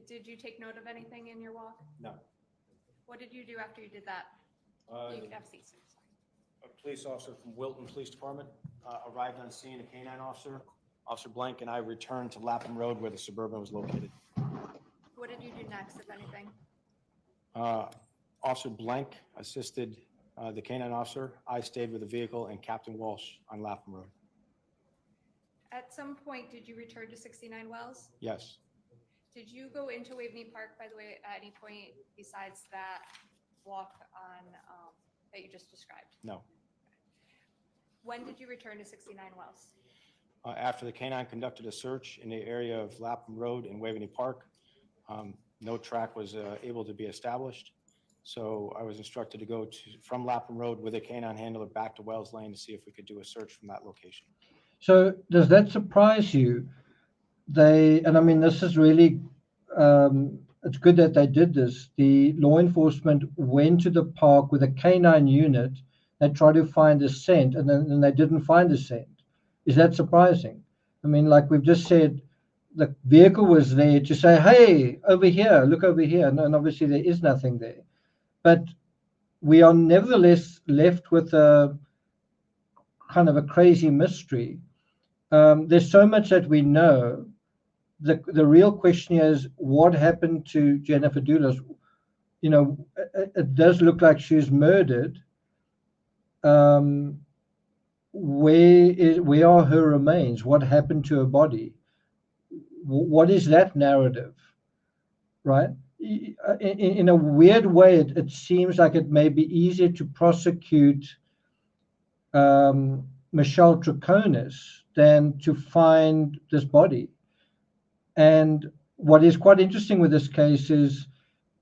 Did you take note of anything in your walk? No. What did you do after you did that? You can have seats. A police officer from Wilton Police Department arrived on scene, a canine officer. Officer Blank and I returned to Lapham Road where the Suburban was located. What did you do next, if anything? Officer Blank assisted the canine officer. I stayed with the vehicle and Captain Walsh on Lapham Road. At some point, did you return to 69 Wells? Yes. Did you go into Waveny Park, by the way, at any point besides that walk on, that you just described? No. When did you return to 69 Wells? After the canine conducted a search in the area of Lapham Road and Waveny Park, no track was able to be established. So I was instructed to go from Lapham Road with a canine handler back to Wells Lane to see if we could do a search from that location. So does that surprise you? And I mean, this is really, it's good that they did this. The law enforcement went to the park with a canine unit. They tried to find a scent, and then they didn't find a scent. Is that surprising? I mean, like we've just said, the vehicle was there to say, hey, over here, look over here. And obviously there is nothing there. But we are nevertheless left with a kind of a crazy mystery. There's so much that we know. The real question is, what happened to Jennifer Dulos? You know, it does look like she was murdered. where are her remains? What happened to her body? What is that narrative, right? In a weird way, it seems like it may be easier to prosecute Michelle Troconis than to find this body. And what is quite interesting with this case is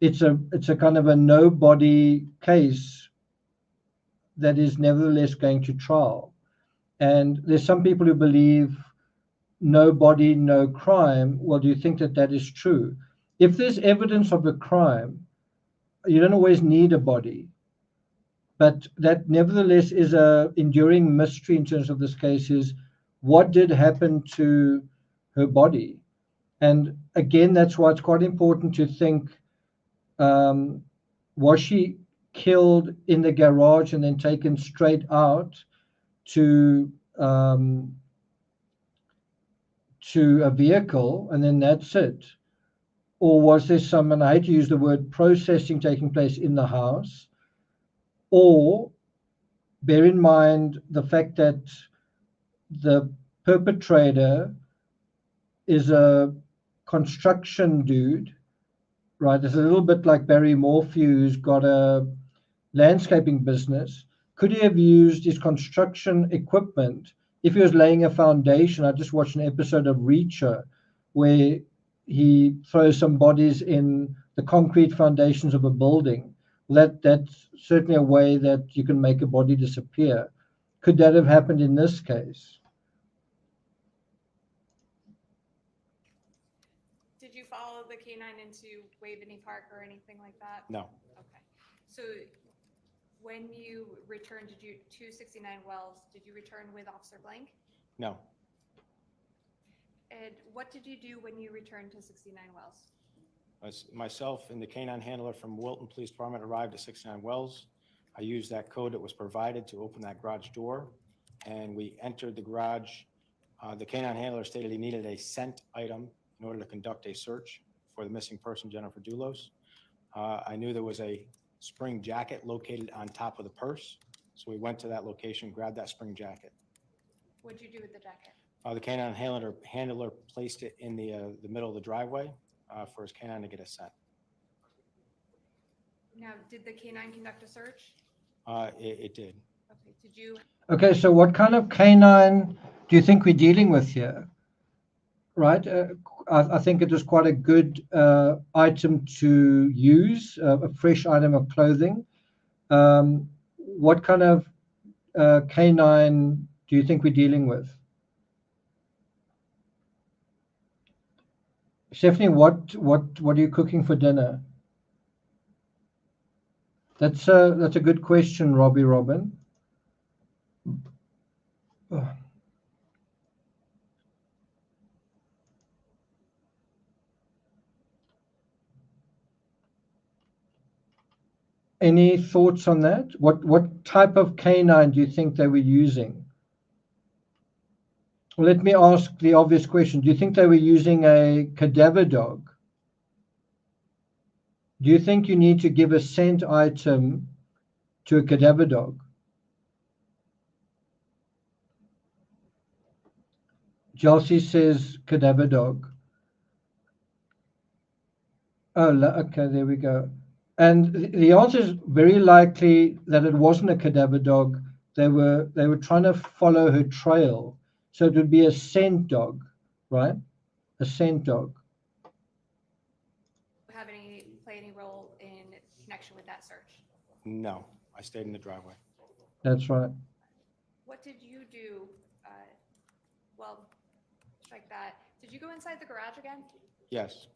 it's a kind of a no-body case that is nevertheless going to trial. And there's some people who believe no body, no crime. Well, do you think that that is true? If there's evidence of a crime, you don't always need a body. But that nevertheless is a enduring mystery in terms of this case is what did happen to her body? And again, that's why it's quite important to think, was she killed in the garage and then taken straight out to a vehicle and then that's it? Or was there some, and I hate to use the word processing taking place in the house? Or bear in mind the fact that the perpetrator is a construction dude, right? It's a little bit like Barry Morphew, who's got a landscaping business. Could he have used his construction equipment if he was laying a foundation? I just watched an episode of Reacher where he throws some bodies in the concrete foundations of a building. That's certainly a way that you can make a body disappear. Could that have happened in this case? Did you follow the canine into Waveny Park or anything like that? No. Okay. So when you returned to 269 Wells, did you return with Officer Blank? No. And what did you do when you returned to 69 Wells? Myself and the canine handler from Wilton Police Department arrived at 69 Wells. I used that code that was provided to open that garage door, and we entered the garage. The canine handler stated he needed a scent item in order to conduct a search for the missing person, Jennifer Dulos. I knew there was a spring jacket located on top of the purse, so we went to that location, grabbed that spring jacket. What'd you do with the jacket? The canine handler placed it in the middle of the driveway for his canine to get a scent. Now, did the canine conduct a search? It did. Okay. Did you? Okay, so what kind of canine do you think we're dealing with here? Right? I think it is quite a good item to use, a fresh item of clothing. What kind of canine do you think we're dealing with? Stephanie, what are you cooking for dinner? That's a good question, Robbie Robin. Any thoughts on that? What type of canine do you think they were using? Well, let me ask the obvious question. Do you think they were using a cadaver dog? Do you think you need to give a scent item to a cadaver dog? Chelsea says cadaver dog. Oh, okay, there we go. And the answer is very likely that it wasn't a cadaver dog. They were trying to follow her trail. So it would be a scent dog, right? A scent dog. Have play any role in connection with that search? No, I stayed in the driveway. That's right. What did you do? Well, strike that. Did you go inside the garage again? Yes,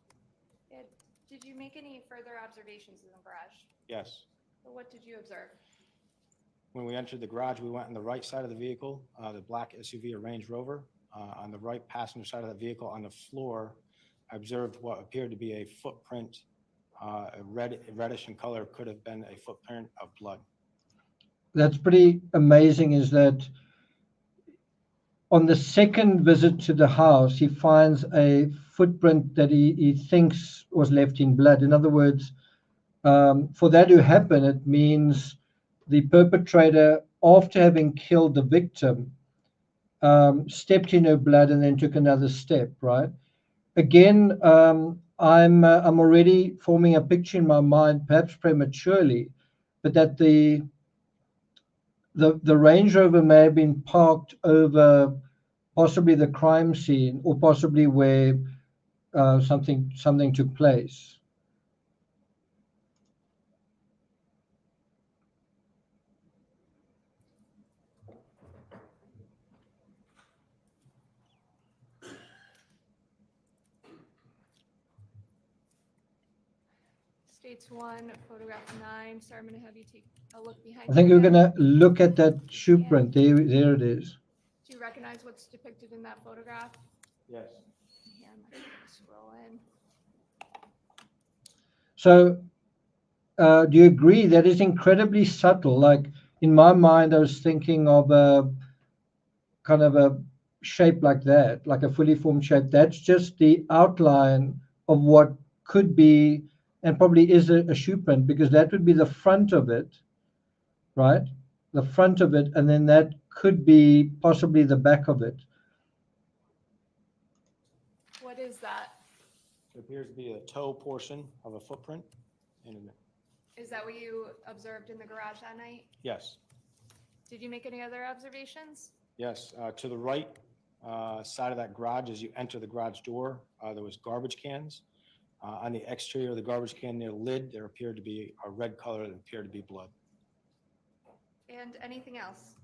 Did you make any further observations in the garage? yes. Well, what did you observe? When we entered the garage, we went on the right side of the vehicle, the black SUV or Range Rover. On the right passenger side of the vehicle, on the floor, I observed what appeared to be a footprint, reddish in color, could have been a footprint of blood. That's pretty amazing, is that on the second visit to the house, he finds a footprint that he thinks was left in blood. In other words, for that to happen, it means the perpetrator after having killed the victim, stepped in her blood and then took another step, right? Again, I'm already forming a picture in my mind, perhaps prematurely, but that the Range Rover may have been parked over possibly the crime scene or possibly where something took place. States 1, photograph 9. So I'm going to have you take a look behind I think you we're going again. to look at that shoe print. There it is. Do you recognize what's depicted in that photograph? Yes. Yeah, I'm going to scroll in. So do you agree that is incredibly subtle? Like in my mind, I was thinking of a kind of a shape like that, like a fully formed shape. That's just the outline of what could be and probably is a shoe print, because that would be the front of it, right? The front of it, and then that could be possibly the back of it. What is that? It appears to be a toe portion of a footprint. Is that what you observed in the garage that night? Yes, Did you make any other observations? yes. To the right side of that garage, as you enter the garage door, there was garbage cans. On the exterior of the garbage can near the lid, there appeared to be a red color that appeared to be blood. And anything else?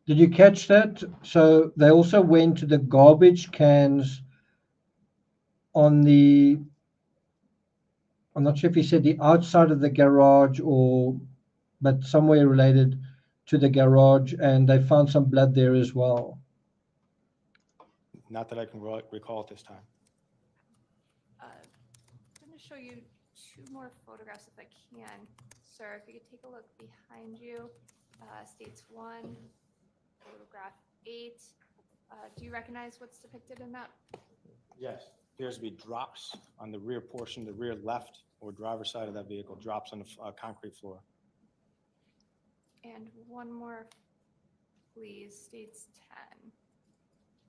Did you catch that? So they also went to the garbage cans on the, I'm not sure if he said the outside of the garage or, but somewhere related to the garage, and they found some blood there as well. Not that I can recall at this time. I'm going to show you 2 more photographs if I can. Sir, if you could take a look behind you. States 1, photograph 8. Do you recognize what's depicted in that? Yes. Appears to be drops on the rear portion, the rear left or driver's side of that vehicle, drops on the concrete floor. And one more, please. States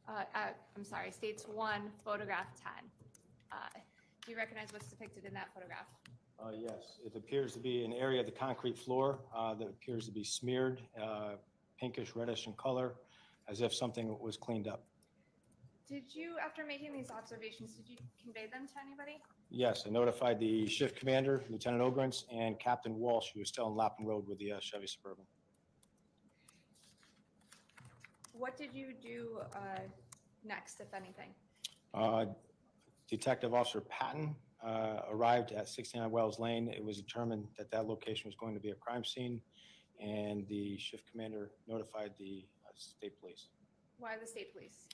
10. I'm sorry, States 1, photograph 10. Do you recognize what's depicted in that photograph? Yes, it appears to be an area of the concrete floor that appears to be smeared, pinkish, reddish in color, as if something was cleaned up. Did you, after making these observations, did you convey them to anybody? Yes, I notified the shift commander, Lieutenant Ogrins, and Captain Walsh, who was still on Lapham Road with the Chevy Suburban. What did you do next, if anything? Detective Officer Patton arrived at 69 Wells Lane. It was determined that that location was going to be a crime scene, and the shift commander notified the state police. Why the state police?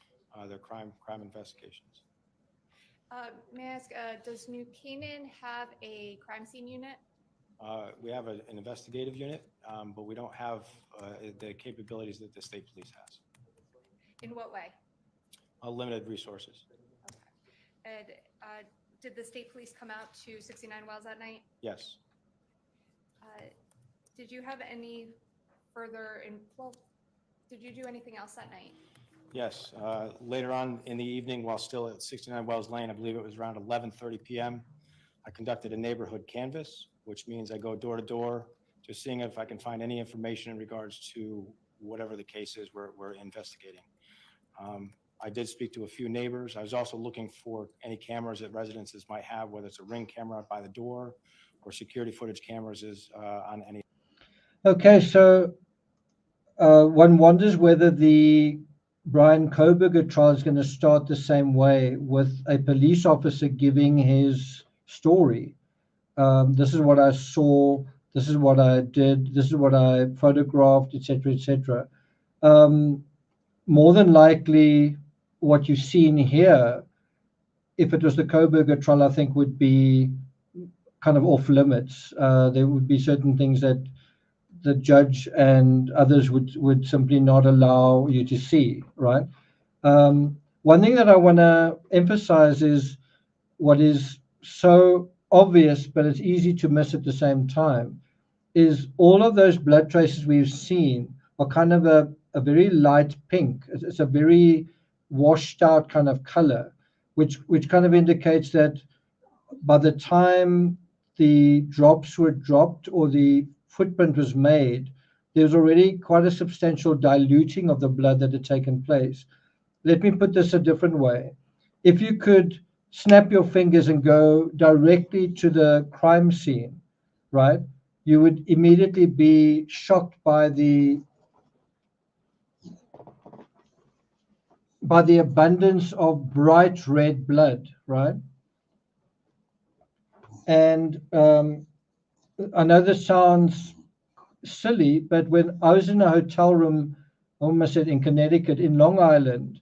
Their crime investigations. May I ask, does New Canaan have a crime scene unit? We have an investigative unit, but we don't have the capabilities that the state police has. In what way? Limited resources. Okay. And did the state police come out to 69 Wells that night? Yes. Did you have any further, did you do anything else that night? Yes. Later on in the evening, while still at 69 Wells Lane, I believe it was around 11:30 p.m., I conducted a neighborhood canvass, which means I go door to door, just seeing if I can find any information in regards to whatever the case is we're investigating. I did speak to a few neighbors. I was also looking for any cameras that residences might have, whether it's a Ring camera by the door or security footage cameras on any. Okay, so one wonders whether the Brian Koberger trial is going to start the same way, with a police officer giving his story. This is what I saw, this is what I did, this is what I photographed, etc., etc. More than likely, what you've seen here, if it was the Koberger trial, I think would be kind of off limits. There would be certain things that the judge and others would simply not allow you to see, right? One thing that I want to emphasize is what is so obvious, but it's easy to miss at the same time. is all of those blood traces we've seen are kind of a very light pink. It's a very washed out kind of color, which kind of indicates that by the time the drops were dropped or the footprint was made, there's already quite a substantial diluting of the blood that had taken place. Let me put this a different way. If you could snap your fingers and go directly to the crime scene, right, you would immediately be shocked by the abundance of bright red blood, right? And I know this sounds silly, but when I was in a hotel room, I almost said in Connecticut, in Long Island,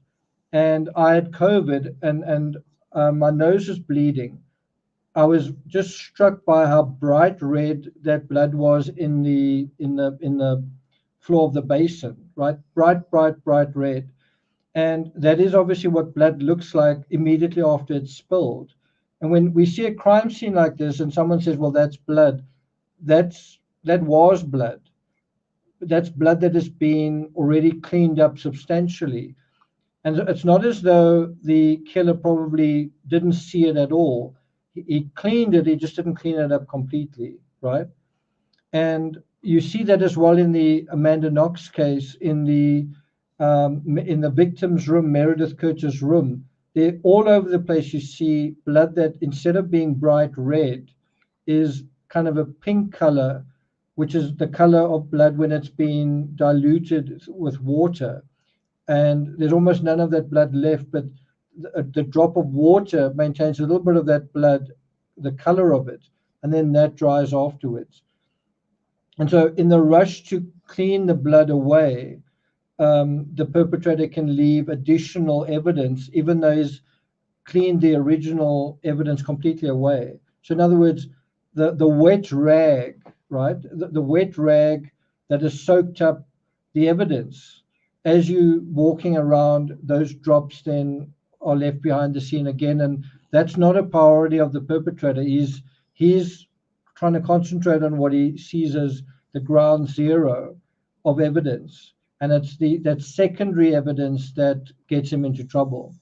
and I had COVID and my nose was bleeding, I was just struck by how bright red that blood was in the floor of the basin, right? Bright red. And that is obviously what blood looks like immediately after it's spilled. And when we see a crime scene like this and someone says, well, that's blood, that was blood. That's blood that has been already cleaned up substantially. And it's not as though the killer probably didn't see it at all. He cleaned it, he just didn't clean it up completely, right? And you see that as well in the Amanda Knox case, in the victim's room, Meredith Curtis' room. They're all over the place. You see blood that instead of being bright red is kind of a pink color, which is the color of blood when it's been diluted with water. And there's almost none of that blood left, but the drop of water maintains a little bit of that blood, the color of it, and then that dries afterwards. And so in the rush to clean the blood away, the perpetrator can leave additional evidence, even though he's cleaned the original evidence completely away. So in other words, the wet rag, right? The wet rag that has soaked up the evidence. As you walking around, those drops then are left behind the scene again, and that's not a priority of the perpetrator. He's trying to concentrate on what he sees as the ground zero of evidence, and it's that secondary evidence that gets him into trouble.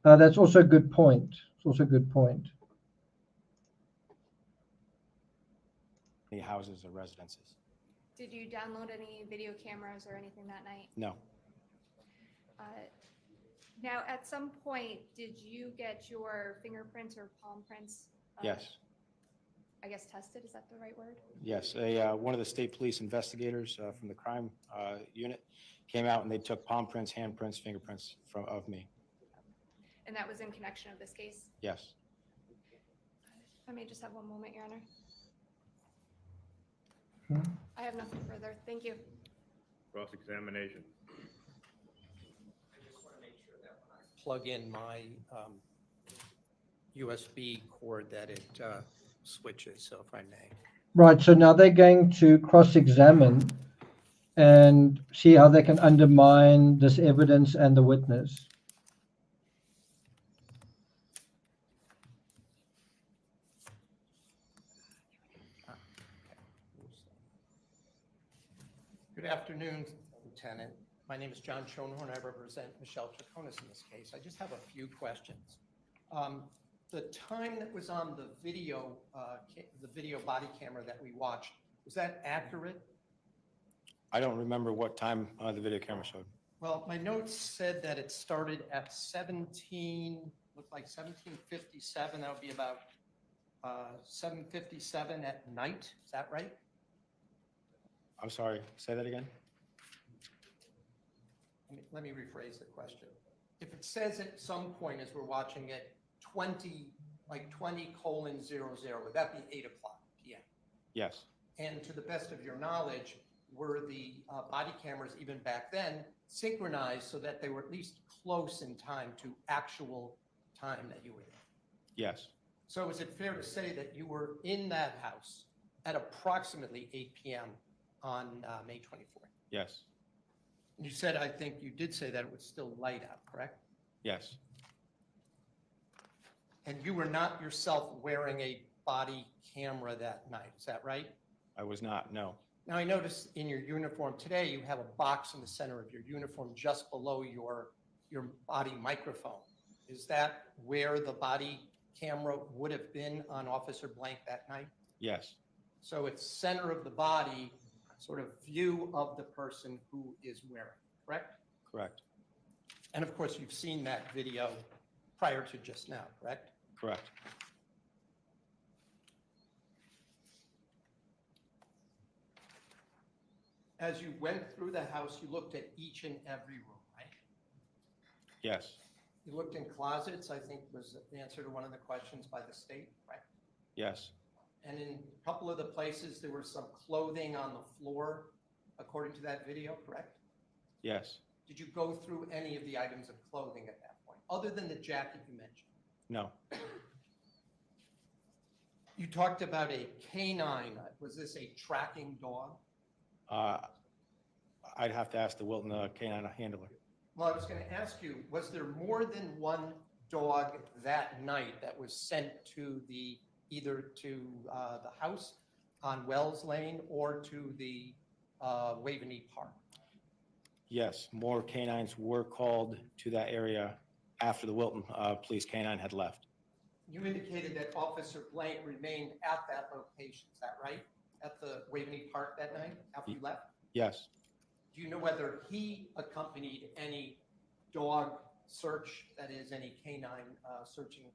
That's also a good point. It's also a good point. Any houses or residences? Did you download any video cameras or anything that night? No. Now, at some point, did you get your fingerprints or palm prints? Yes. I guess tested, is that the right word? Yes, one of the state police investigators from the crime unit came out and they took palm prints, hand prints, fingerprints of me. And that was in connection of this case? Yes. I may just have one moment, Your Honor. Hmm? I have nothing further. Thank you. Cross-examination. I just want to make sure that when I plug in my USB cord that it switches, so if I may. Right, so now they're going to cross-examine and see how they can undermine this evidence and the witness. Good afternoon, Lieutenant. My name is John Schoenhorn. I represent Michelle Troconis in this case. I just have a few questions. The time that was on the video body camera that we watched, was that accurate? I don't remember what time the video camera showed. Well, my notes said that it started at 1757. That would be about 7:57 at night. Is that right? I'm sorry, say that again? Let me rephrase the question. If it says at some point as we're watching it, 20:00, would that be 8 o'clock p.m.? Yes. And to the best of your knowledge, were the body cameras even back then synchronized so that they were at least close in time to actual time that you were there? Yes. So is it fair to say that you were in that house at approximately 8 p.m. on May 24th? Yes. You said, I think you did say that it was still light out, correct? Yes. And you were not yourself wearing a body camera that night, is that right? I was not, no. Now, I noticed in your uniform today, you have a box in the center of your uniform just below your body microphone. Is that where the body camera would have been on Officer Blank that night? Yes, So it's center of the body, sort of view of the person who is wearing, correct? correct, And of course, you've seen that video prior to just now, correct? correct. As you went through the house, you looked at each and every room, right? Yes, You looked in closets, I think was the answer to one of the questions by the state, right? yes, And in a couple of the places, there was some clothing on the floor, according to that video, correct? yes, Did you go through any of the items of clothing at that point, other than the jacket you mentioned? no, You talked about a canine. Was this a tracking dog? I'd have to ask the Wilton canine handler. Well, I was going to ask you, was there more than one dog that night that was sent to either to the house on Wells Lane or to the Waveny Park? Yes, more canines were called to that area after the Wilton police canine had left. You indicated that Officer Blank remained at that location, is that right? At the Waveny Park that night after you left? Yes, Do you know whether he accompanied any dog search, that is, any canine searching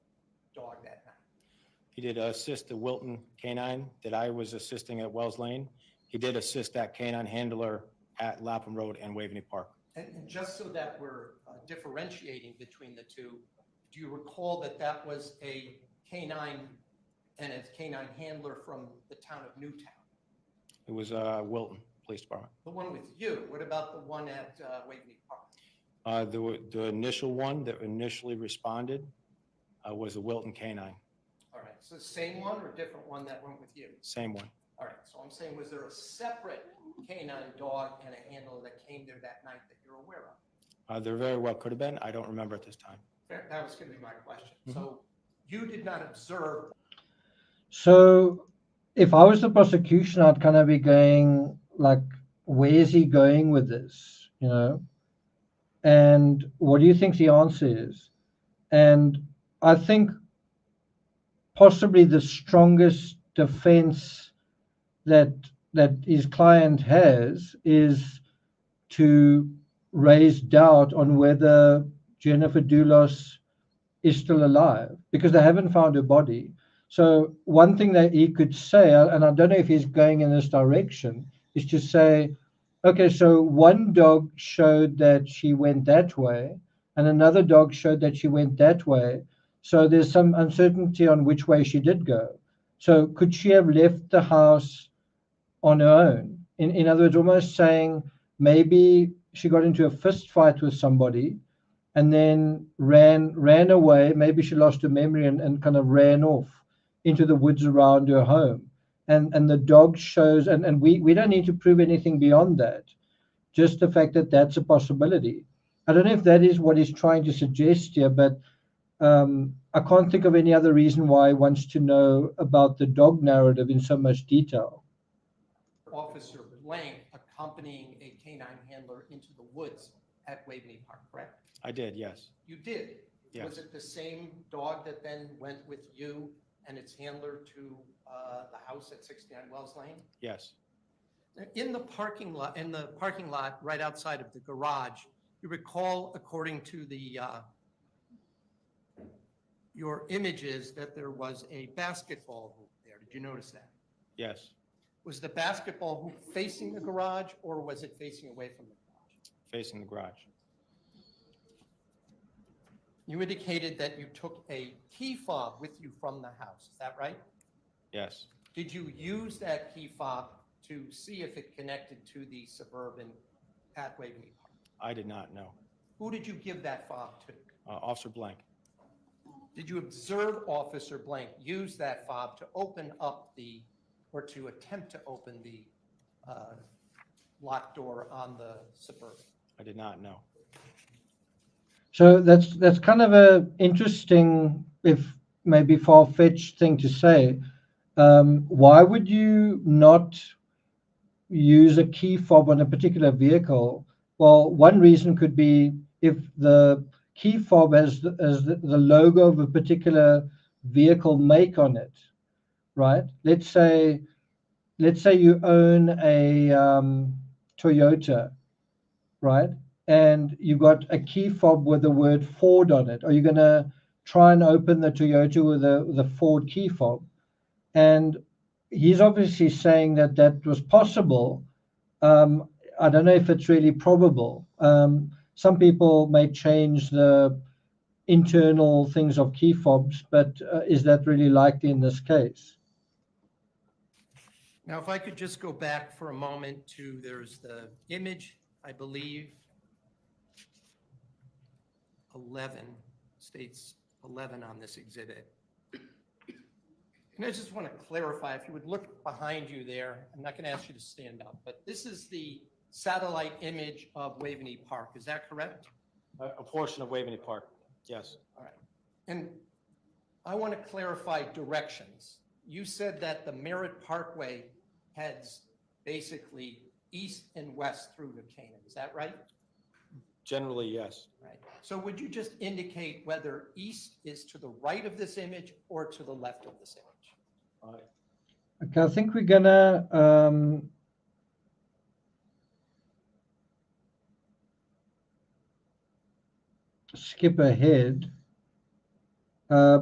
dog that night? he did assist the Wilton canine that I was assisting at Wells Lane. He did assist that canine handler at Lapham Road and Waveny Park. And just so that we're differentiating between the two, do you recall that that was a canine and a canine handler from the town of Newtown? It was Wilton Police Department. The one with you, what about the one at Waveny Park? The initial one that initially responded was a Wilton canine, All right, so the same one or different one that went with you? same one. All right, so I'm saying, was there a separate canine dog and a handler that came there that night that you're aware of? There very well could have been. I don't remember at this time. That was going to be my question. So you did not observe. So if I was the prosecution, I'd kind of be going like, where's he going with this, you know? And what do you think the answer is? And I think possibly the strongest defense that his client has is to raise doubt on whether Jennifer Dulos is still alive, because they haven't found her body. So one thing that he could say, and I don't know if he's going in this direction, is to say, okay, so one dog showed that she went that way, and another dog showed that she went that way. So there's some uncertainty on which way she did go. So could she have left the house on her own? In other words, almost saying maybe she got into a fist fight with somebody and then ran away. Maybe she lost her memory and kind of ran off into the woods around her home. And the dog shows, and we don't need to prove anything beyond that, just the fact that that's a possibility. I don't know if that is what he's trying to suggest here, but I can't think of any other reason why he wants to know about the dog narrative in so much detail. Officer Blank accompanying a canine handler into the woods at Waveny Park, correct? I did, yes. You did? Yes. Was it the same dog that then went with you and its handler to the house at 69 Wells Lane? Yes, In the parking lot right outside of the garage, you recall, according to your images, that there was a basketball hoop there. Did you notice that? yes, Was the basketball hoop facing the garage or was it facing away from the garage? facing the garage. You indicated that you took a key fob with you from the house. Is that right? Yes, Did you use that key fob to see if it connected to the Suburban at Waveny Park? I did not know. Who did you give that fob to? Officer Blank. Did you observe Officer Blank use that fob to open up or to attempt to open the locked door on the Suburban? I did not know. So that's kind of a interesting, if maybe far-fetched thing to say. why would you not use a key fob on a particular vehicle? Well, one reason could be if the key fob has the logo of a particular vehicle make on it, right? Let's say you own a Toyota, right? And you've got a key fob with the word Ford on it. Are you going to try and open the Toyota with the Ford key fob? And he's obviously saying that that was possible. I don't know if it's really probable. Some people may change the internal things of key fobs, but is that really likely in this case? Now, if I could just go back for a moment to, there's the image, I believe, 11, states 11 on this exhibit. And I just want to clarify, if you would look behind you there, I'm not going to ask you to stand up, but this is the satellite image of Waveny Park. Is that correct? A portion of Waveny Park, yes. All right. And I want to clarify directions. You said that the Merritt Parkway heads basically east and west through to Canaan. Is that right? Generally, yes. Right. So would you just indicate whether east is to the right of this image or to the left of this image? Okay, I think we're gonna skip ahead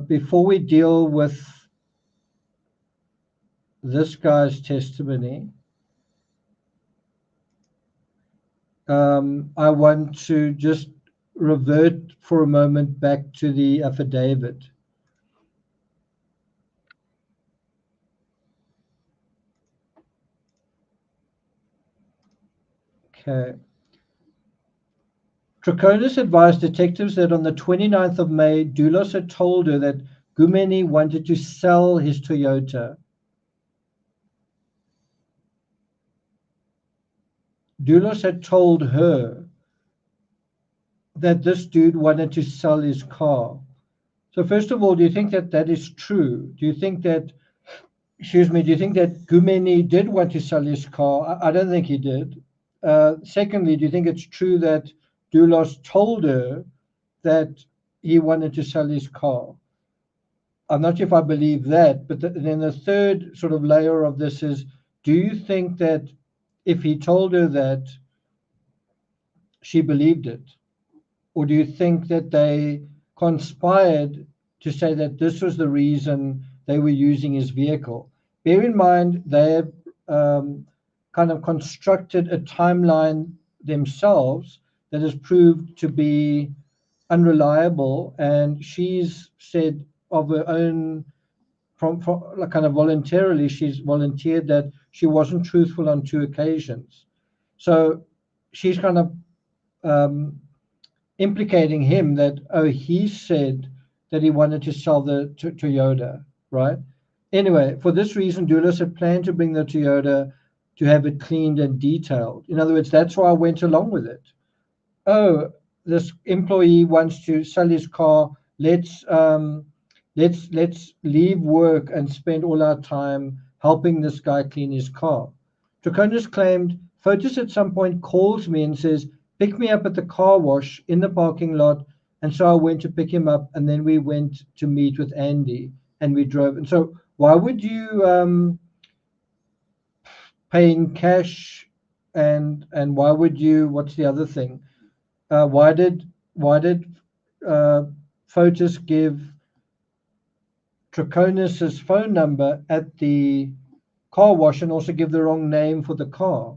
before we deal with this guy's testimony. I want to just revert for a moment back to the affidavit. Okay. Troconis advised detectives that on the 29th of May, Dulos had told her that Waveny wanted to sell his Toyota. Dulos had told her that this dude wanted to sell his car. So first of all, do you think that that is true? Do you think that, do you think that Waveny did want to sell his car? I don't think he did. Secondly, do you think it's true that Dulos told her that he wanted to sell his car? I'm not sure if I believe that, but then the third sort of layer of this is, do you think that if he told her that, she believed it? Or do you think that they conspired to say that this was the reason they were using his vehicle? Bear in mind, they have kind of constructed a timeline themselves that has proved to be unreliable, and she's said of her own, from like kind of voluntarily, she's volunteered that she wasn't truthful on 2 occasions. So she's kind of implicating him that, oh, he said that he wanted to sell the Toyota, right? Anyway, for this reason, Dulos had planned to bring the Toyota to have it cleaned and detailed. In other words, that's why I went along with it. Oh, this employee wants to sell his car. Let's leave work and spend all our time helping this guy clean his car. Troconis claimed Fotis at some point calls me and says, pick me up at the car wash in the parking lot. And so I went to pick him up, and then we went to meet with Andy and we drove. And so why would you pay in cash, and why would you, what's the other thing? Why did Fotis give Troconis' phone number at the car wash and also give the wrong name for the car?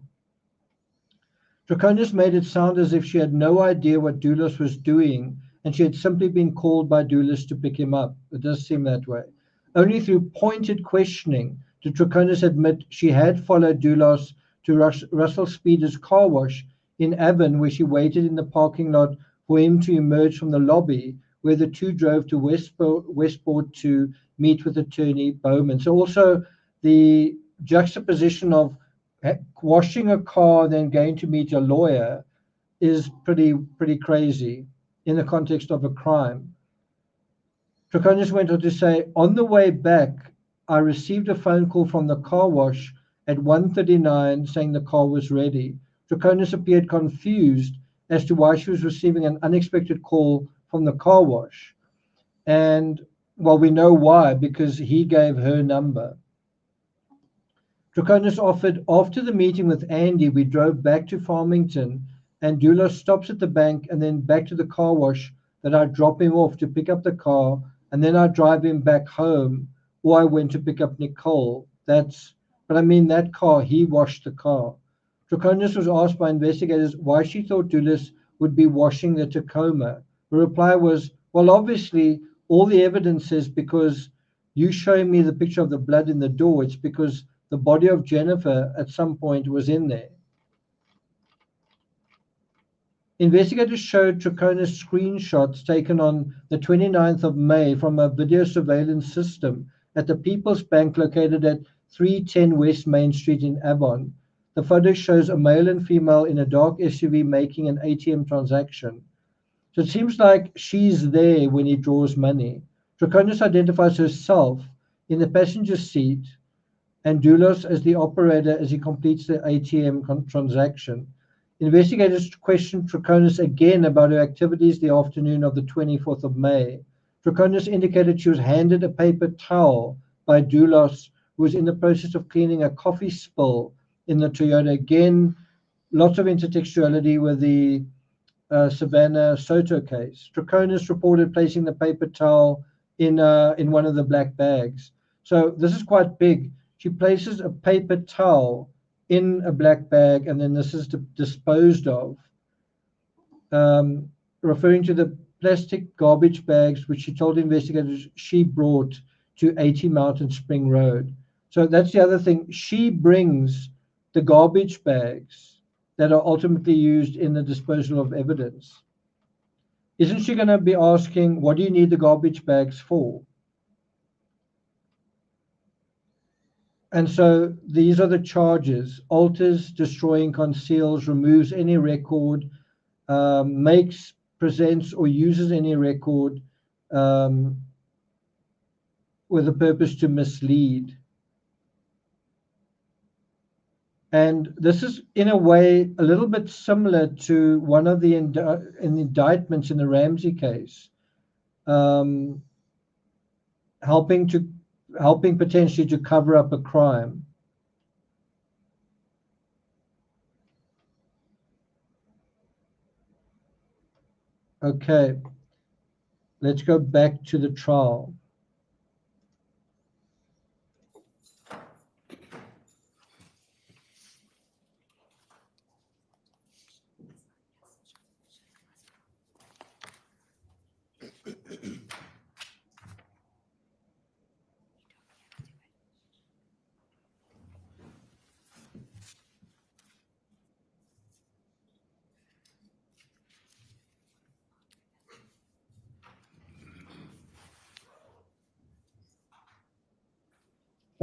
Troconis made it sound as if she had no idea what Dulos was doing, and she had simply been called by Dulos to pick him up. It does seem that way. Only through pointed questioning did Troconis admit she had followed Dulos to Russell Speeder's car wash in Avon, where she waited in the parking lot for him to emerge from the lobby, where the two drove to Westport to meet with attorney Bowman. So also the juxtaposition of washing a car, then going to meet a lawyer is pretty crazy in the context of a crime. Troconis went on to say, on the way back, I received a phone call from the car wash at 1:39 saying the car was ready. Troconis appeared confused as to why she was receiving an unexpected call from the car wash. And, well, we know why, because he gave her number. Troconis offered, after the meeting with Andy, we drove back to Farmington, and Dulos stops at the bank and then back to the car wash, that I drop him off to pick up the car, and then I drive him back home, or I went to pick up Nicole. But I mean, that car, he washed the car. Troconis was asked by investigators why she thought Dulos would be washing the Tacoma. The reply was, well, obviously, all the evidence says because you showing me the picture of the blood in the door, it's because the body of Jennifer at some point was in there. Investigators showed Troconis screenshots taken on the 29th of May from a video surveillance system at the People's Bank located at 310 West Main Street in Avon. The photo shows a male and female in a dark SUV making an ATM transaction. So it seems like she's there when he draws money. Troconis identifies herself in the passenger seat and Dulos as the operator as he completes the ATM transaction. Investigators questioned Troconis again about her activities the afternoon of the 24th of May. Troconis indicated she was handed a paper towel by Dulos, who was in the process of cleaning a coffee spill in the Toyota. Again, lots of intertextuality with the Savannah Soto case. Troconis reported placing the paper towel in one of the black bags. So this is quite big. She places a paper towel in a black bag, and then this is disposed of, referring to the plastic garbage bags which she told investigators she brought to 80 Mountain Spring Road. So that's the other thing. She brings the garbage bags that are ultimately used in the disposal of evidence. Isn't she going to be asking, what do you need the garbage bags for? And so these are the charges: alters, destroying, conceals, removes any record, makes, presents, or uses any record with a purpose to mislead. And this is, in a way, a little bit similar to one of the indictments in the Ramsey case, helping potentially to cover up a crime. Okay, let's go back to the trial.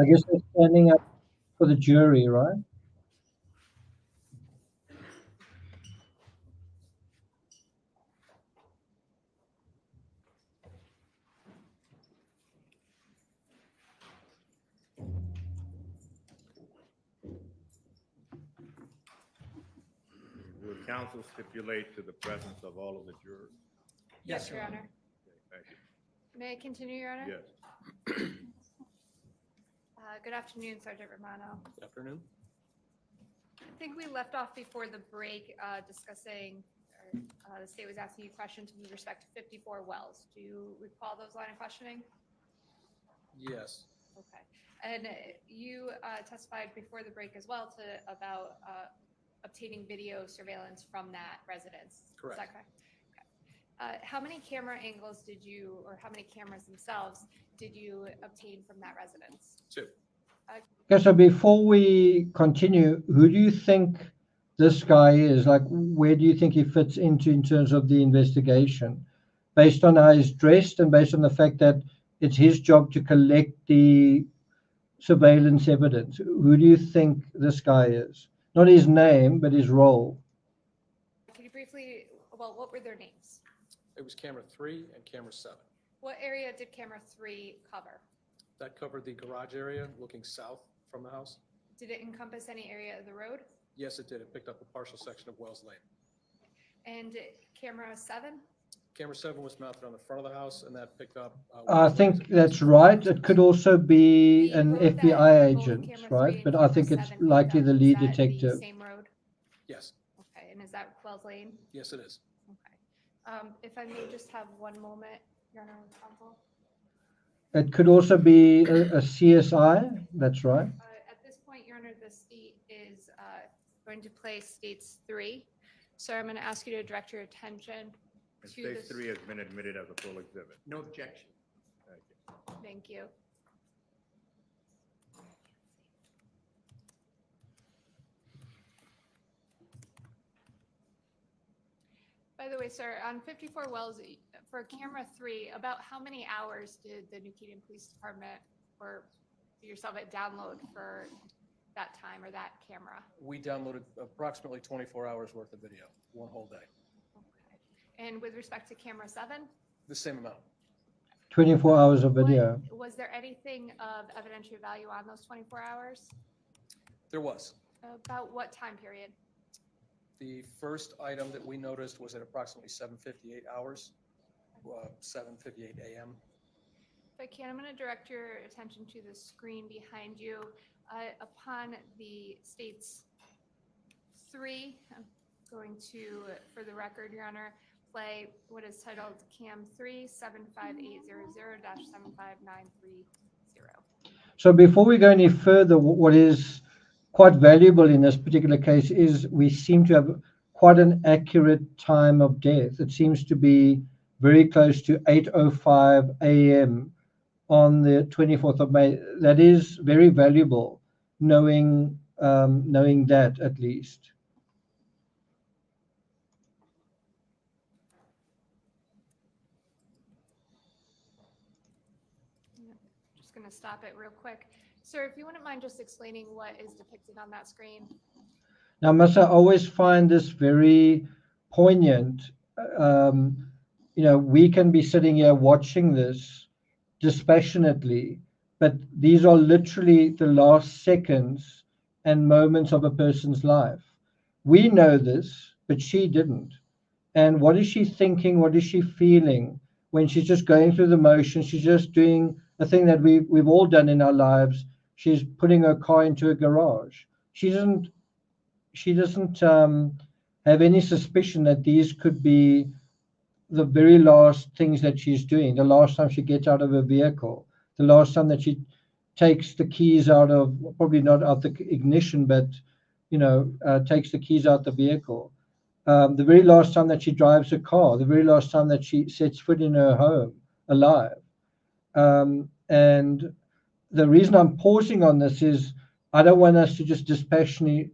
I guess they're standing up for the jury, right? Would counsel stipulate to the presence of all of the jurors? Yes, Your Honor. Okay, thank you. May I continue, Your Honor? Yes. Good afternoon, Sergeant Romano. Good afternoon. I think we left off before the break discussing, or the state was asking you questions with respect to 54 wells. Do you recall those line of questioning? Yes. Okay. And you testified before the break as well about obtaining video surveillance from that residence. Correct. Is that correct? Okay. How many camera angles did you, or how many cameras themselves did you obtain from that residence? 2. Okay, so before we continue, who do you think this guy is? Like, where do you think he fits into in terms of the investigation? Based on how he's dressed and based on the fact that it's his job to collect the surveillance evidence, who do you think this guy is? Not his name, but his role. Can you briefly, well, what were their names? It was camera 3 and camera 7. What area did camera 3 cover? That covered the garage area looking south from the house. Did it encompass any area of the road? Yes, it did. It picked up a partial section of Wells Lane. And camera 7? Camera 7 was mounted on the front of the house, and that picked up. I Wells Lane as think it that's passed. right. It could also be The an road that FBI both agent, camera right? 3 and But I camera think it's 7 picked likely up, the is lead that detective. The same road? Yes, Okay, and is that Wells Lane? yes, it is. Okay. If I may just have one moment, Your Honor, counsel. It could also be a CSI. That's right. At this point, Your Honor, the state is going to play states 3. So I'm going to ask you to direct your attention And to stage this. 3 has been admitted as a full exhibit. No objection. Thank you. Thank you. By the way, sir, on 54 Wells, for camera 3, about how many hours did the New Canaan Police Department or yourself at download for that time or that camera? We downloaded approximately 24 hours worth of video, one whole day. Okay. And with respect to camera 7? The same amount. 24 hours of video. Was there anything of evidentiary value on those 24 hours? There was. About what time period? The first item that we noticed was at approximately 7:58 hours, 7:58 a.m. If I can, I'm going to direct your attention to the screen behind you. Upon the state's 3, I'm going to, for the record, Your Honor, play what is titled Cam 3 75800-75930. So before we go any further, what is quite valuable in this particular case is we seem to have quite an accurate time of death. It seems to be very close to 8:05 a.m. on the 24th of May. That is very valuable, knowing that at least. Just going to stop it real quick. Sir, if you wouldn't mind just explaining what is depicted on that screen. Now, I always find this very poignant. We can be sitting here watching this dispassionately, but these are literally the last seconds and moments of a person's life. We know this, but she didn't. And what is she thinking? What is she feeling when she's just going through the motions? She's just doing a thing that we've all done in our lives. She's putting her car into a garage. She doesn't have any suspicion that these could be the very last things that she's doing, the last time she gets out of her vehicle, the last time that she takes the keys out of, probably not out the ignition, but takes the keys out the vehicle. The very last time that she drives a car, the very last time that she sets foot in her home alive. And the reason I'm pausing on this is I don't want us to just dispassionately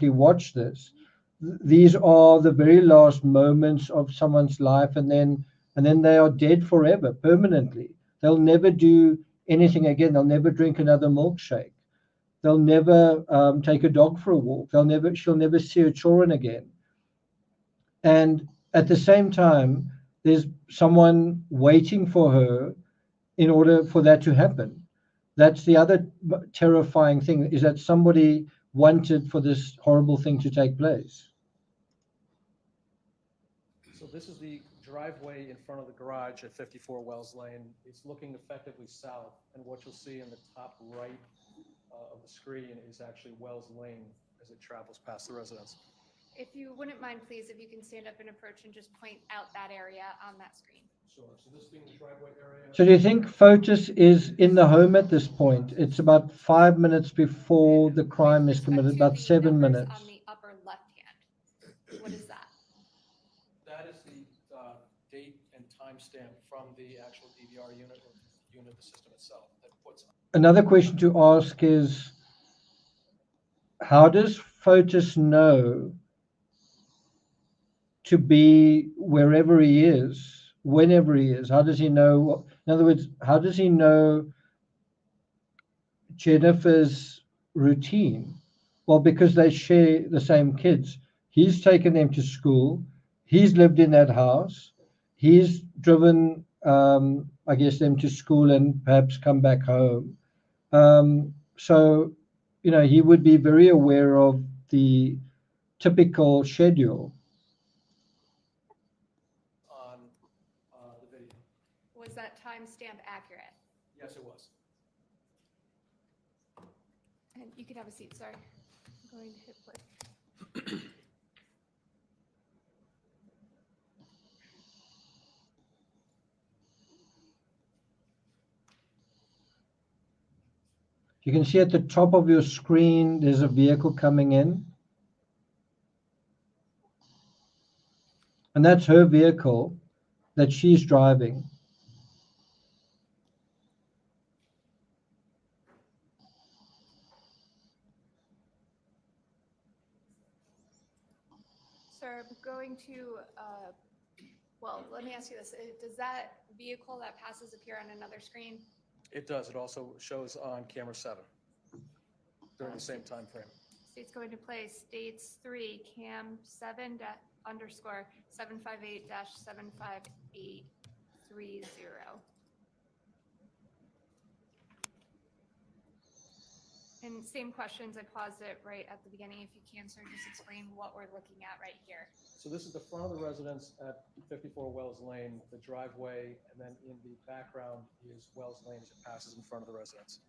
watch this. These are the very last moments of someone's life, and then they are dead forever, permanently. They'll never do anything again. They'll never drink another milkshake. They'll never take a dog for a walk. She'll never see her children again. And at the same time, there's someone waiting for her in order for that to happen. That's the other terrifying thing, is that somebody wanted for this horrible thing to take place. So this is the driveway in front of the garage at 54 Wells Lane. It's looking effectively south, and what you'll see in the top right of the screen is actually Wells Lane as it travels past the residence. If you wouldn't mind, please, if you can stand up and approach and just point out that area on that screen. Sure. So this being the driveway area. So do you think Fotis is in the home at this point? It's about 5 minutes before the crime is committed, about 7 minutes. On the upper left hand, what is that? That is the date and timestamp from the actual DVR unit or unit of the system itself that puts. Another question to ask is, how does Fotis know to be wherever he is, whenever he is? How does he know? In other words, how does he know Jennifer's routine? Well, because they share the same kids. He's taken them to school. He's lived in that house. He's driven I guess, them to school and perhaps come back home. So, you know, he would be very aware of the typical schedule. On the video. Was that timestamp accurate? Yes, it was. And you can have a seat, sorry. I'm going to hit play. You can see at the top of your screen, there's a vehicle coming in. And that's her vehicle that she's driving. Sir, I'm going to, well, let me ask you this. Does that vehicle that passes appear on another screen? It does. It also shows on camera 7 during the same time frame. State's going to play states 3, cam 7 underscore 758 75830. And same questions, I paused it right at the beginning. If you can, sir, just explain what we're looking at right here. So this is the front of the residence at 54 Wells Lane, the driveway, and then in the background is Wells Lane as it passes in front of the residence.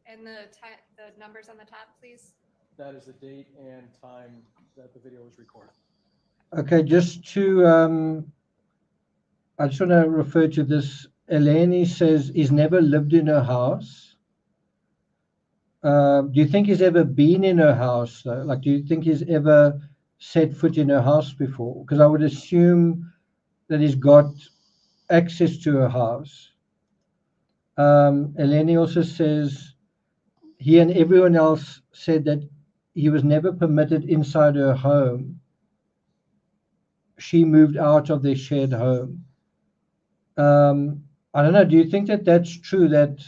And the numbers on the top, please. That is the date and time that the video was recorded. Okay, just to, I just want to refer to this. Eleni says he's never lived in her house. Do you think he's ever been in her house, though? Like, do you think he's ever set foot in her house before? Because I would assume that he's got access to her house. Eleni also says he and everyone else said that he was never permitted inside her home. She moved out of their shared home. I don't know. Do you think that that's true, that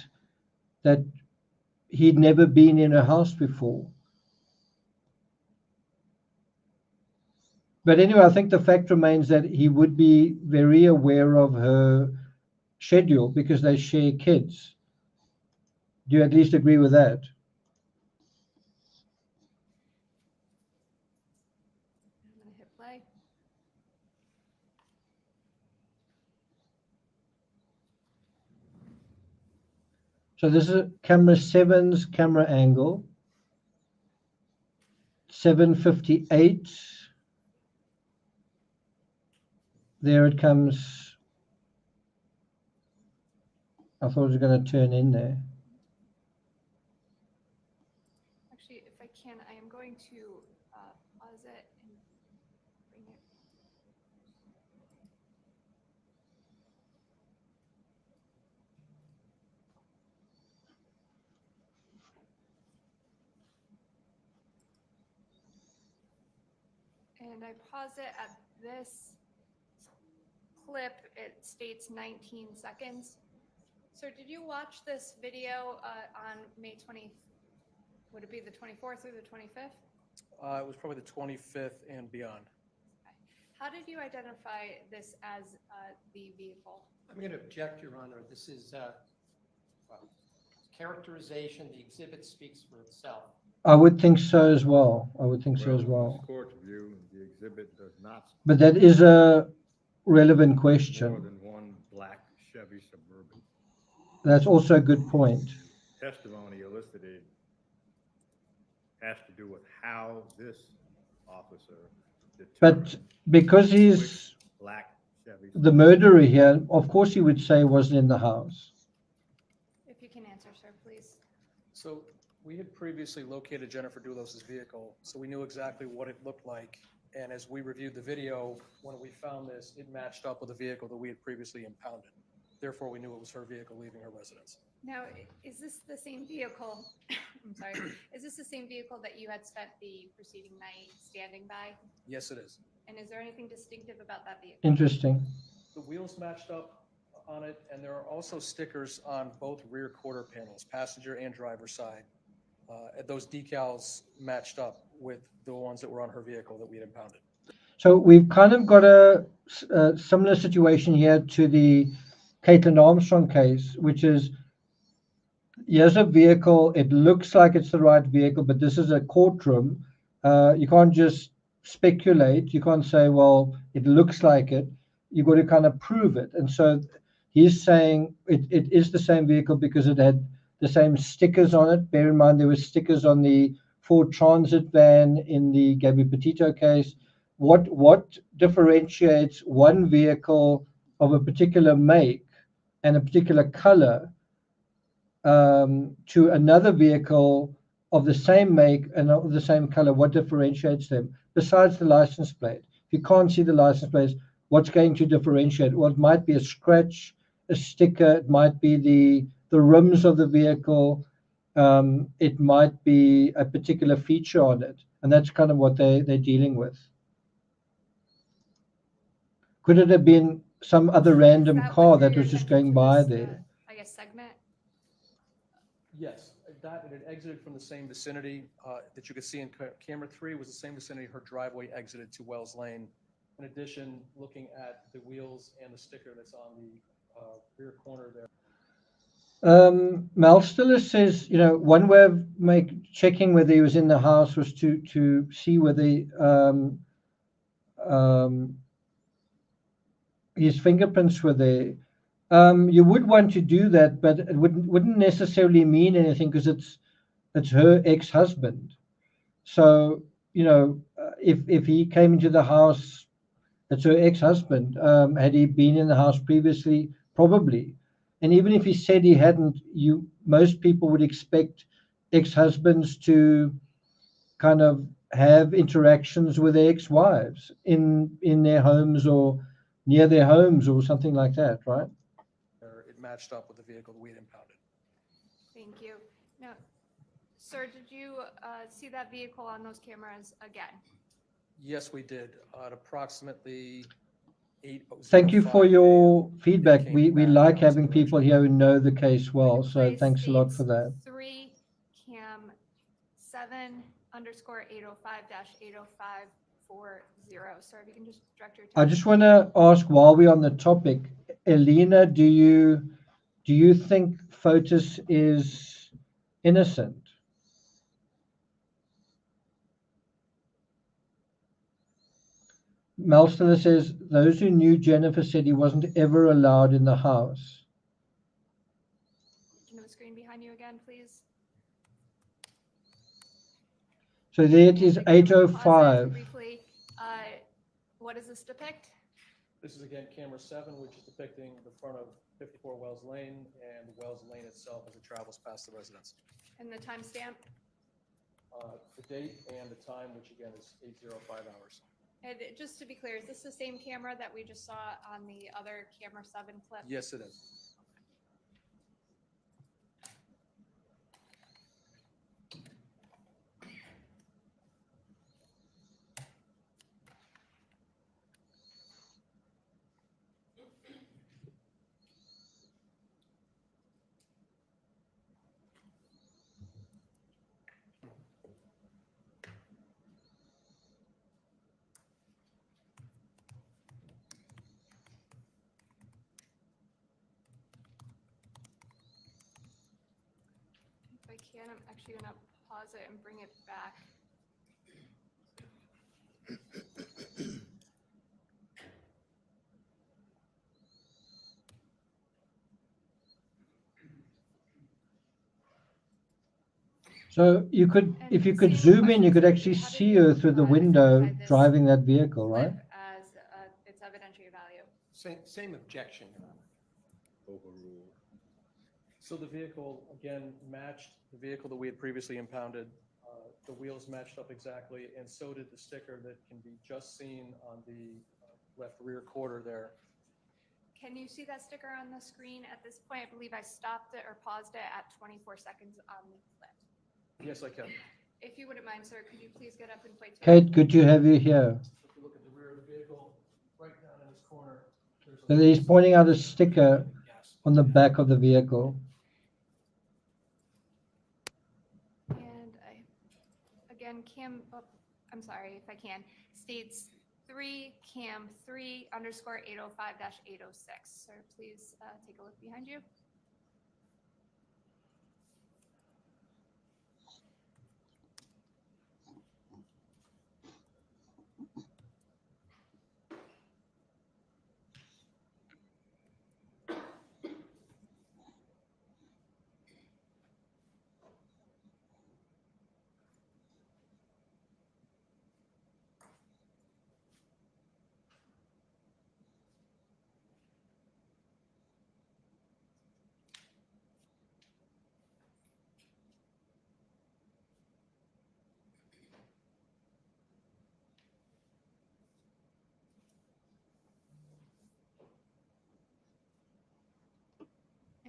he'd never been in a house before? But anyway, I think the fact remains that he would be very aware of her schedule because they share kids. Do you at least agree with that? I'm going to hit play. So this is camera 7's camera angle. 7:58. There it comes. I thought it was going to turn in there. Actually, if I can, I am going to pause it and bring it. And I pause it at this clip. It states 19 seconds. Sir, did you watch this video on May 20th? Would it be the 24th or the 25th? It was probably the 25th and beyond. How did you identify this as the vehicle? I'm going to object, Your Honor. This is characterization. The exhibit speaks for itself. I would think so as well. I would think so as From well. this court's view, the exhibit does not But that is a relevant more question. than one black Chevy Suburban. That's also a good point. Testimony elicited has to do with how this officer But determined because he's which black Chevy. the murderer here, of course he would say he wasn't in the house. If you can answer, sir, please. So we had previously located Jennifer Dulos' vehicle, so we knew exactly what it looked like. And as we reviewed the video, when we found this, it matched up with a vehicle that we had previously impounded. Therefore, we knew it was her vehicle leaving her residence. Now, is this the same vehicle? I'm sorry. Is this the same vehicle that you had spent the preceding night standing by? Yes, it is. And is there anything distinctive about that vehicle? Interesting. The wheels matched up on it, and there are also stickers on both rear quarter panels, passenger and driver side. Those decals matched up with the ones that were on her vehicle that we had impounded. So we've kind of got a similar situation here to the Caitlin Armstrong case, which is here's a vehicle, it looks like it's the right vehicle, but this is a courtroom. You can't just speculate. You can't say, well, it looks like it. You've got to kind of prove it. And so he's saying it is the same vehicle because it had the same stickers on it. Bear in mind, there were stickers on the Ford Transit van in the Gabby Petito case. What differentiates one vehicle of a particular make and a particular color to another vehicle of the same make and of the same color? What differentiates them besides the license plate? If you can't see the license plates, what's going to differentiate? Well, it might be a scratch, a sticker, it might be the rims of the vehicle, it might be a particular feature on it, and that's kind of what they're dealing with. Could it have been some other random car that was just going by there? I guess segment. Yes, that, it had exited from the same vicinity that you could see in camera 3 was the same vicinity her driveway exited to Wells Lane. In addition, looking at the wheels and the sticker that's on the rear corner there. Mel Stiller says, one way of checking whether he was in the house was to see whether his fingerprints were there. You would want to do that, but it wouldn't necessarily mean anything because it's her ex-husband. So if he came into the house, it's her ex-husband. Had he been in the house previously? Probably. And even if he said he hadn't, most people would expect ex-husbands to kind of have interactions with their ex-wives in their homes or near their homes or something like that, right? It matched up with the vehicle that we had impounded. Thank you. Now, sir, did you see that vehicle on those cameras again? Yes, we did. At approximately 8:05 Thank you for your a.m., feedback. it came We back like in having opposite people direction. here who know the case well, so Replace thanks a lot for states that. 3 cam 7_805-80540. Sir, if you can just direct your I attention. just want to ask, while we're on the topic, Elena, do you think Fotis is innocent? Melstiller says those who knew Jennifer said he wasn't ever allowed in the house. Can you have the screen behind you again, please? So there it And is, again, pause it 8:05. briefly. What does this depict? This is again camera 7, which is depicting the front of 54 Wells Lane and Wells Lane itself as it travels past the residence. And the timestamp? The date and the time, which again is 8:05 hours. And just to be clear, is this the same camera that we just saw on the other camera 7 clip? Yes, it is. If I can, I'm actually going to pause it and bring it back. So you could, if you could zoom in, you could actually see her through the window driving that vehicle, right? As its evidentiary value. Same objection, Your Honor. Overruled. So the vehicle, again, matched the vehicle that we had previously impounded. The wheels matched up exactly, and so did the sticker that can be just seen on the left rear quarter there. Can you see that sticker on the screen at this point? I believe I stopped it or paused it at 24 seconds on the clip. Yes, I can. If you wouldn't mind, sir, could you please get up and point to Kate, good to have you here. If you look at the rear of the vehicle, right down in this corner, there's So he's pointing out a sticker on the back of the vehicle. And again, I'm sorry if I can, states 3 cam 3 underscore 805-806. Sir, please take a look behind you.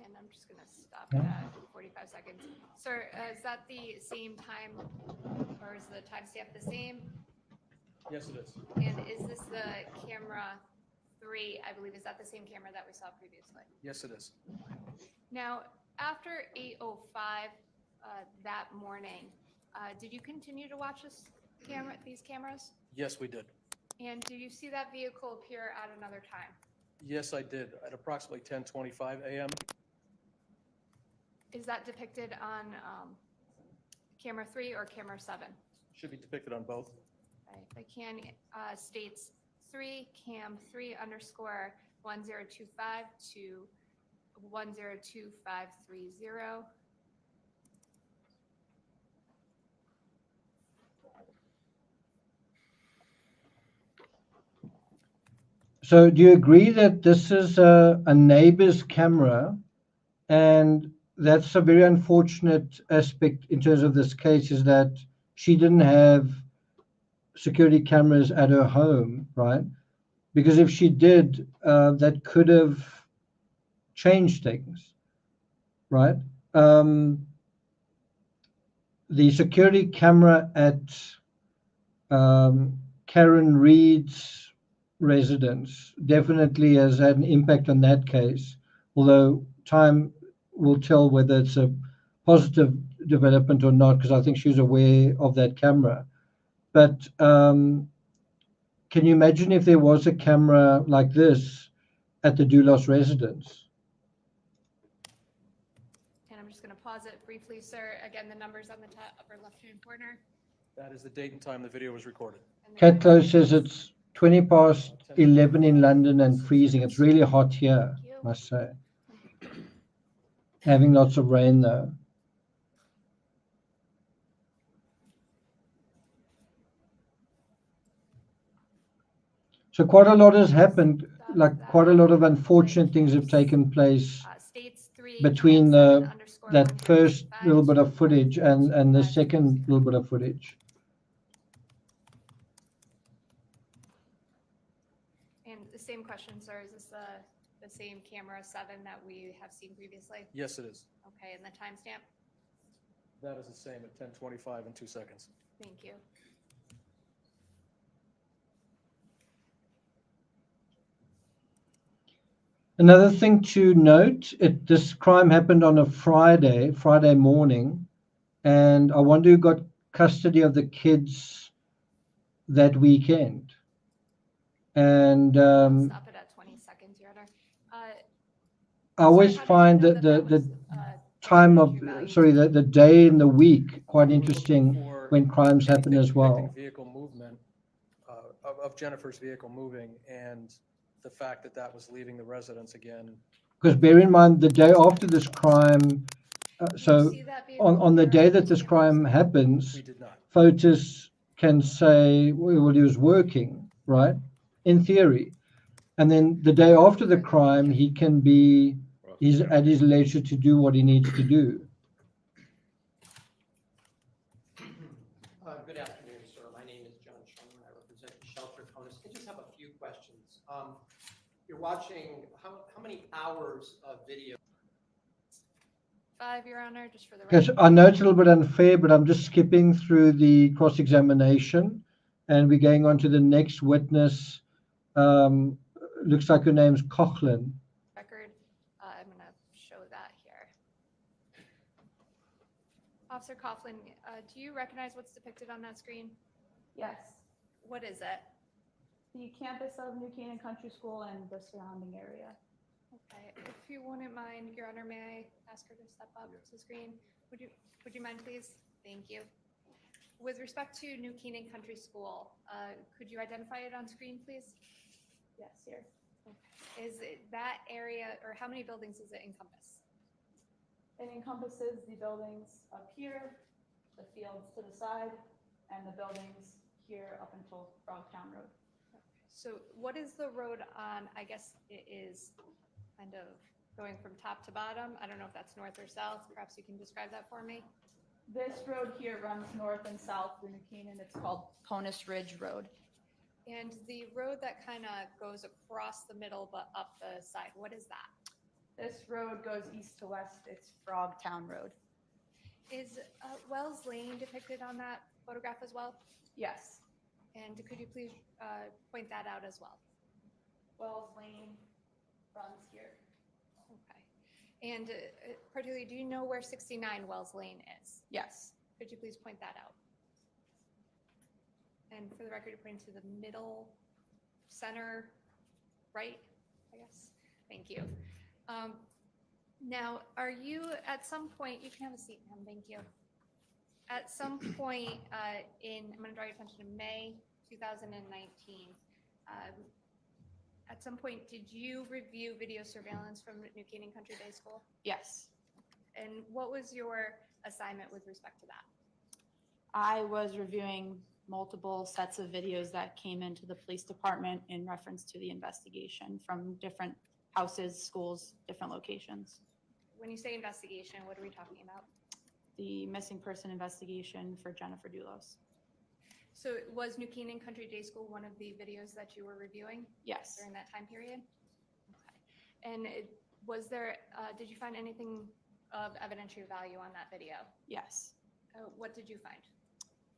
And I'm just gonna stop it at 45 seconds. Sir, is that the same time, or is the timestamp the same? Yes, it is. And is this the camera 3, I believe, is that the same camera that we saw previously? Yes, it is. Now, after 8:05 that morning, did you continue to watch these cameras? Yes, we did. And do you see that vehicle appear at another time? Yes, I did. At approximately 10:25 a.m. Is that depicted on camera 3 or camera 7? Should be depicted on both. Right, the can states 3 cam 3 underscore 1025 to 102530. So do you agree that this is a neighbor's camera, and that's a very unfortunate aspect in terms of this case, is that she didn't have security cameras at her home, right? Because if she did, that could have changed things, right? The security camera at Karen Reed's residence definitely has had an impact on that case, although time will tell whether it's a positive development or not, because I think she was aware of that camera. But can you imagine if there was a camera like this at the Dulos residence? And I'm just going to pause it briefly, sir. Again, the numbers on the top upper left-hand corner. That is the date and time the video was recorded. Cat Close says it's 20 past 11 in London and freezing. It's really hot here, I must say. Having lots of rain though. So quite a lot has happened, like quite a lot of unfortunate things have taken place between that first little bit of footage and the second little bit of footage. And the same question, sir, is this the same camera 7 that we have seen previously? Yes, it is. Okay, and the timestamp? That is the same at 10:25 and 2 seconds. Thank you. Another thing to note, this crime happened on a Friday morning, and I wonder who got custody of the kids that weekend. And Stop it at 20 seconds, Your Honor. I always find that the time of, the day in the week quite interesting when crimes happen as well. Vehicle movement, of Jennifer's vehicle moving, and the fact that that was leaving the residence again. Because bear in mind, the day after this crime, so on the day that this crime happens, Fotis can say, well, he was working, right? In theory. And then the day after the crime, he's at his leisure to do what he needs to do. Good afternoon, sir. My name is John Schoen. I represent Michelle Troconis. I just have a few questions. You're watching, how many hours of video? 5, Your Honor, just for the Because record. I know it's a little bit unfair, but I'm just skipping through the cross-examination, and we're going on to the next witness. Looks like her name's Coughlin. Record, I'm going to show that here. Officer Coughlin, do you recognize what's depicted on that screen? Yes. What is it? The campus of New Canaan Country School and the surrounding area. Okay, if you wouldn't mind, Your Honor, may I ask her to step up to the screen? Would you mind, please? Thank you. With respect to New Canaan Country School, could you identify it on screen, please? Yes, here. Is it that area, or how many buildings does it encompass? It encompasses the buildings up here, the fields to the side, and the buildings here up until Frogtown Road. So what is the road on? I guess it is kind of going from top to bottom. I don't know if that's north or south. Perhaps you can describe that for me. This road here runs north and south through New Canaan. It's called Conus Ridge Road. And the road that kind of goes across the middle but up the side, what is that? This road goes east to west. It's Frogtown Road. Is Wells Lane depicted on that photograph as well? Yes. And could you please point that out as well? Wells Lane runs here. Okay. And particularly, do you know where 69 Wells Lane is? Yes. Could you please point that out? And for the record, point to the middle, center, right, I guess. Thank you. Now, are you at some point, you can have a seat, ma'am, thank you. At some point I'm going to draw your attention to May 2019. At some point, did you review video surveillance from New Canaan Country Day School? Yes. And what was your assignment with respect to that? I was reviewing multiple sets of videos that came into the police department in reference to the investigation from different houses, schools, different locations. When you say investigation, what are we talking about? The missing person investigation for Jennifer Dulos. So was New Canaan Country Day School one of the videos that you were reviewing? Yes. During that time period? Okay. And was there, did you find anything of evidentiary value on that video? Yes. What did you find?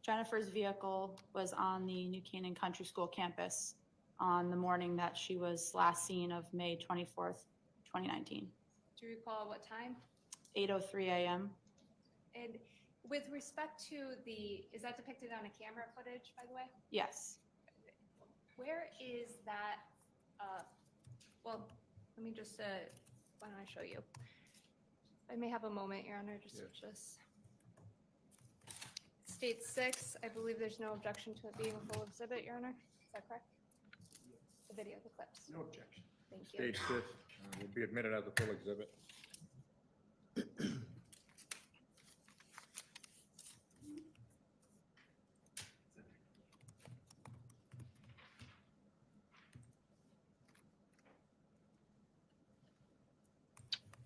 Jennifer's vehicle was on the New Canaan Country School campus on the morning that she was last seen of May 24th, 2019. Do you recall what time? 8:03 a.m. And with respect to the, is that depicted on a camera footage, by the way? Yes. Where is that, well, let me just, why don't I show you? I may have a moment, Your Honor, just. State 6, I believe there's no objection to it being a full exhibit, Your Honor. Is that correct? The video, the clips. No objection. Thank you. Stage 6 will be admitted as a full exhibit.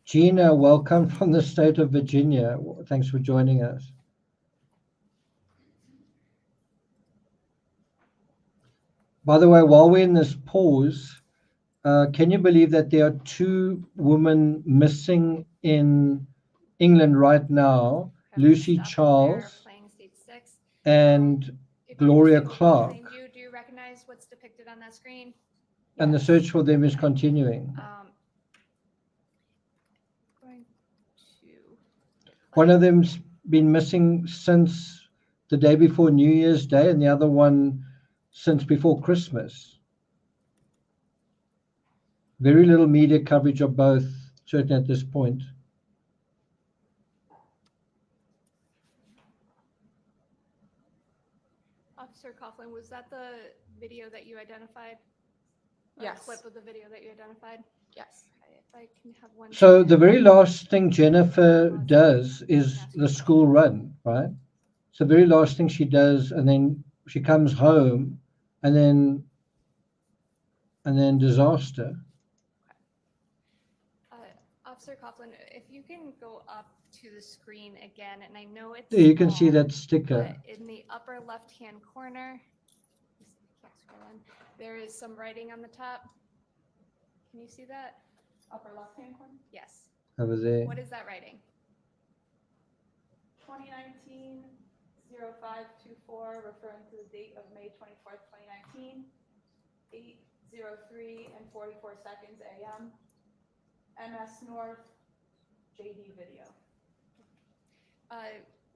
Gina, welcome from the state of Virginia. Thanks for joining us. By the way, while we're in this pause, can you believe that there are 2 women missing in England right now, Lucy Charles and Gloria Clark? Do you recognize what's depicted on that screen? And the search for them is continuing. One of them's been missing since the day before New Year's Day, and the other one since before Christmas. Very little media coverage of both, certainly at this point. Officer Coughlin, was that the video that you identified? Or Yes. the clip of the video that you identified? Yes. Okay, if I can have one. So the very last thing Jennifer does is the school run, right? It's the very last thing she does, and then she comes home, and then disaster. Officer Coughlin, if you can go up to the screen again, and I know it's You can see small, that sticker. but in the upper left-hand corner, can't scroll in, there is some writing on the top. Can you see that? Upper left-hand corner? Yes. Over there. What is that writing? 2019-0524, referring to the date of May 24th, 2019, 8:03 and 44 seconds a.m. MS North JD video.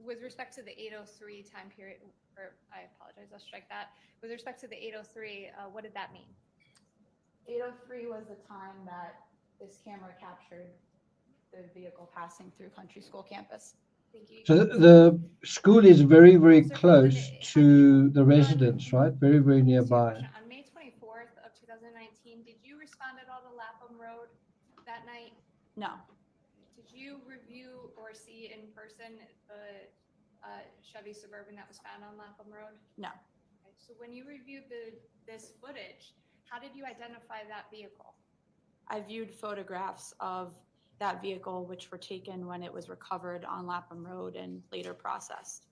with respect to the 803 time period, or I apologize, I'll strike that. With respect to the 803, what did that mean? 803 was the time that this camera captured the vehicle passing through Country School campus. Thank you. So the school is very, very close to the residence, right? Very, very nearby. On May 24th of 2019, did you respond at all to Lapham Road that night? No, Did you review or see in person the Chevy Suburban that was found on Lapham Road? no. Okay, so when you reviewed this footage, how did you identify that vehicle? I viewed photographs of that vehicle, which were taken when it was recovered on Lapham Road and later processed.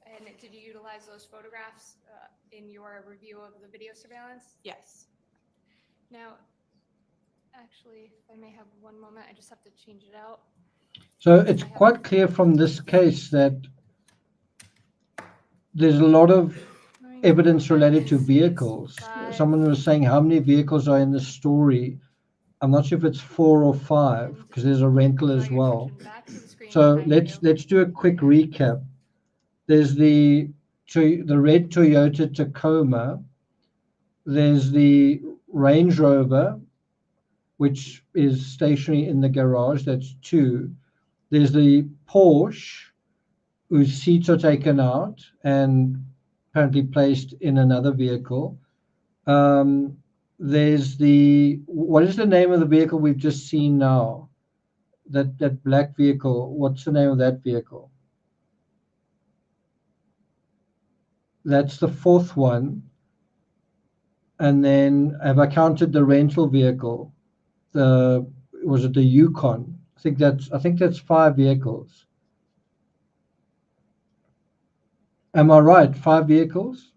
And did you utilize those photographs in your review of the video surveillance? Yes. Now, actually, if I may have one moment, I just have to change it out. So it's quite clear from this case that there's a lot of evidence related to vehicles. Someone was saying how many vehicles are in the story. I'm not sure if it's 4 or 5 because there's a rental as well. So let's do a quick recap. There's the red Toyota Tacoma. There's the Range Rover, which is stationary in the garage. That's 2. There's the Porsche, whose seats are taken out and apparently placed in another vehicle. There's what is the name of the vehicle we've just seen now? That black vehicle. What's the name of that vehicle? That's the 4th one. And then have I counted the rental vehicle? Was it the Yukon? I think that's 5 vehicles. Am I right? 5 vehicles?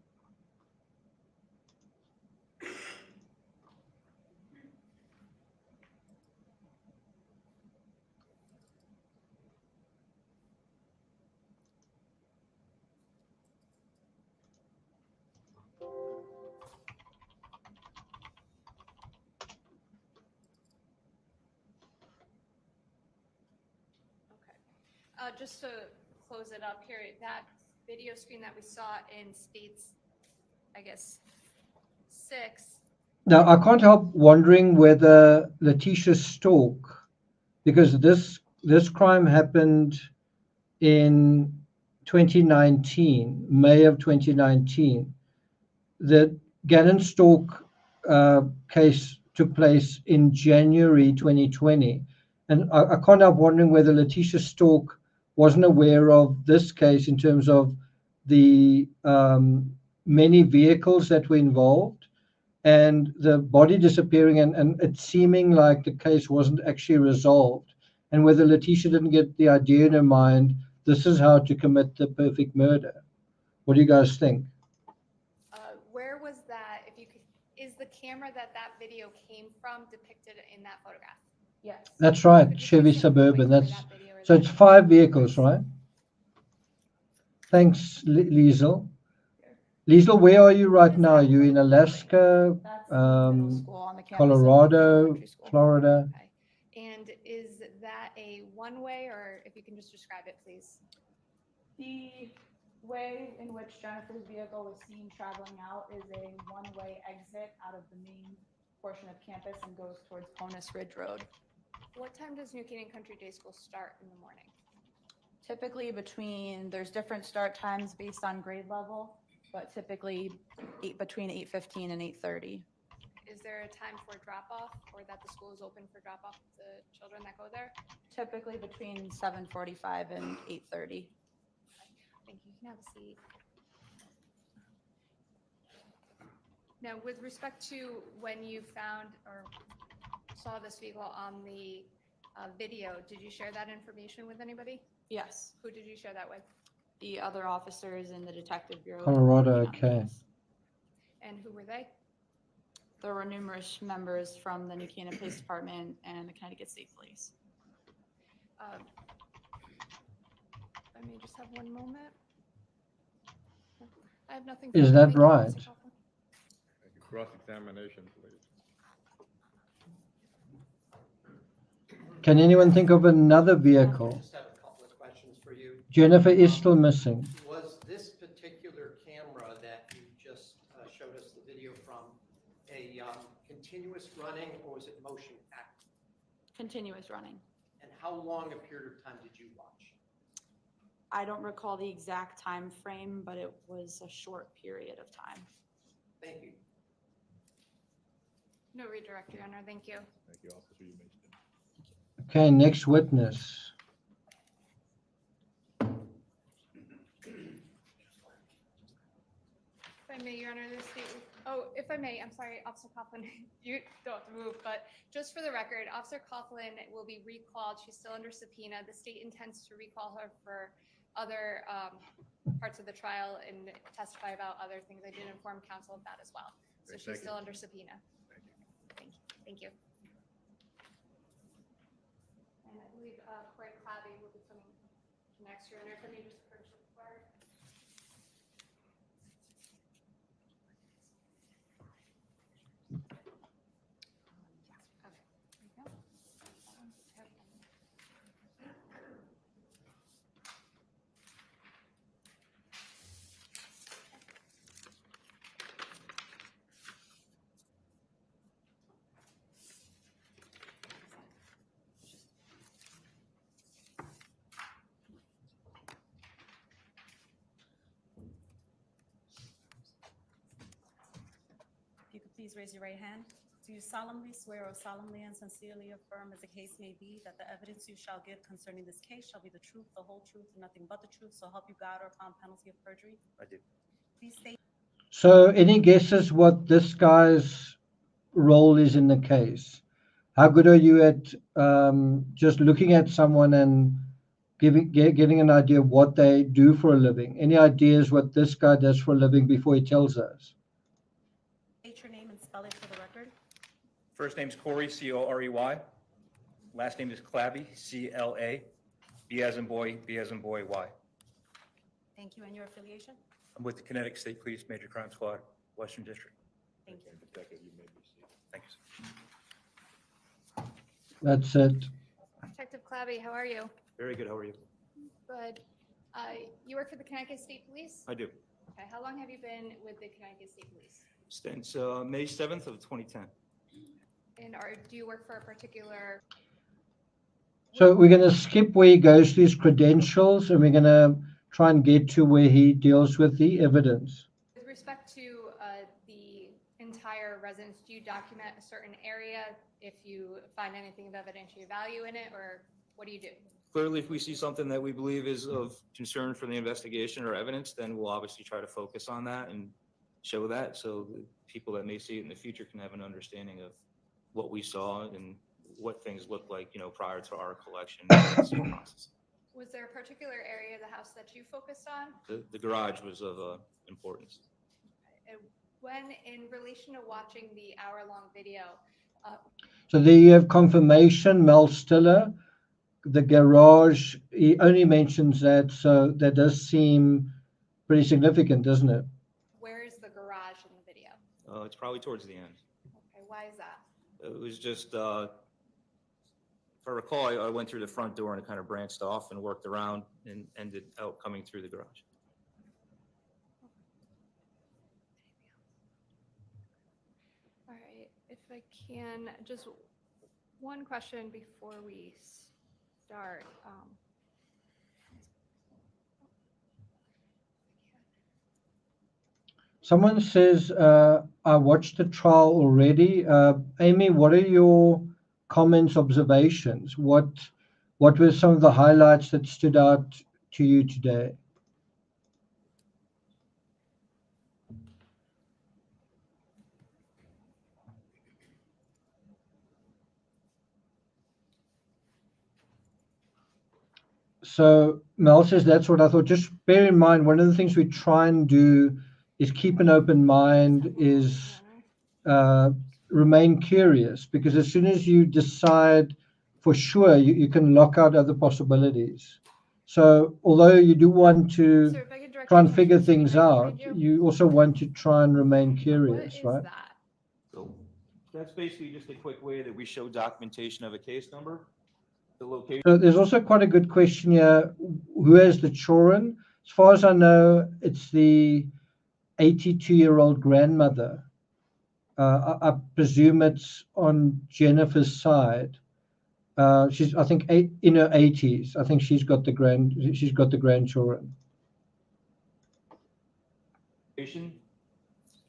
Just to close it up here, that video screen that we saw in states, I guess, 6. Now, I can't help wondering whether Letitia Stork, because this crime happened in 2019, May of 2019. The Gannon Stork case took place in January 2020. And I can't help wondering whether Letitia Stork wasn't aware of this case in terms of the many vehicles that were involved and the body disappearing and it seeming like the case wasn't actually resolved, and whether Letitia didn't get the idea in her mind, this is how to commit the perfect murder. What do you guys think? Where was that, if you could, is the camera that video came from depicted in that photograph? Yes. That's right, Chevy Suburban. So it's 5 vehicles, right? Thanks, Liesel. Liesel, where are you right now? Are you in Alaska, Colorado, Florida? Okay. And is that a one-way, or if you can just describe it, please? The way in which Jennifer's vehicle was seen traveling out is a one-way exit out of the main portion of campus and goes towards Ponus Ridge Road. What time does New Canaan Country Day School start in the morning? Typically there's different start times based on grade level, but typically between 8:15 and 8:30. Is there a time for drop-off, or that the school is open for drop-off the children that go there? Typically between 7:45 and 8:30. Thank you. You can have a seat. Now, with respect to when you found or saw this vehicle on the video, did you share that information with anybody? Yes, Who did you share that with? the other officers in the detective bureau. Colorado, working on the okay. case. And who were they? There were numerous members from the New Canaan Police Department and the Connecticut State Police. I may just have one moment. I have nothing. Is further. that Thank you, right? Mr. Kaufman. Cross-examination, please. Can anyone think of another vehicle? Just have a couple of questions. questions for you. Jennifer is still missing. Was this particular camera that you just showed us the video from a continuous running or was it motion active? Continuous running. And how long a period of time did you watch? I don't recall the exact time frame, but it was a short period of time. Thank you. No redirect, Your Honor. Thank you. Thank you, Officer. You may stand. Okay, next witness. If I may, Your Honor, the state, oh, if I may, I'm sorry, Officer Coughlin, you don't have to move, but just for the record, Officer Coughlin will be recalled. She's still under subpoena. The state intends to recall her for other parts of the trial and testify about other things. I did inform counsel of that as well. So Great, she's thank still you. under subpoena. Thank you. And I believe Corey Clabby will be coming next, Your Honor. If I may just approach the floor. If you could please raise your right hand. Do you solemnly swear or solemnly and sincerely affirm, as the case may be, that the evidence you shall give concerning this case shall be the truth, the whole truth, and nothing but the truth, so help you God, or upon penalty of perjury? I do. Please state. So any guesses what this guy's role is in the case? How good are you at just looking at someone and getting an idea of what they do for a living? Any ideas what this guy does for a living before he tells us? State your name and spell it for the record. First name's Corey, C-O-R-E-Y. Last name is Clabby, C-L-A. B as in boy, B as in boy, Y. Thank you, and your affiliation? I'm with the Connecticut State Police Major Crime Squad, Western District. Thank you. Detective, you may be seated. Thanks. That's it. Detective Clabby, how are you? Very good, how are you? Good. You work for the Connecticut State Police? I do. Okay, how long have you been with the Connecticut State Police? Since May 7th of 2010. And do you work for a particular? So we're going to skip where he goes to his credentials, and we're going to try and get to where he deals with the evidence. With respect to the entire residence, do you document a certain area if you find anything of evidentiary value in it, or what do you do? Clearly, if we see something that we believe is of concern for the investigation or evidence, then we'll obviously try to focus on that and show that so the people that may see it in the future can have an understanding of what we saw and what things look like, prior to our collection process. Was there a particular area of the house that you focused on? The garage was of importance. And when, in relation to watching the hour-long video, So there you have confirmation, Mel Stiller. The garage, he only mentions that, so that does seem pretty significant, doesn't it? where is the garage in the video? It's probably towards the end. Okay, why is that? It was just, if I recall, I went through the front door and it kind of branched off and worked around and ended out coming through the garage. All right, if I can, just one question before we start. Someone says, I watched the trial already. Amy, what are your comments, observations? What were some of the highlights that stood out to you today? So Mel says, that's what I thought. Just bear in mind, one of the things we try and do is keep an open mind, is remain curious, because as soon as you decide for sure, you can lock out other possibilities. So although you do want to So if I could direct try your and figure attention to things my out, video. you also want to try and remain What curious, is right? that? So that's basically just a quick way that we show documentation of a case number. The location. So there's also quite a good question here. Who has the children? As far as I know, it's the 82-year-old grandmother. I presume it's on Jennifer's side. She's, I think, in her 80s. I think she's got the grandchildren.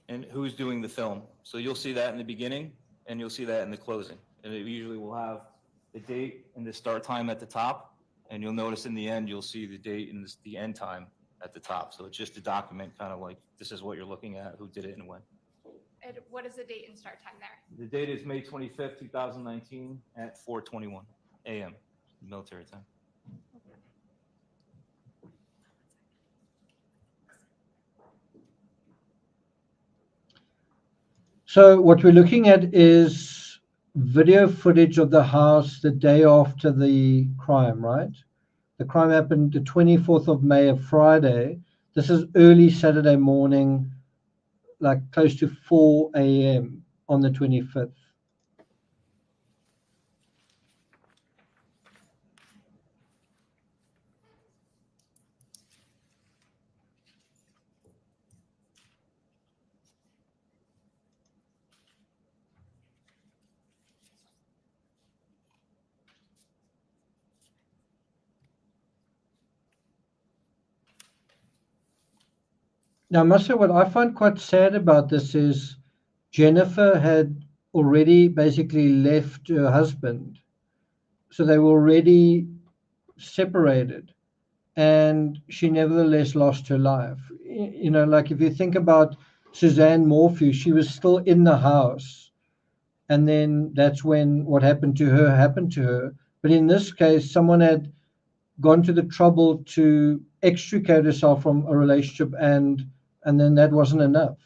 And who's doing the film. So you'll see that in the beginning and you'll see that in the closing. And it usually will have the date and the start time at the top. And you'll notice in the end, you'll see the date and the end time at the top. So it's just to document kind of like, this is what you're looking at, who did it and when. And what is the date and start time there? The date is May 25th, 2019 at 4:21 a.m. military time. So what we're looking at is video footage of the house the day after the crime, right? The crime happened the 24th of May, a Friday. This is early Saturday morning, like close to 4 a.m. on the 25th. Now, I must say, what I find quite sad about this is Jennifer had already basically left her husband. So they were already separated, and she nevertheless lost her life. You know, like if you think about Suzanne Morphew, she was still in the house. And then that's when what happened to her. But in this case, someone had gone to the trouble to extricate herself from a relationship, and then that wasn't enough.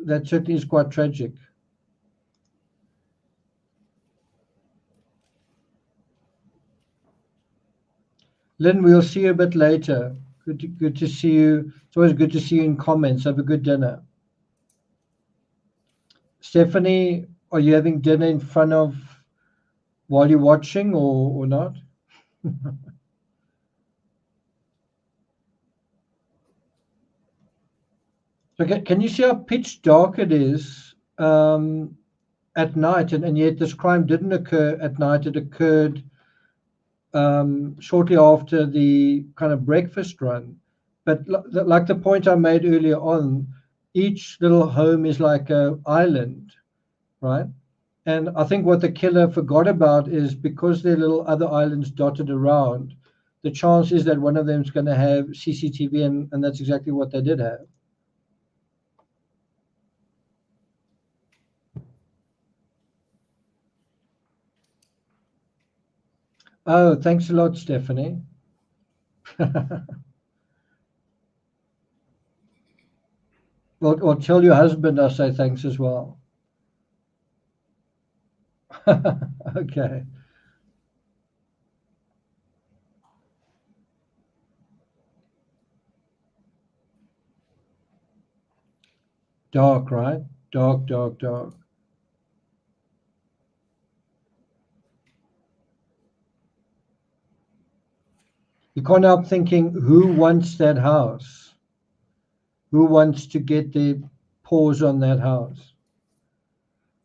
That certainly is quite tragic. Lynn, we'll see you a bit later. Good to see you. It's always good to see you in comments. Have a good dinner. Stephanie, are you having dinner in front of while you're watching or not? Okay, can you see how pitch dark it is at night? And yet this crime didn't occur at night. It occurred shortly after the kind of breakfast run. But like the point I made earlier on, each little home is like an island, right? And I think what the killer forgot about is because there are little other islands dotted around, the chance is that one of them is going to have CCTV, and that's exactly what they did have. Oh, thanks a lot, Stephanie. Well, tell your husband I say thanks as well. Okay. Dark, right? Dark, dark, dark. You can't help thinking, who wants that house? Who wants to get their paws on that house?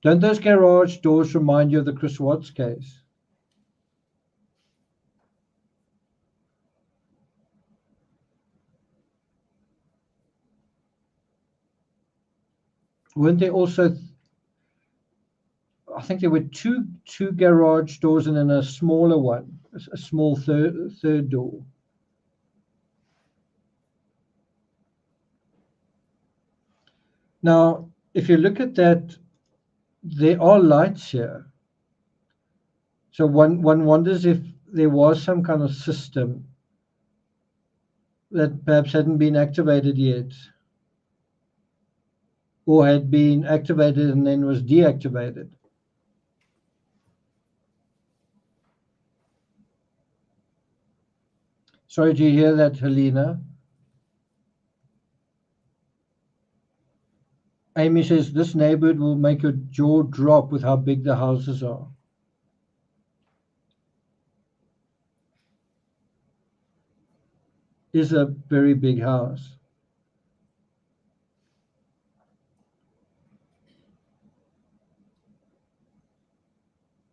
Don't those garage doors remind you of the Chris Watts case? Weren't there also, I think there were two garage doors and then a smaller one, a small third door. Now, if you look at that, there are lights here. So one wonders if there was some kind of system that perhaps hadn't been activated yet, or had been activated and then was deactivated. Sorry, do you hear that, Helena? Amy says, this neighborhood will make your jaw drop with how big the houses are. is a very big house.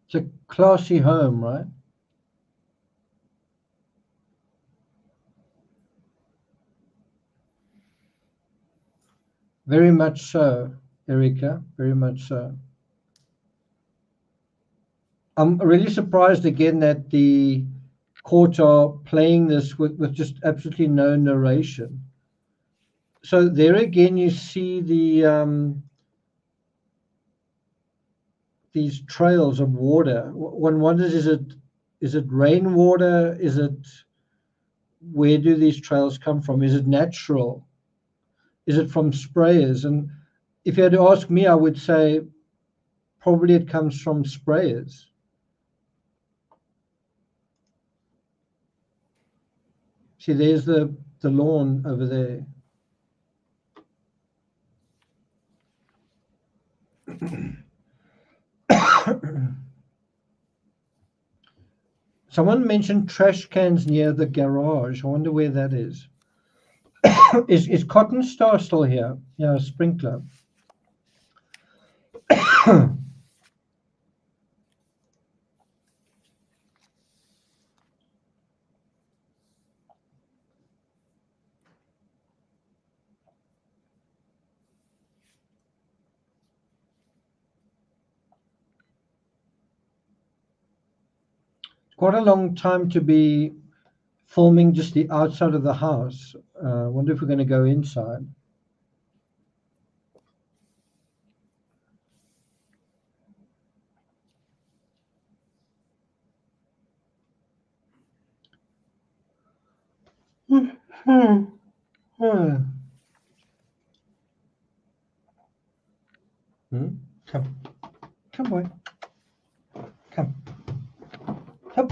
It's a classy home, right? Very much so, Erica, very much so. I'm really surprised again that the court are playing this with just absolutely no narration. So there again, you see these trails of water. One wonders, is it rainwater? Is it, where do these trails come from? Is it natural? Is it from sprayers? And if you had to ask me, I would say probably it comes from sprayers. See, there's the lawn over there. Someone mentioned trash cans near the garage. I wonder where that is. Is Cotton Star still here? Yeah, sprinkler. Quite a long time to be filming just the outside of the house. I wonder if we're going to go inside. Come, boy. Come. Come.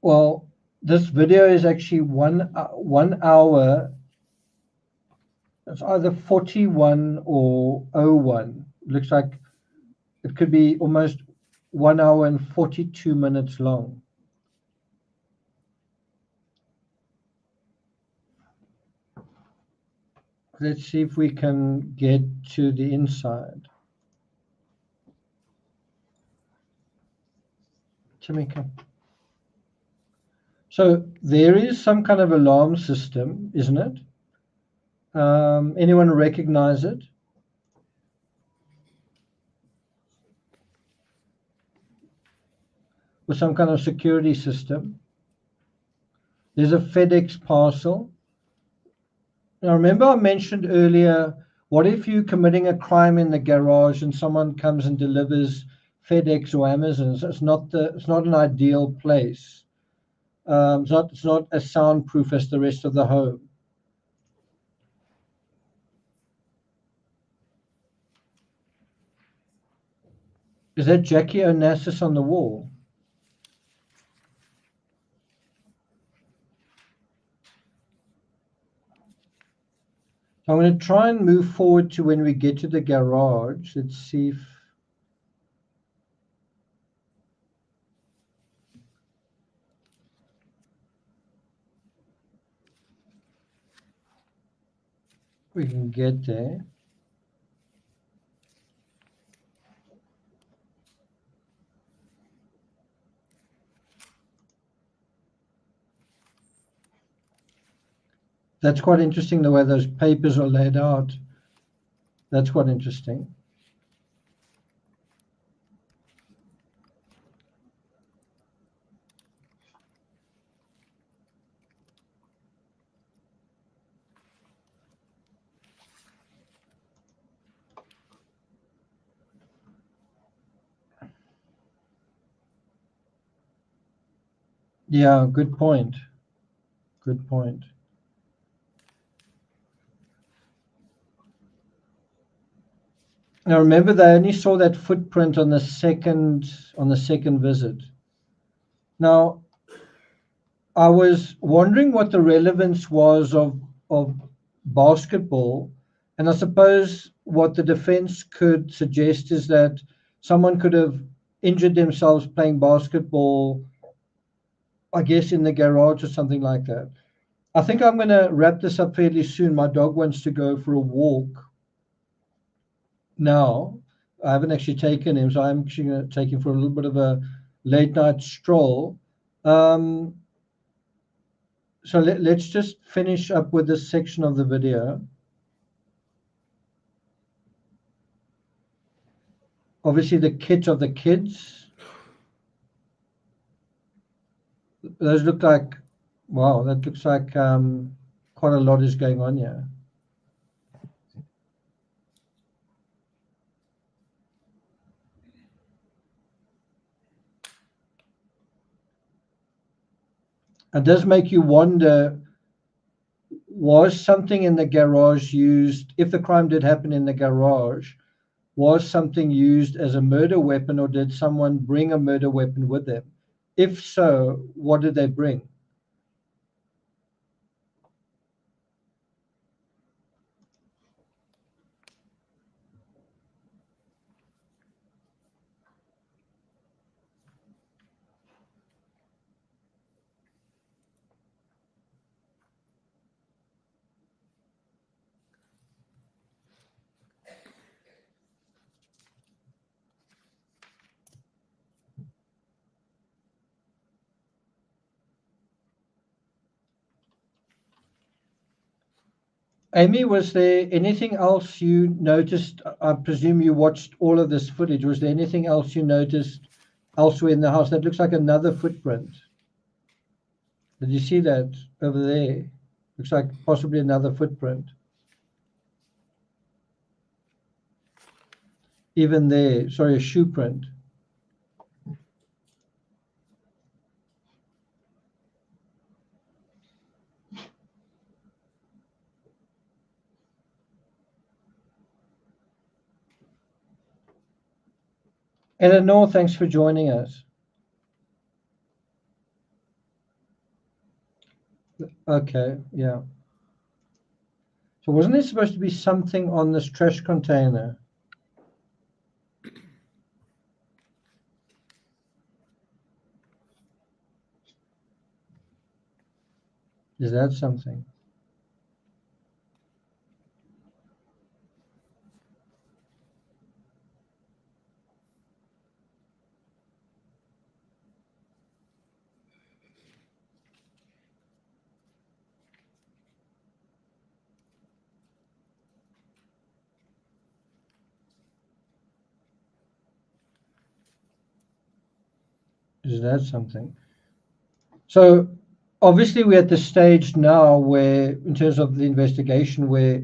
Well, this video is actually 1 hour. It's either 41 or 01. Looks like it could be almost 1 hour and 42 minutes long. Let's see if we can get to the inside. Tamika. So there is some kind of alarm system, isn't it? Anyone recognize it? With some kind of security system. There's a FedEx parcel. Now, remember I mentioned earlier, what if you're committing a crime in the garage and someone comes and delivers FedEx or Amazon? It's not an ideal place. It's not as soundproof as the rest of the home. Is that Jackie Onassis on the wall? I'm going to try and move forward to when we get to the garage. Let's see if we can get there. That's quite interesting, the way those papers are laid out. That's quite interesting. Yeah, good point. Good point. Now remember, they only saw that footprint on the second visit. Now, I was wondering what the relevance was of basketball And I suppose what the defense could suggest is that someone could have injured themselves playing basketball, I guess, in the garage or something like that. I think I'm going to wrap this up fairly soon. My dog wants to go for a walk now. I haven't actually taken him, so I'm actually going to take him for a little bit of a late night stroll. So let's just finish up with this section of the video. Obviously, the kit of the kids. Those look like, wow, that looks like quite a lot is going on here. It does make you wonder, was something in the garage used, if the crime did happen in the garage, was something used as a murder weapon, or did someone bring a murder weapon with them? If so, what did they bring? Amy, was there anything else you noticed? I presume you watched all of this footage. Was there anything else you noticed elsewhere in the house? That looks like another footprint. Did you see that over there? Looks like possibly another footprint. Even there, sorry, a shoe print. Eleanor, thanks for joining us. Okay, yeah. So wasn't there supposed to be something on this trash container? Is that something? Is that something? So obviously we're at the stage now where, in terms of the investigation, where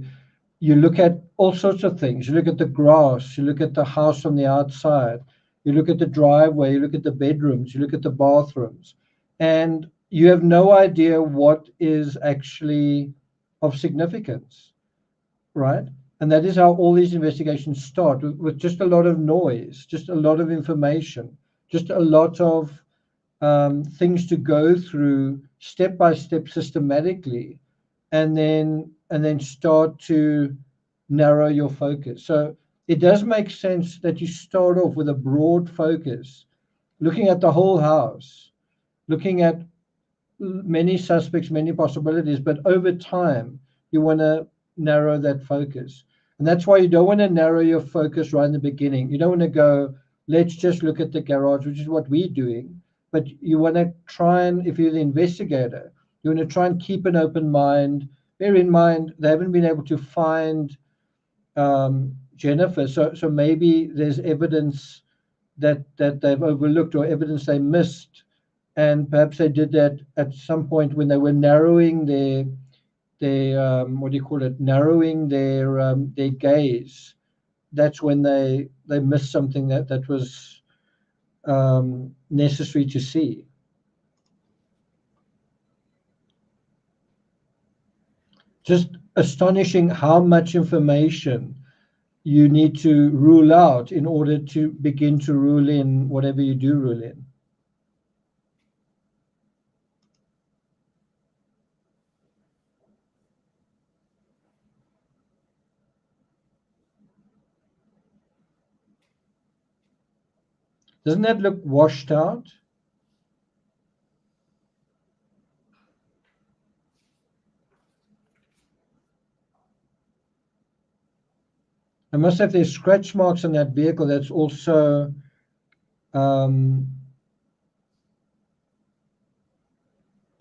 you look at all sorts of things. You look at the grass, you look at the house on the outside, you look at the driveway, you look at the bedrooms, you look at the bathrooms, and you have no idea what is actually of significance, right? And that is how all these investigations start, with just a lot of noise, just a lot of information, just a lot of things to go through step by step systematically, and then start to narrow your focus. So it does make sense that you start off with a broad focus, looking at the whole house, looking at many suspects, many possibilities, but over time you want to narrow that focus. And that's why you don't want to narrow your focus right in the beginning. You don't want to go, let's just look at the garage, which is what we're doing. But you want to try and, if you're the investigator, you want to try and keep an open mind. Bear in mind, they haven't been able to find Jennifer. So maybe there's evidence that they've overlooked, or evidence they missed. And perhaps they did that at some point when they were narrowing their what do you call it? Narrowing their gaze. That's when they missed something that was necessary to see. Just astonishing how much information you need to rule out in order to begin to rule in whatever you do rule in. Doesn't that look washed out? I must have there's scratch marks on that vehicle. That's also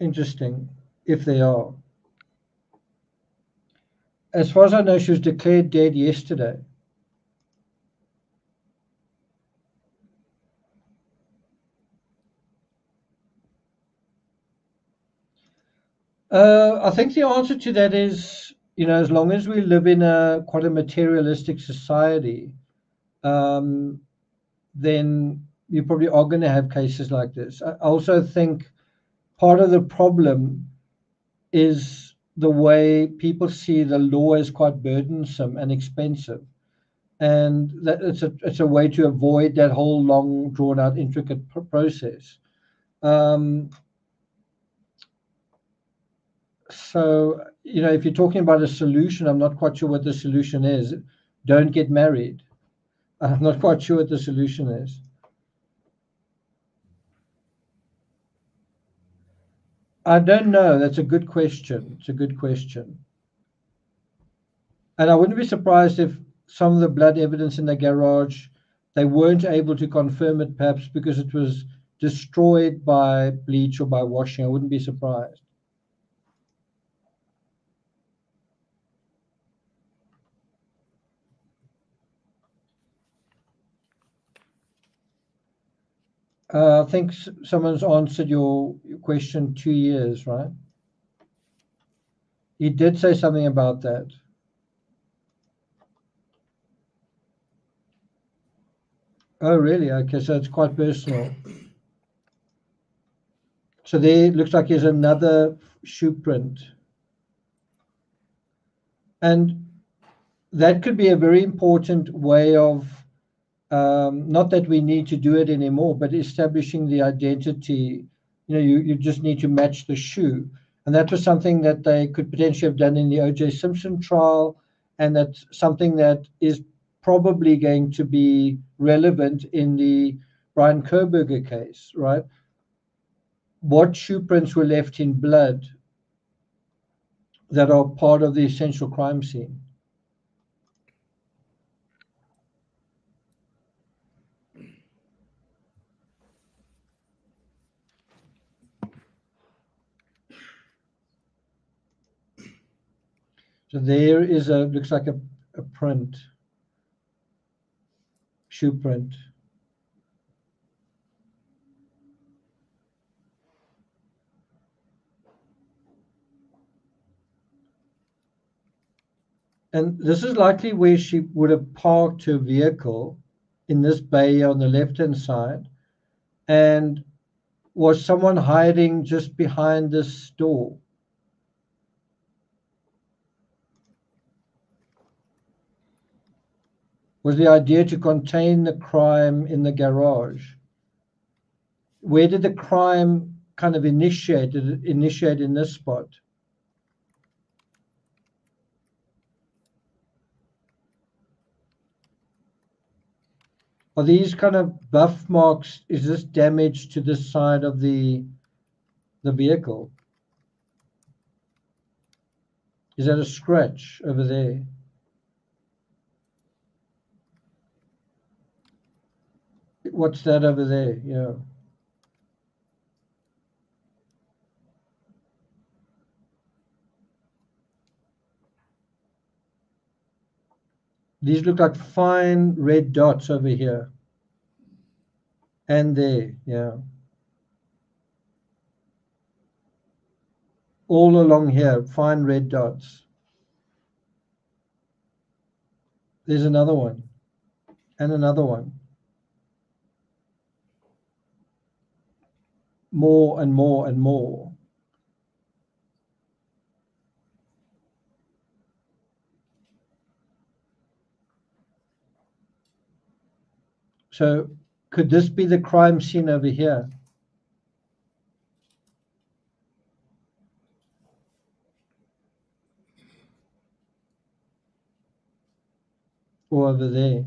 interesting, if they are. As far as I know, she was declared dead yesterday. I think the answer to that is, as long as we live in quite a materialistic society, then you probably are going to have cases like this. I also think part of the problem is the way people see the law as quite burdensome and expensive. And that it's a way to avoid that whole long, drawn out, intricate process. So, if you're talking about a solution, I'm not quite sure what the solution is. Don't get married. I'm not quite sure what the solution is. I don't know. That's a good question. It's a good question. And I wouldn't be surprised if some of the blood evidence in the garage, they weren't able to confirm it, perhaps because it was destroyed by bleach or by washing. I wouldn't be surprised. I think someone's answered your question, 2 years, right? He did say something about that. Oh, really? Okay, so it's quite personal. So there looks like there's another shoe print. And that could be a very important way of, not that we need to do it anymore, but establishing the identity. You just need to match the shoe. And that was something that they could potentially have done in the O.J. Simpson trial. And that's something that is probably going to be relevant in the Brian Koberger case, right? What shoe prints were left in blood that are part of the essential crime scene? So there is looks like a print, shoe print. And this is likely where she would have parked her vehicle, in this bay on the left-hand side. And was someone hiding just behind this door? Was the idea to contain the crime in the garage? Where did the crime kind of initiate? Did it initiate in this spot? Are these kind of buff marks? Is this damage to this side of the vehicle? Is that a scratch over there? What's that over there? Yeah. These look like fine red dots over here. And there, yeah. All along here, fine red dots. There's another one. And another one. More and more and more. So could this be the crime scene over here? Or over there?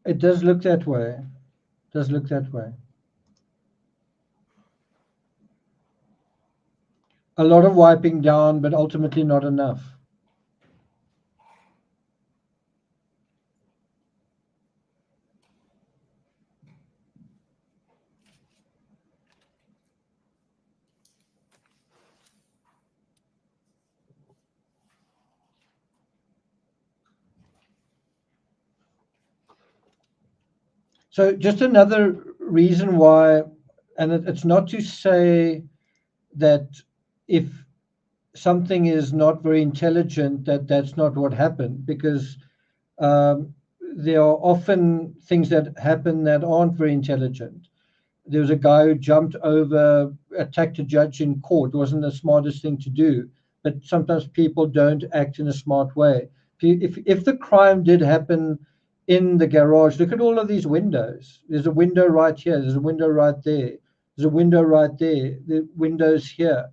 It does look that way. It does look that way. A lot of wiping down, but ultimately not enough. So just another reason why, and it's not to say that if something is not very intelligent, that's not what happened, because there are often things that happen that aren't very intelligent. There was a guy who jumped over, attacked a judge in court. It wasn't the smartest thing to do, but sometimes people don't act in a smart way. If the crime did happen in the garage, look at all of these windows. There's a window right here. There's a window right there. There's a window right there. The windows here.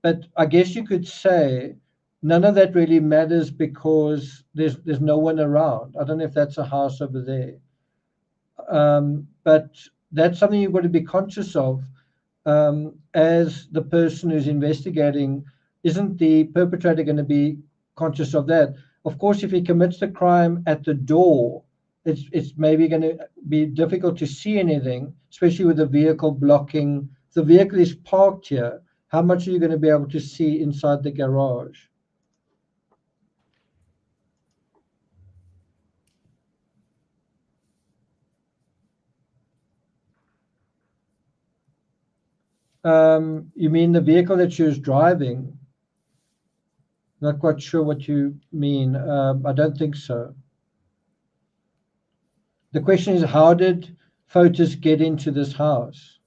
But I guess you could say none of that really matters because there's no one around. I don't know if that's a house over there. But that's something you've got to be conscious of as the person who's investigating. Isn't the perpetrator going to be conscious of that? Of course, if he commits the crime at the door, it's maybe going to be difficult to see anything, especially with the vehicle blocking. If the vehicle is parked here, how much are you going to be able to see inside the garage? You mean the vehicle that she was driving? Not quite sure what you mean. I don't think so. The question is, how did Photos get into this house?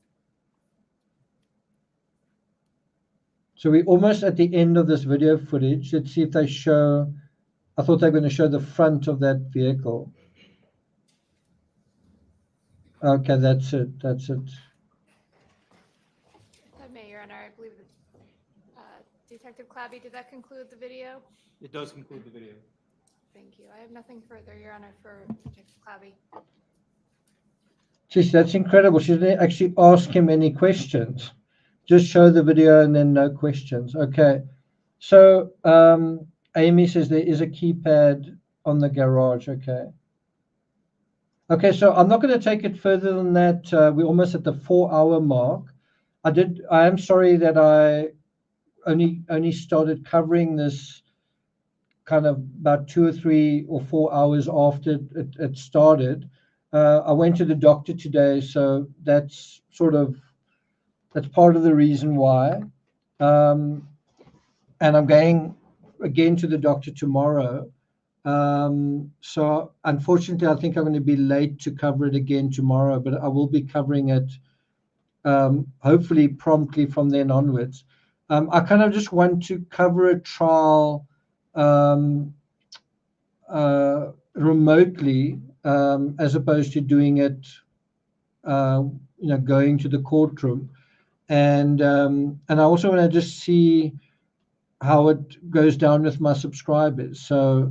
So we're almost at the end of this video footage. Let's see if they show, I thought they were going to show the front of that vehicle. Okay, that's it, that's it. If I may, Your Honor, I believe that Detective Clabby, did that conclude the video? It does conclude the video. Thank you. I have nothing further, Your Honor, for Detective Clabby. Geez, that's incredible. She didn't actually ask him any questions. Just show the video and then no questions. Okay. So Amy says there is a keypad on the garage. Okay. Okay, so I'm not going to take it further than that. We're almost at the 4-hour mark. I am sorry that I only started covering this kind of about 2 or 3 or 4 hours after it started. I went to the doctor today, so that's part of the reason why. And I'm going again to the doctor tomorrow. So unfortunately, I think I'm going to be late to cover it again tomorrow, but I will be covering it hopefully promptly from then onwards. I kind of just want to cover a trial remotely as opposed to doing it, going to the courtroom. And I also want to just see how it goes down with my subscribers. So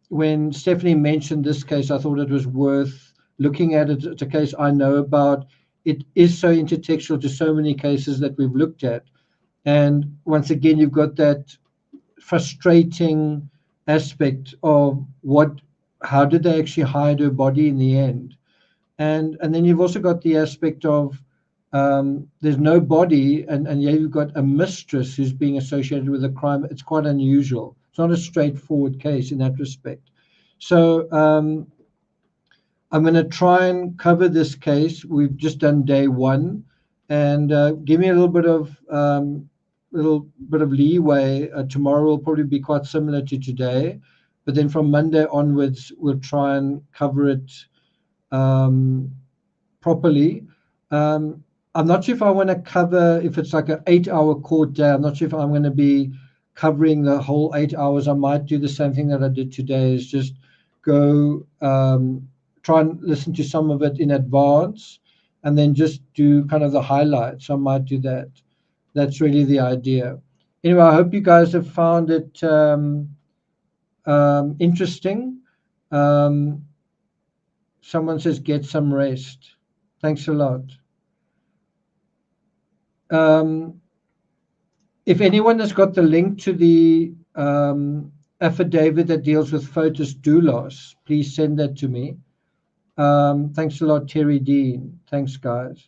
when Stephanie mentioned this case, I thought it was worth looking at it. It's a case I know about. It is so intertextual to so many cases that we've looked at. And once again, you've got that frustrating aspect of how did they actually hide her body in the end? And then you've also got the aspect of there's no body, and yeah, you've got a mistress who's being associated with a crime. It's quite unusual. It's not a straightforward case in that respect. So I'm going to try and cover this case. We've just done day 1, and give me a little bit of leeway. Tomorrow will probably be quite similar to today, but then from Monday onwards, we'll try and cover it properly. I'm not sure if I want to cover, if it's like an 8-hour court day, I'm not sure if I'm going to be covering the whole 8 hours. I might do the same thing that I did today, is just go try and listen to some of it in advance and then just do kind of the highlights. I might do that. That's really the idea. Anyway, I hope you guys have found it interesting. Someone says, get some rest. Thanks a lot. If anyone has got the link to the affidavit that deals with Photos Dulos, please send that to me. Thanks a lot, Terry Dean. Thanks, guys.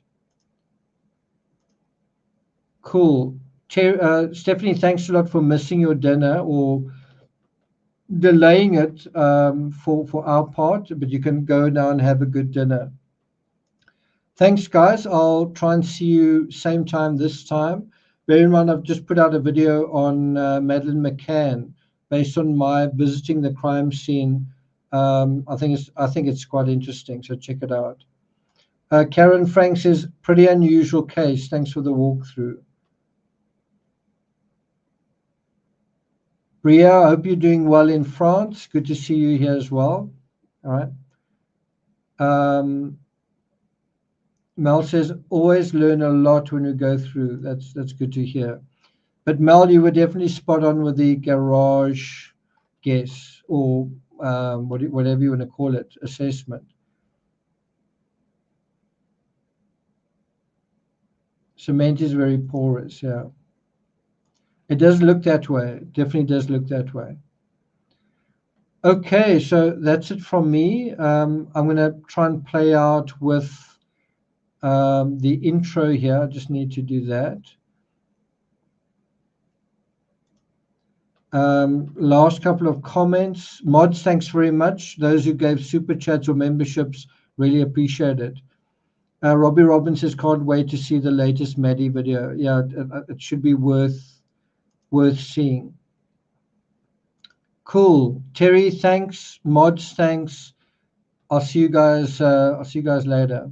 Cool. Stephanie, thanks a lot for missing your dinner or delaying it for our part, but you can go now and have a good dinner. Thanks, guys. I'll try and see you same time this time. Bear in mind, I've just put out a video on Madeleine McCann based on my visiting the crime scene. I think it's quite interesting, so check it out. Karen Frank says, pretty unusual case. Thanks for the walkthrough. Bria, I hope you're doing well in France. Good to see you here as well. All right. Mel says, always learn a lot when we go through. That's good to hear. But Mel, you were definitely spot on with the garage guess or whatever you want to call it, assessment. Cement is very porous, yeah. It does look that way. It definitely does look that way. Okay, so that's it from me. I'm going to try and play out with the intro here. I just need to do that. Last couple of comments. Mods, thanks very much. Those who gave super chats or memberships, really appreciate it. Robbie Robbins says, can't wait to see the latest Maddie video. Yeah, it should be worth seeing. Cool. Terry, thanks. Mods, thanks. I'll see you guys later.